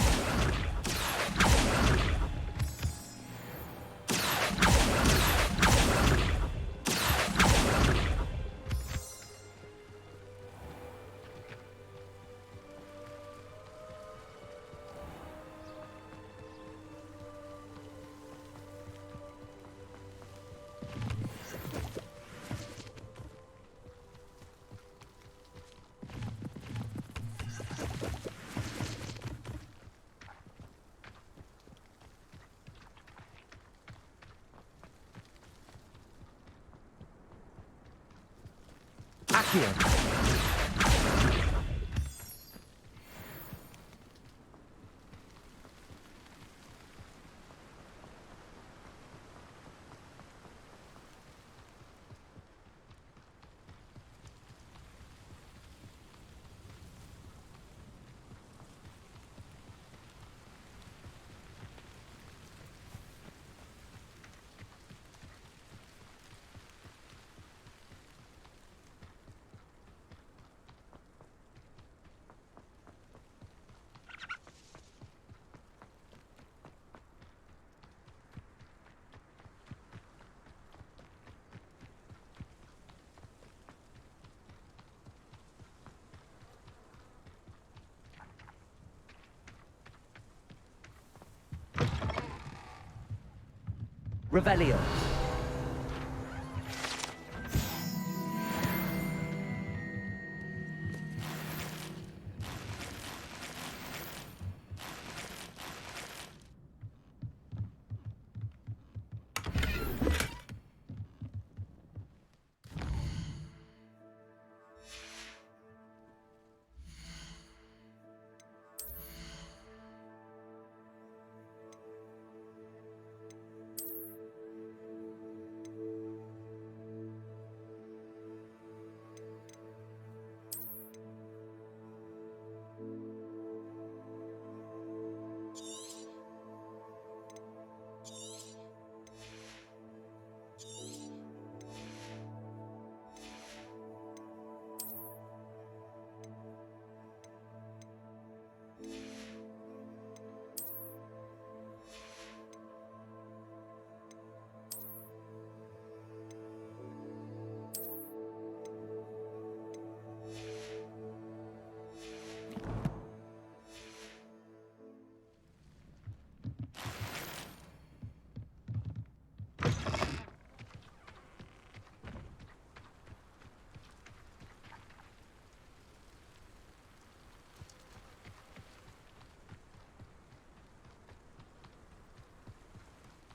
Accio! Revelio!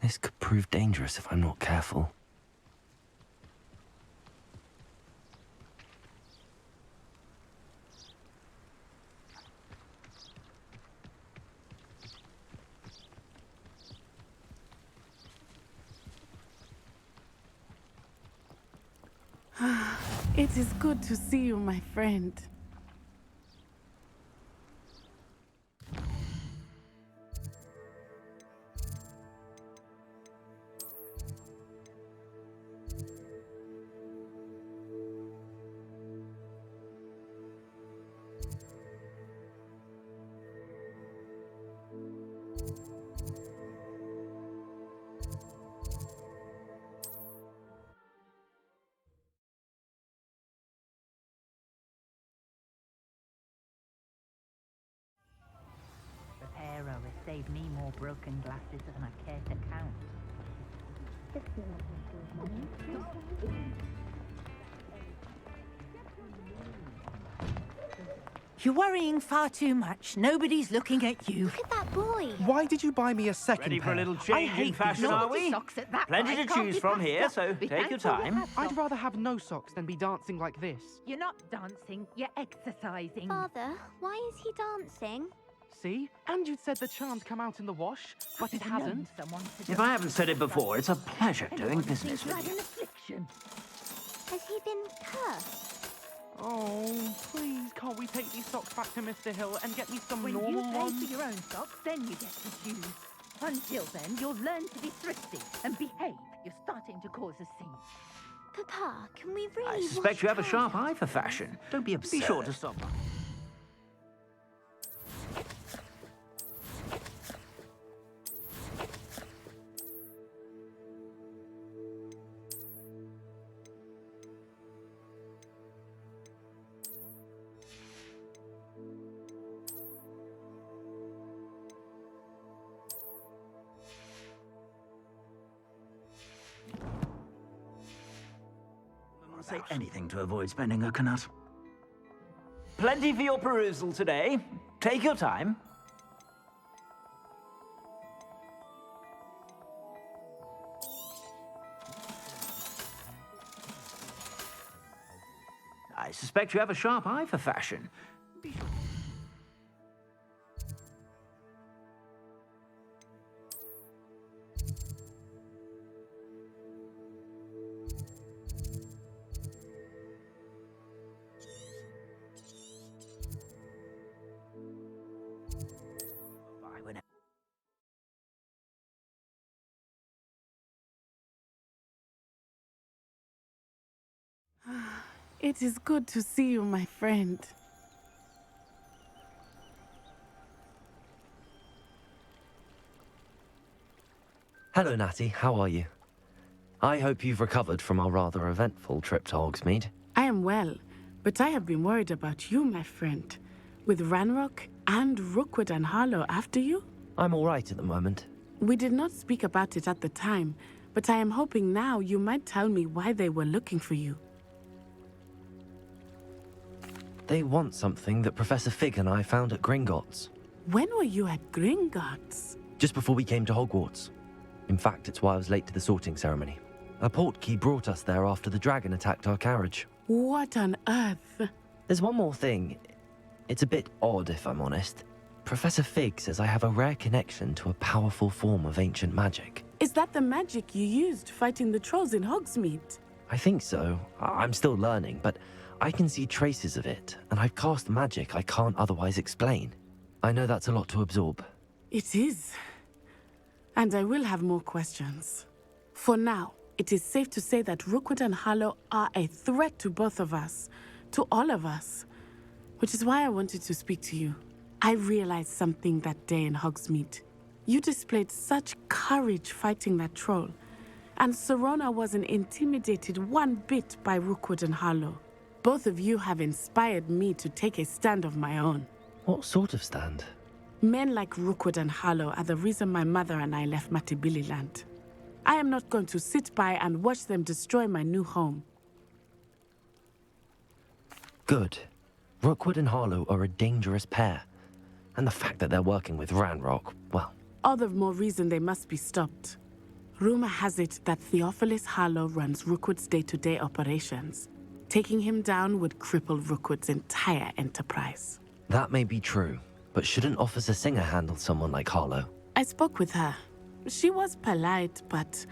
This could prove dangerous if I'm not careful.
It is good to see you, my friend.
gave me more broken glasses than I care to count. You're worrying far too much. Nobody's looking at you.
Look at that boy.
Why did you buy me a second
Ready for a
pair?
little change in fashion, are we? Plenty to choose from here, so take your time.
I'd rather have no socks than be dancing like this.
You're not dancing, you're exercising.
Father, why is he dancing?
See? And you'd said the charm'd come out in the wash, but it hasn't.
If I haven't said it before, it's a pleasure doing business with you.
Has he been cursed?
Oh, please, can't we take these socks back to Mr. Hill and get me some
When
normal
you pay
ones?
for your own socks, then you get to choose. Until then, you'll learn to be thrifty and behave. You're starting to cause a scene.
Papa, can we really
I suspect
watch
you have a
out?
sharp eye for fashion. Don't be absurd. Be sure to stop by. Say anything to avoid spending a knut. Plenty for your perusal today. Take your time. I suspect you have a sharp eye for fashion. Be sure.
It is good to see you, my friend.
Hello, Natty. How are you? I hope you've recovered from our rather eventful trip to Hogsmeade.
I am well, but I have been worried about you, my friend. With Ranrock and Rookwood and Harlow after you?
I'm all right at the moment.
We did not speak about it at the time, but I am hoping now you might tell me why they were looking for you.
They want something that Professor Fig and I found at Gringotts.
When were you at Gringotts?
Just before we came to Hogwarts. In fact, it's why I was late to the sorting ceremony. A portkey brought us there after the dragon attacked our carriage.
What on earth?
There's one more thing. It's a bit odd, if I'm honest. Professor Fig says I have a rare connection to a powerful form of ancient magic.
Is that the magic you used fighting the trolls in Hogsmeade?
I think so. I'm still learning, but I can see traces of it, and I've cast magic I can't otherwise explain. I know that's a lot to absorb.
It is. And I will have more questions. For now, it is safe to say that Rookwood and Harlow are a threat to both of us, to all of us, which is why I wanted to speak to you. I realized something that day in Hogsmeade. You displayed such courage fighting that troll, and Serona wasn't intimidated one bit by Rookwood and Harlow. Both of you have inspired me to take a stand of my own.
What sort of stand?
Men like Rookwood and Harlow are the reason my mother and I left Matibili land. I am not going to sit by and watch them destroy my new home.
Good. Rookwood and Harlow are a dangerous pair. And the fact that they're working with Ranrock, well...
All the more reason they must be stopped. Rumor has it that Theophilus Harlow runs Rookwood's day-to-day operations. Taking him down would cripple Rookwood's entire enterprise.
That may be true, but shouldn't Officer Singer handle someone like Harlow?
I spoke with her. She was polite, but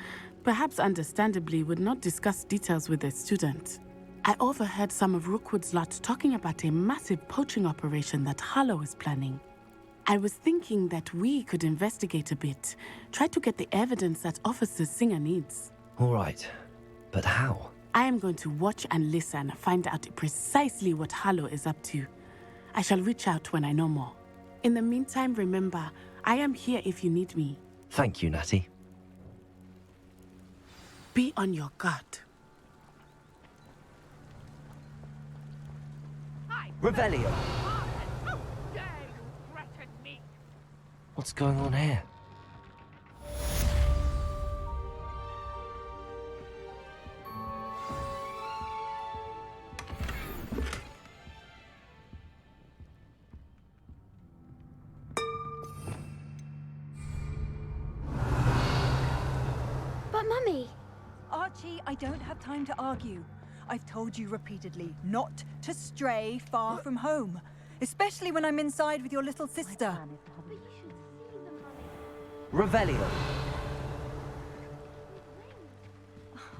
perhaps understandably would not discuss details with a student. I overheard some of Rookwood's lot talking about a massive poaching operation that Harlow is planning. I was thinking that we could investigate a bit, try to get the evidence that Officer Singer needs.
All right, but how?
I am going to watch and listen, find out precisely what Harlow is up to. I shall reach out when I know more. In the meantime, remember, I am here if you need me.
Thank you, Natty.
Be on your guard.
Revelio.
What's going on here?
But Mummy...
Archie, I don't have time to argue. I've told you repeatedly not to stray far from home, especially when I'm inside with your little sister.
Revelio.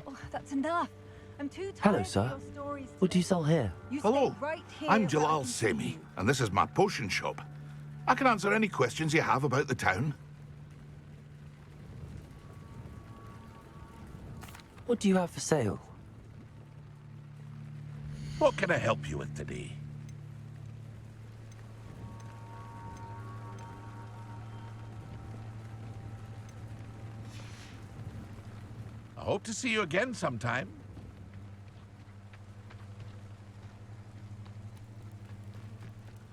Oh, that's enough. I'm too tired
Hello,
of
sir.
your stories.
What do you sell here?
You stay
Hello,
right here
I'm
where I
Jalal
can see
Semi,
you.
and this is my potion shop. I can answer any questions you have about the town.
What do you have for sale?
What can I help you with today? I hope to see you again sometime.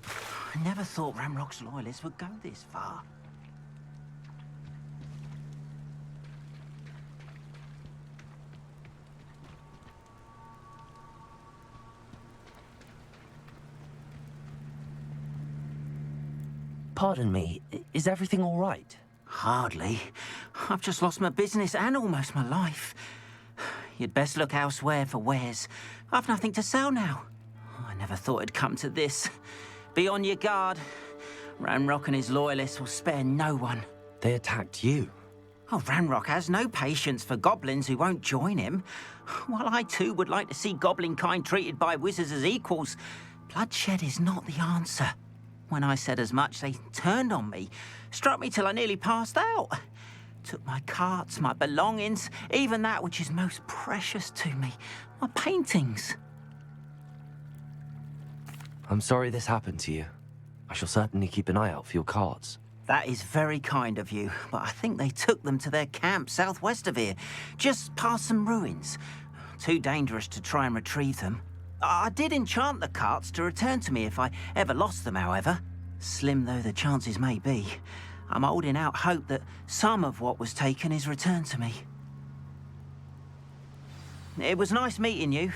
I never thought Ramrock's loyalists would go this far.
Pardon me, is everything all right?
Hardly. I've just lost my business and almost my life. You'd best look elsewhere for wares. I've nothing to sell now. I never thought it'd come to this. Be on your guard. Ranrock and his loyalists will spare no one.
They attacked you.
Oh, Ranrock has no patience for goblins who won't join him. While I too would like to see goblin kind treated by wizards as equals, bloodshed is not the answer. When I said as much, they turned on me, struck me till I nearly passed out. Took my carts, my belongings, even that which is most precious to me, my paintings.
I'm sorry this happened to you. I shall certainly keep an eye out for your carts.
That is very kind of you, but I think they took them to their camp southwest of here, just past some ruins. Too dangerous to try and retrieve them. I did enchant the carts to return to me if I ever lost them, however. Slim though the chances may be, I'm holding out hope that some of what was taken is returned to me. It was nice meeting you.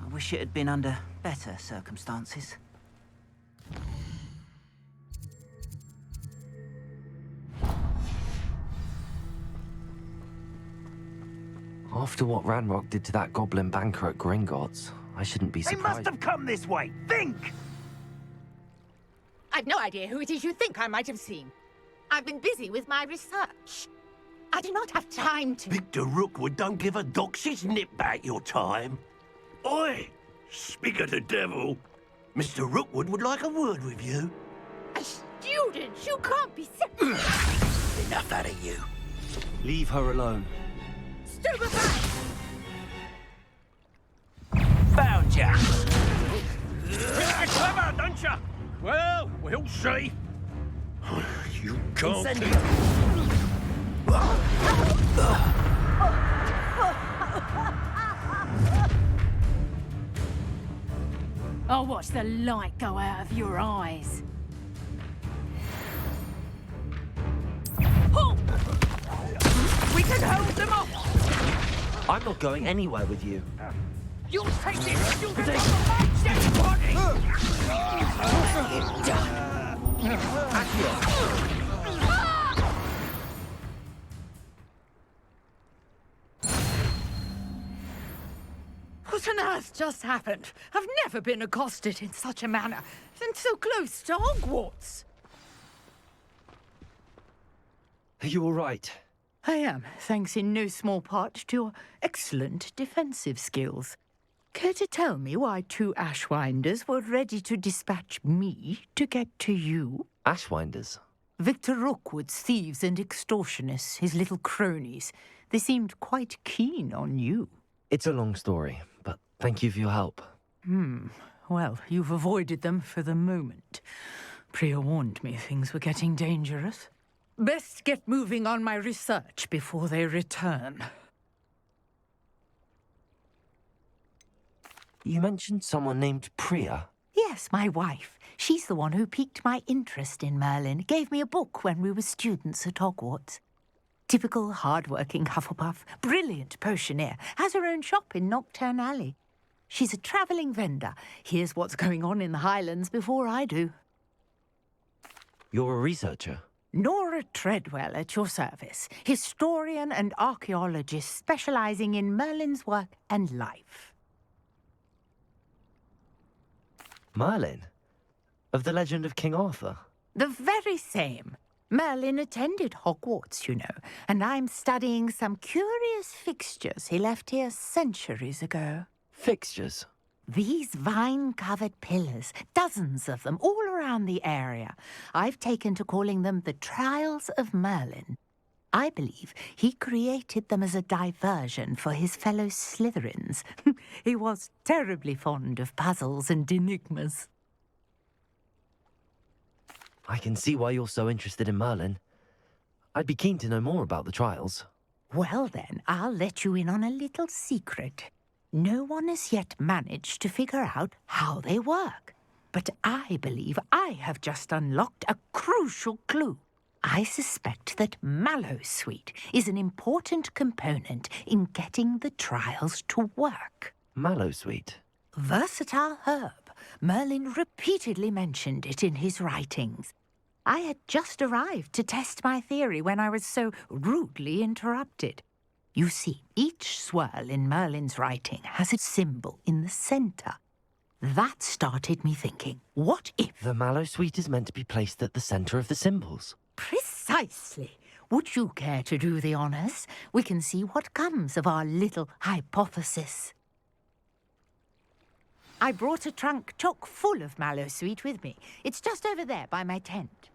I wish it had been under better circumstances.
After what Ranrock did to that goblin banker at Gringotts, I shouldn't be
They
surprised.
must have come this way. Think!
I've no idea who it is you think I might have seen. I've been busy with my research. I do not have time to...
Victor Rookwood don't give a doxy's nip back your time. Oi! Speak of the devil. Mr. Rookwood would like a word with you.
A student? You can't be serious.
Enough out of you.
Leave her alone.
Stupefy!
Found ya! You're clever, don't ya? Well, we'll see. You can't keep...
I'll watch the light go out of your eyes. We can hold them off!
I'm not going anywhere with you.
You'll take this! You'll get off my dead body! What on earth just happened? I've never been accosted in such a manner, and so close to Hogwarts.
Are you all right?
I am, thanks in no small part to your excellent defensive skills. Care to tell me why two Ashwinders were ready to dispatch me to get to you?
Ashwinders?
Victor Rookwood's thieves and extortionists, his little cronies. They seemed quite keen on you.
It's a long story, but thank you for your help.
Well, you've avoided them for the moment. Priya warned me things were getting dangerous. Best get moving on my research before they return.
You mentioned someone named Priya.
Yes, my wife. She's the one who piqued my interest in Merlin, gave me a book when we were students at Hogwarts. Typical hard-working Hufflepuff, brilliant potioneer, has her own shop in Nocturne Alley. She's a travelling vendor. Hears what's going on in the Highlands before I do.
You're a researcher?
Nora Treadwell at your service, historian and archaeologist specialising in Merlin's work and life.
Merlin? Of the legend of King Arthur?
The very same. Merlin attended Hogwarts, you know, and I'm studying some curious fixtures he left here centuries ago.
Fixtures?
These vine-covered pillars, dozens of them, all around the area. I've taken to calling them the Trials of Merlin. I believe he created them as a diversion for his fellow Slytherins. He was terribly fond of puzzles and enigmas.
I can see why you're so interested in Merlin. I'd be keen to know more about the trials.
Well then, I'll let you in on a little secret. No one has yet managed to figure out how they work. But I believe I have just unlocked a crucial clue. I suspect that Mallowsweet is an important component in getting the trials to work.
Mallowsweet?
Versatile herb. Merlin repeatedly mentioned it in his writings. I had just arrived to test my theory when I was so rudely interrupted. You see, each swirl in Merlin's writing has a symbol in the centre. That started me thinking, what if...
The Mallowsweet is meant to be placed at the centre of the symbols.
Precisely. Would you care to do the honours? We can see what comes of our little hypothesis. I brought a trunk chock full of Mallowsweet with me. It's just over there by my tent.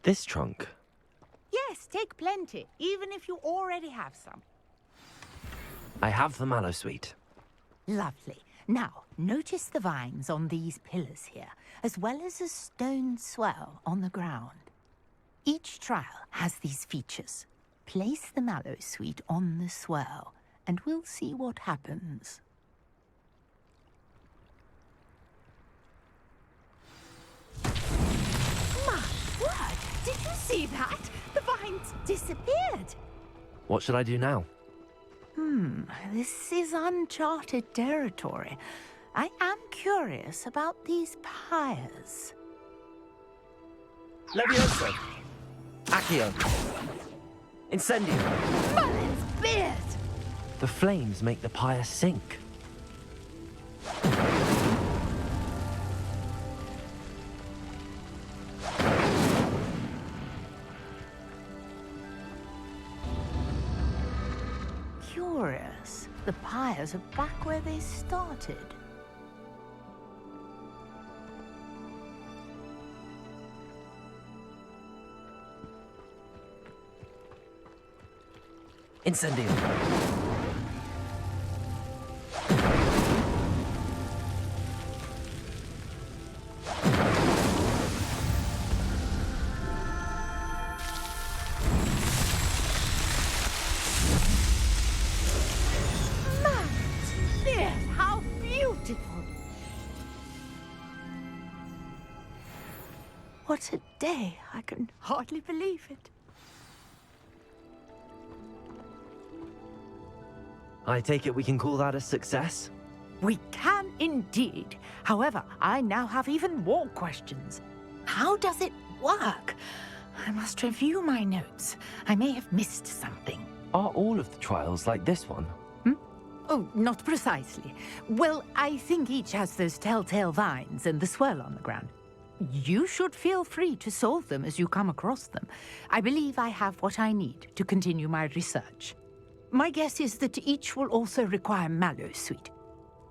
This trunk?
Yes, take plenty, even if you already have some.
I have the Mallowsweet.
Lovely. Now, notice the vines on these pillars here, as well as a stone swell on the ground. Each trial has these features. Place the Mallowsweet on the swell, and we'll see what happens. My word! Did you see that? The vines disappeared.
What should I do now?
This is uncharted territory. I am curious about these pyres.
Levioso! Accio! Incendio!
Merlin's beard!
The flames make the pyre sink.
Curious. The pyres are back where they started.
Incendio!
How beautiful! What a day! I can hardly believe it.
I take it we can call that a success?
We can indeed. However, I now have even more questions. How does it work? I must review my notes. I may have missed something.
Are all of the trials like this one?
Oh, not precisely. Well, I think each has those telltale vines and the swirl on the ground. You should feel free to solve them as you come across them. I believe I have what I need to continue my research. My guess is that each will also require Mallowsweet,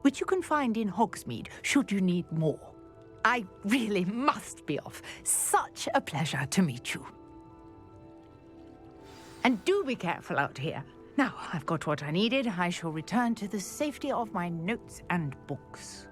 which you can find in Hogsmeade should you need more. I really must be off. Such a pleasure to meet you. And do be careful out here. Now, I've got what I needed. I shall return to the safety of my notes and books.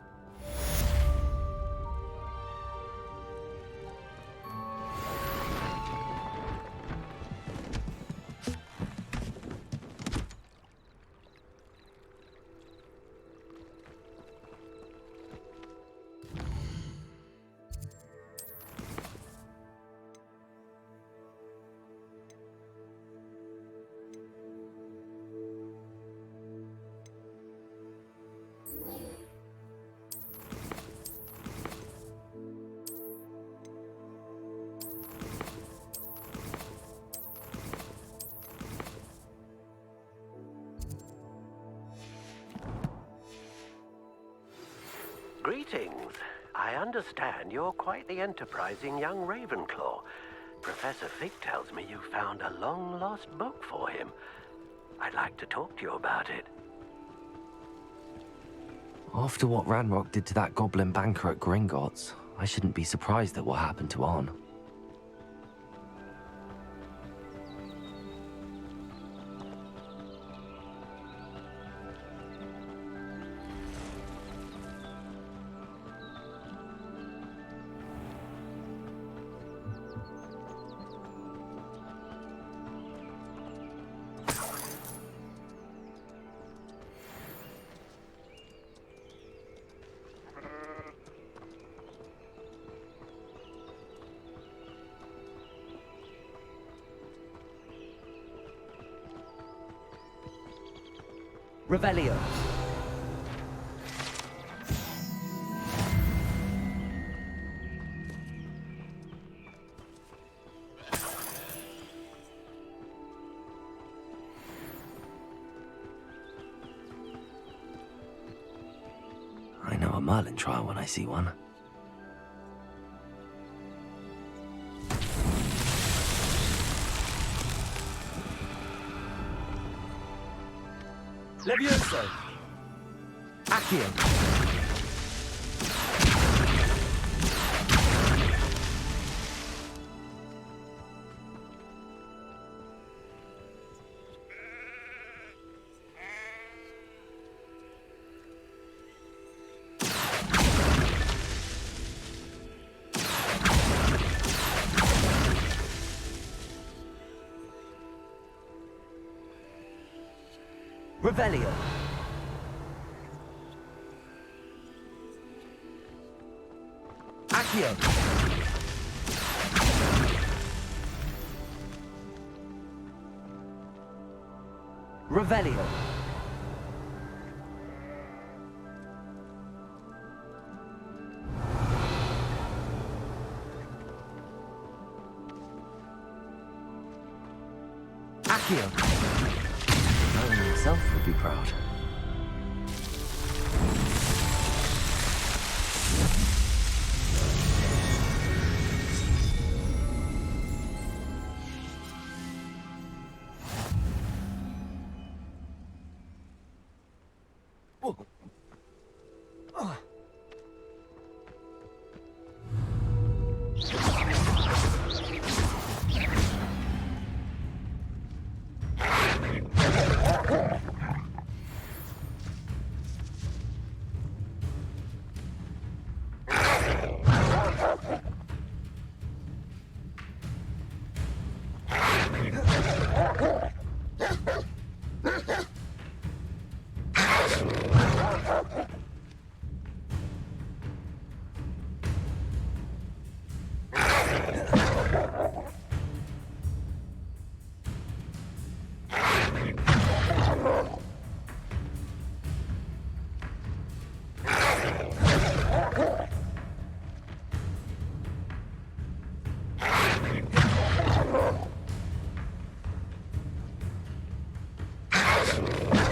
Greetings. I understand you're quite the enterprising young Ravenclaw. Professor Fig tells me you found a long-lost book for him. I'd like to talk to you about it.
After what Ranrock did to that goblin banker at Gringotts, I shouldn't be surprised at what happened to Arn.
Revelio.
I know a Merlin trial when I see one.
Levioso. Accio. Revelio. Accio. Revelio. Accio. Merlin himself would be proud.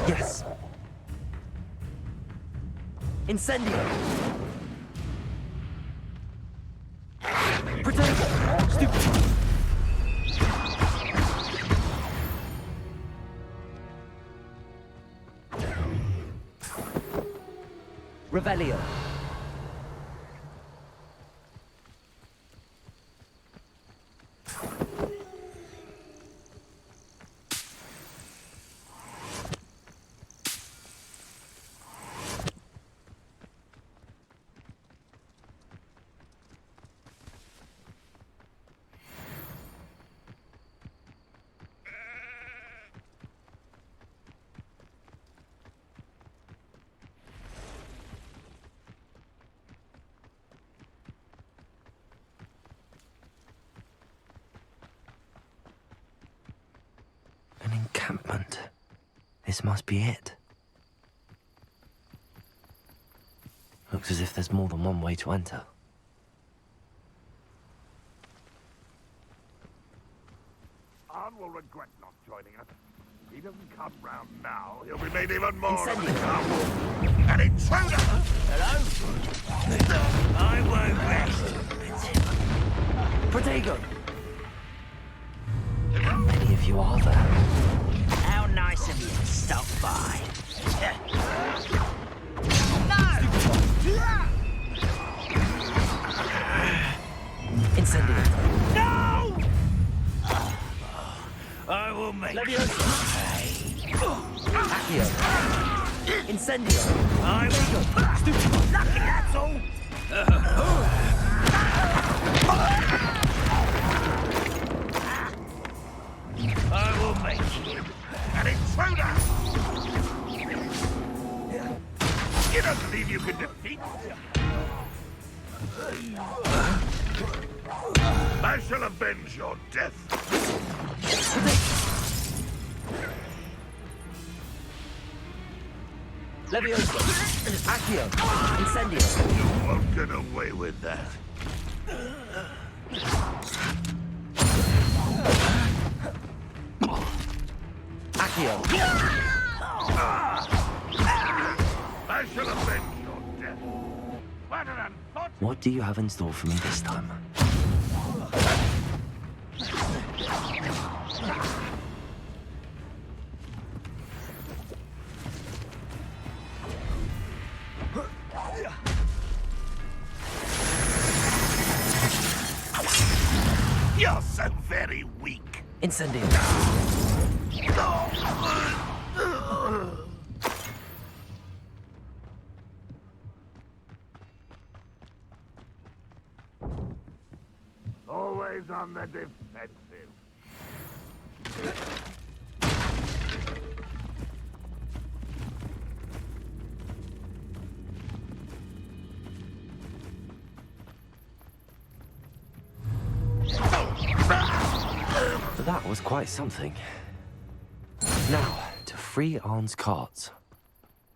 Yes. Incendio. Protego. Stupid. Revelio. An encampment. This must be it. Looks as if there's more than one way to enter.
Arn will regret not joining us. If he doesn't come round now, he'll be made even more of a
Incendio.
coward. An intruder!
Hello? I won't rest.
Protego! How many of you are there?
How nice of you to stop by.
Incendio.
No! I will make
Leviosa. Accio. Incendio.
I will.
Stupid.
Lucky, that's all. I will make you
An intruder! You don't believe you can defeat me? I shall avenge your death.
Leviosa. Accio. Incendio.
You won't get away with that.
Accio.
I shall avenge your death. What an unfortunate...
What do you have in store for me this time?
You're so very weak.
Incendio.
Always on the defensive.
That was quite something. Now, to free Arn's carts.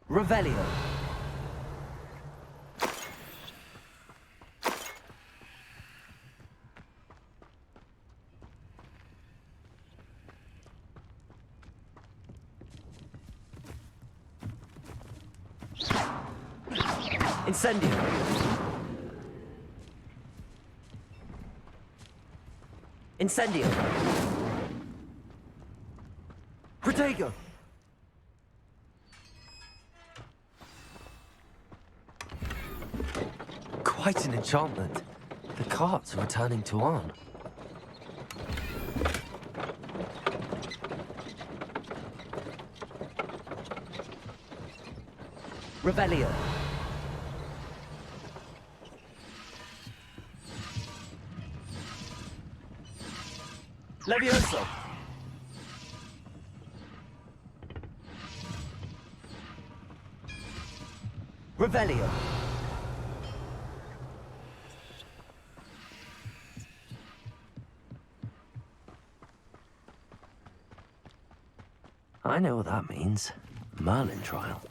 Revelio. Incendio. Incendio. Protego.
Quite an enchantment. The carts are returning to Arn.
Revelio. Levioso. Revelio.
I know what that means. Merlin trial.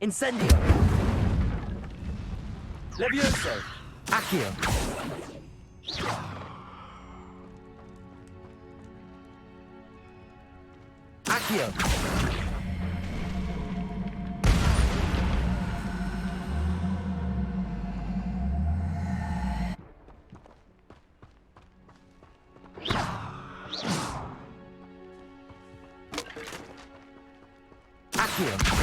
Incendio. Levioso. Accio. Accio. Accio.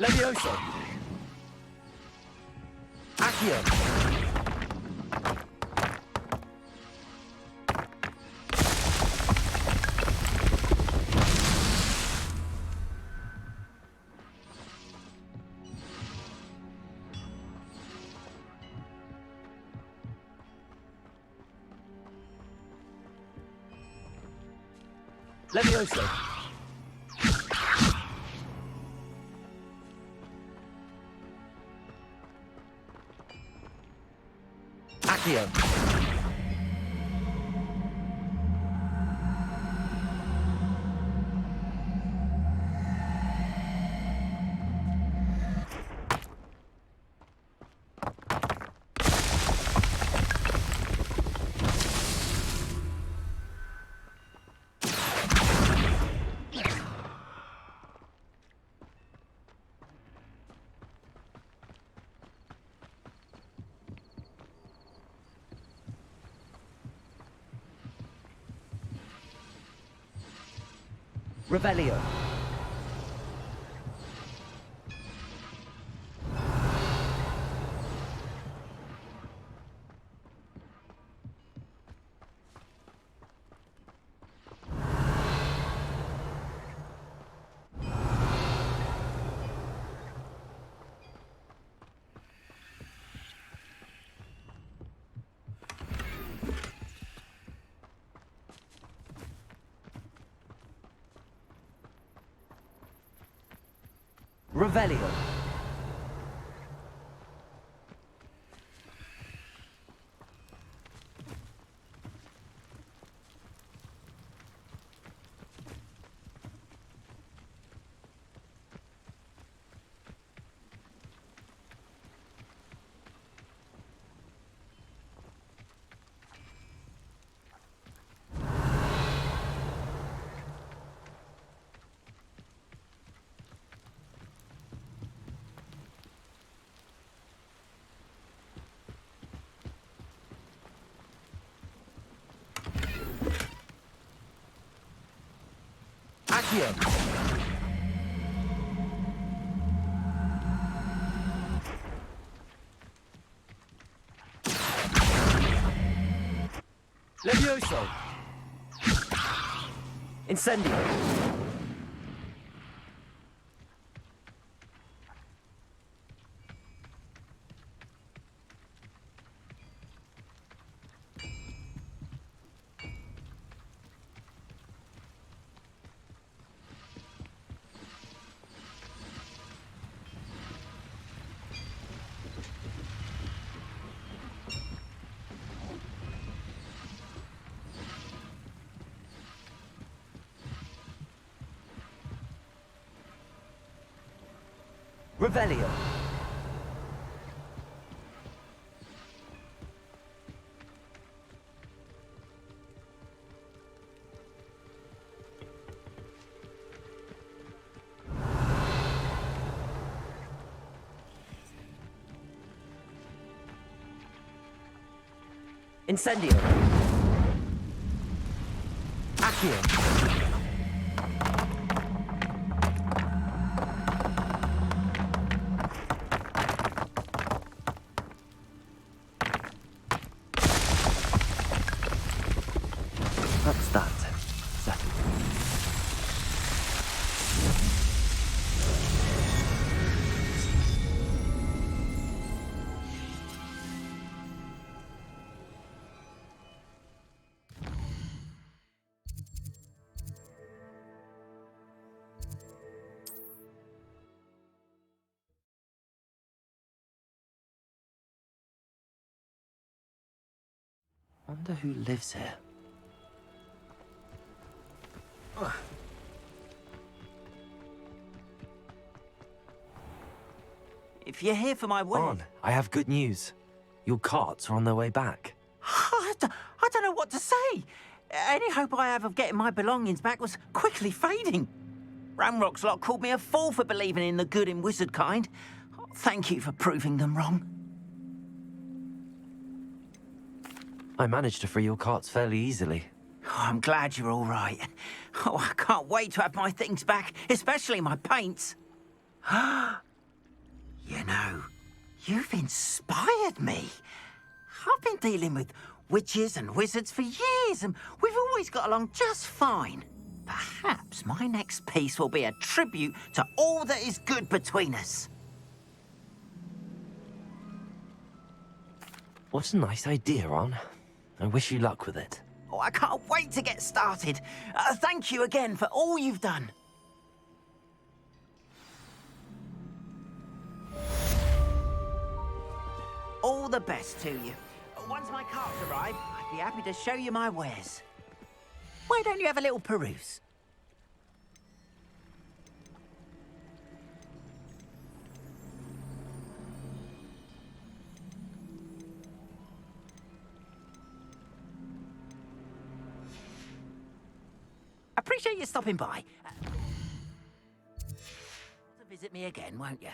Levioso. Accio. Levioso. Accio. Revelio. Revelio. Accio. Levioso. Incendio. Revelio. Incendio. Accio. That's that. Settled. Wonder who lives here.
If you're here for my wedding...
On, I have good news. Your carts are on their way back.
I don't know what to say. Any hope I have of getting my belongings back was quickly fading. Ramrock's lot called me a fool for believing in the good in wizard kind. Thank you for proving them wrong.
I managed to free your carts fairly easily.
Oh, I'm glad you're all right. Oh, I can't wait to have my things back, especially my paints. You know, you've inspired me. I've been dealing with witches and wizards for years, and we've always got along just fine. Perhaps my next piece will be a tribute to all that is good between us.
What a nice idea, Ron. I wish you luck with it.
Oh, I can't wait to get started. Thank you again for all you've done. All the best to you. Once my carts arrive, I'd be happy to show you my wares. Why don't you have a little peruse? Appreciate you stopping by. To visit me again, won't you?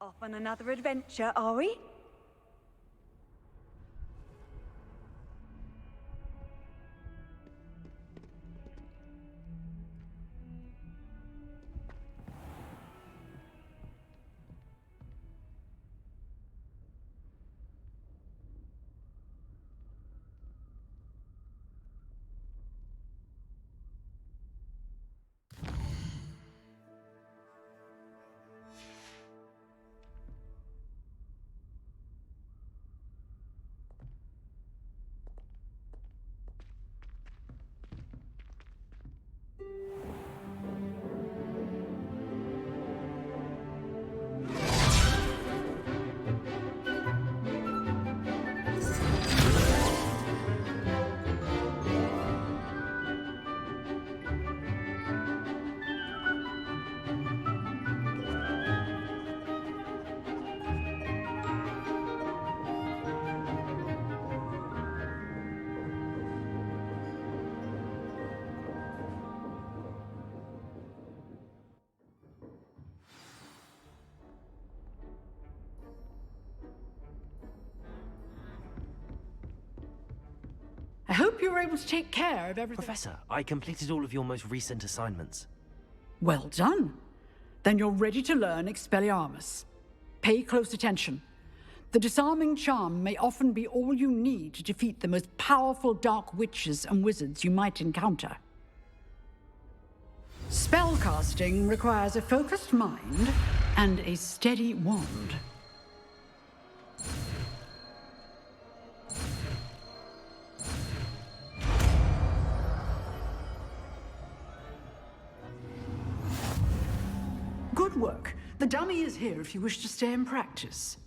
Off on another adventure, are we?
I hope you were able to take care of everything.
Professor, I completed all of your most recent assignments.
Well done. Then you're ready to learn Expelliarmus. Pay close attention. The disarming charm may often be all you need to defeat the most powerful dark witches and wizards you might encounter. Spellcasting requires a focused mind and a steady wand. Good work. The dummy is here if you wish to stay and practice.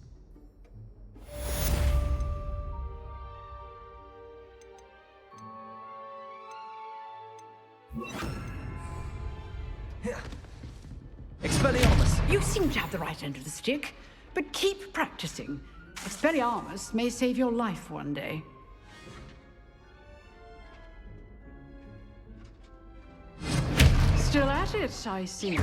Expelliarmus!
You seem to have the right end of the stick, but keep practicing. Expelliarmus may save your life one day. Still at it, I see.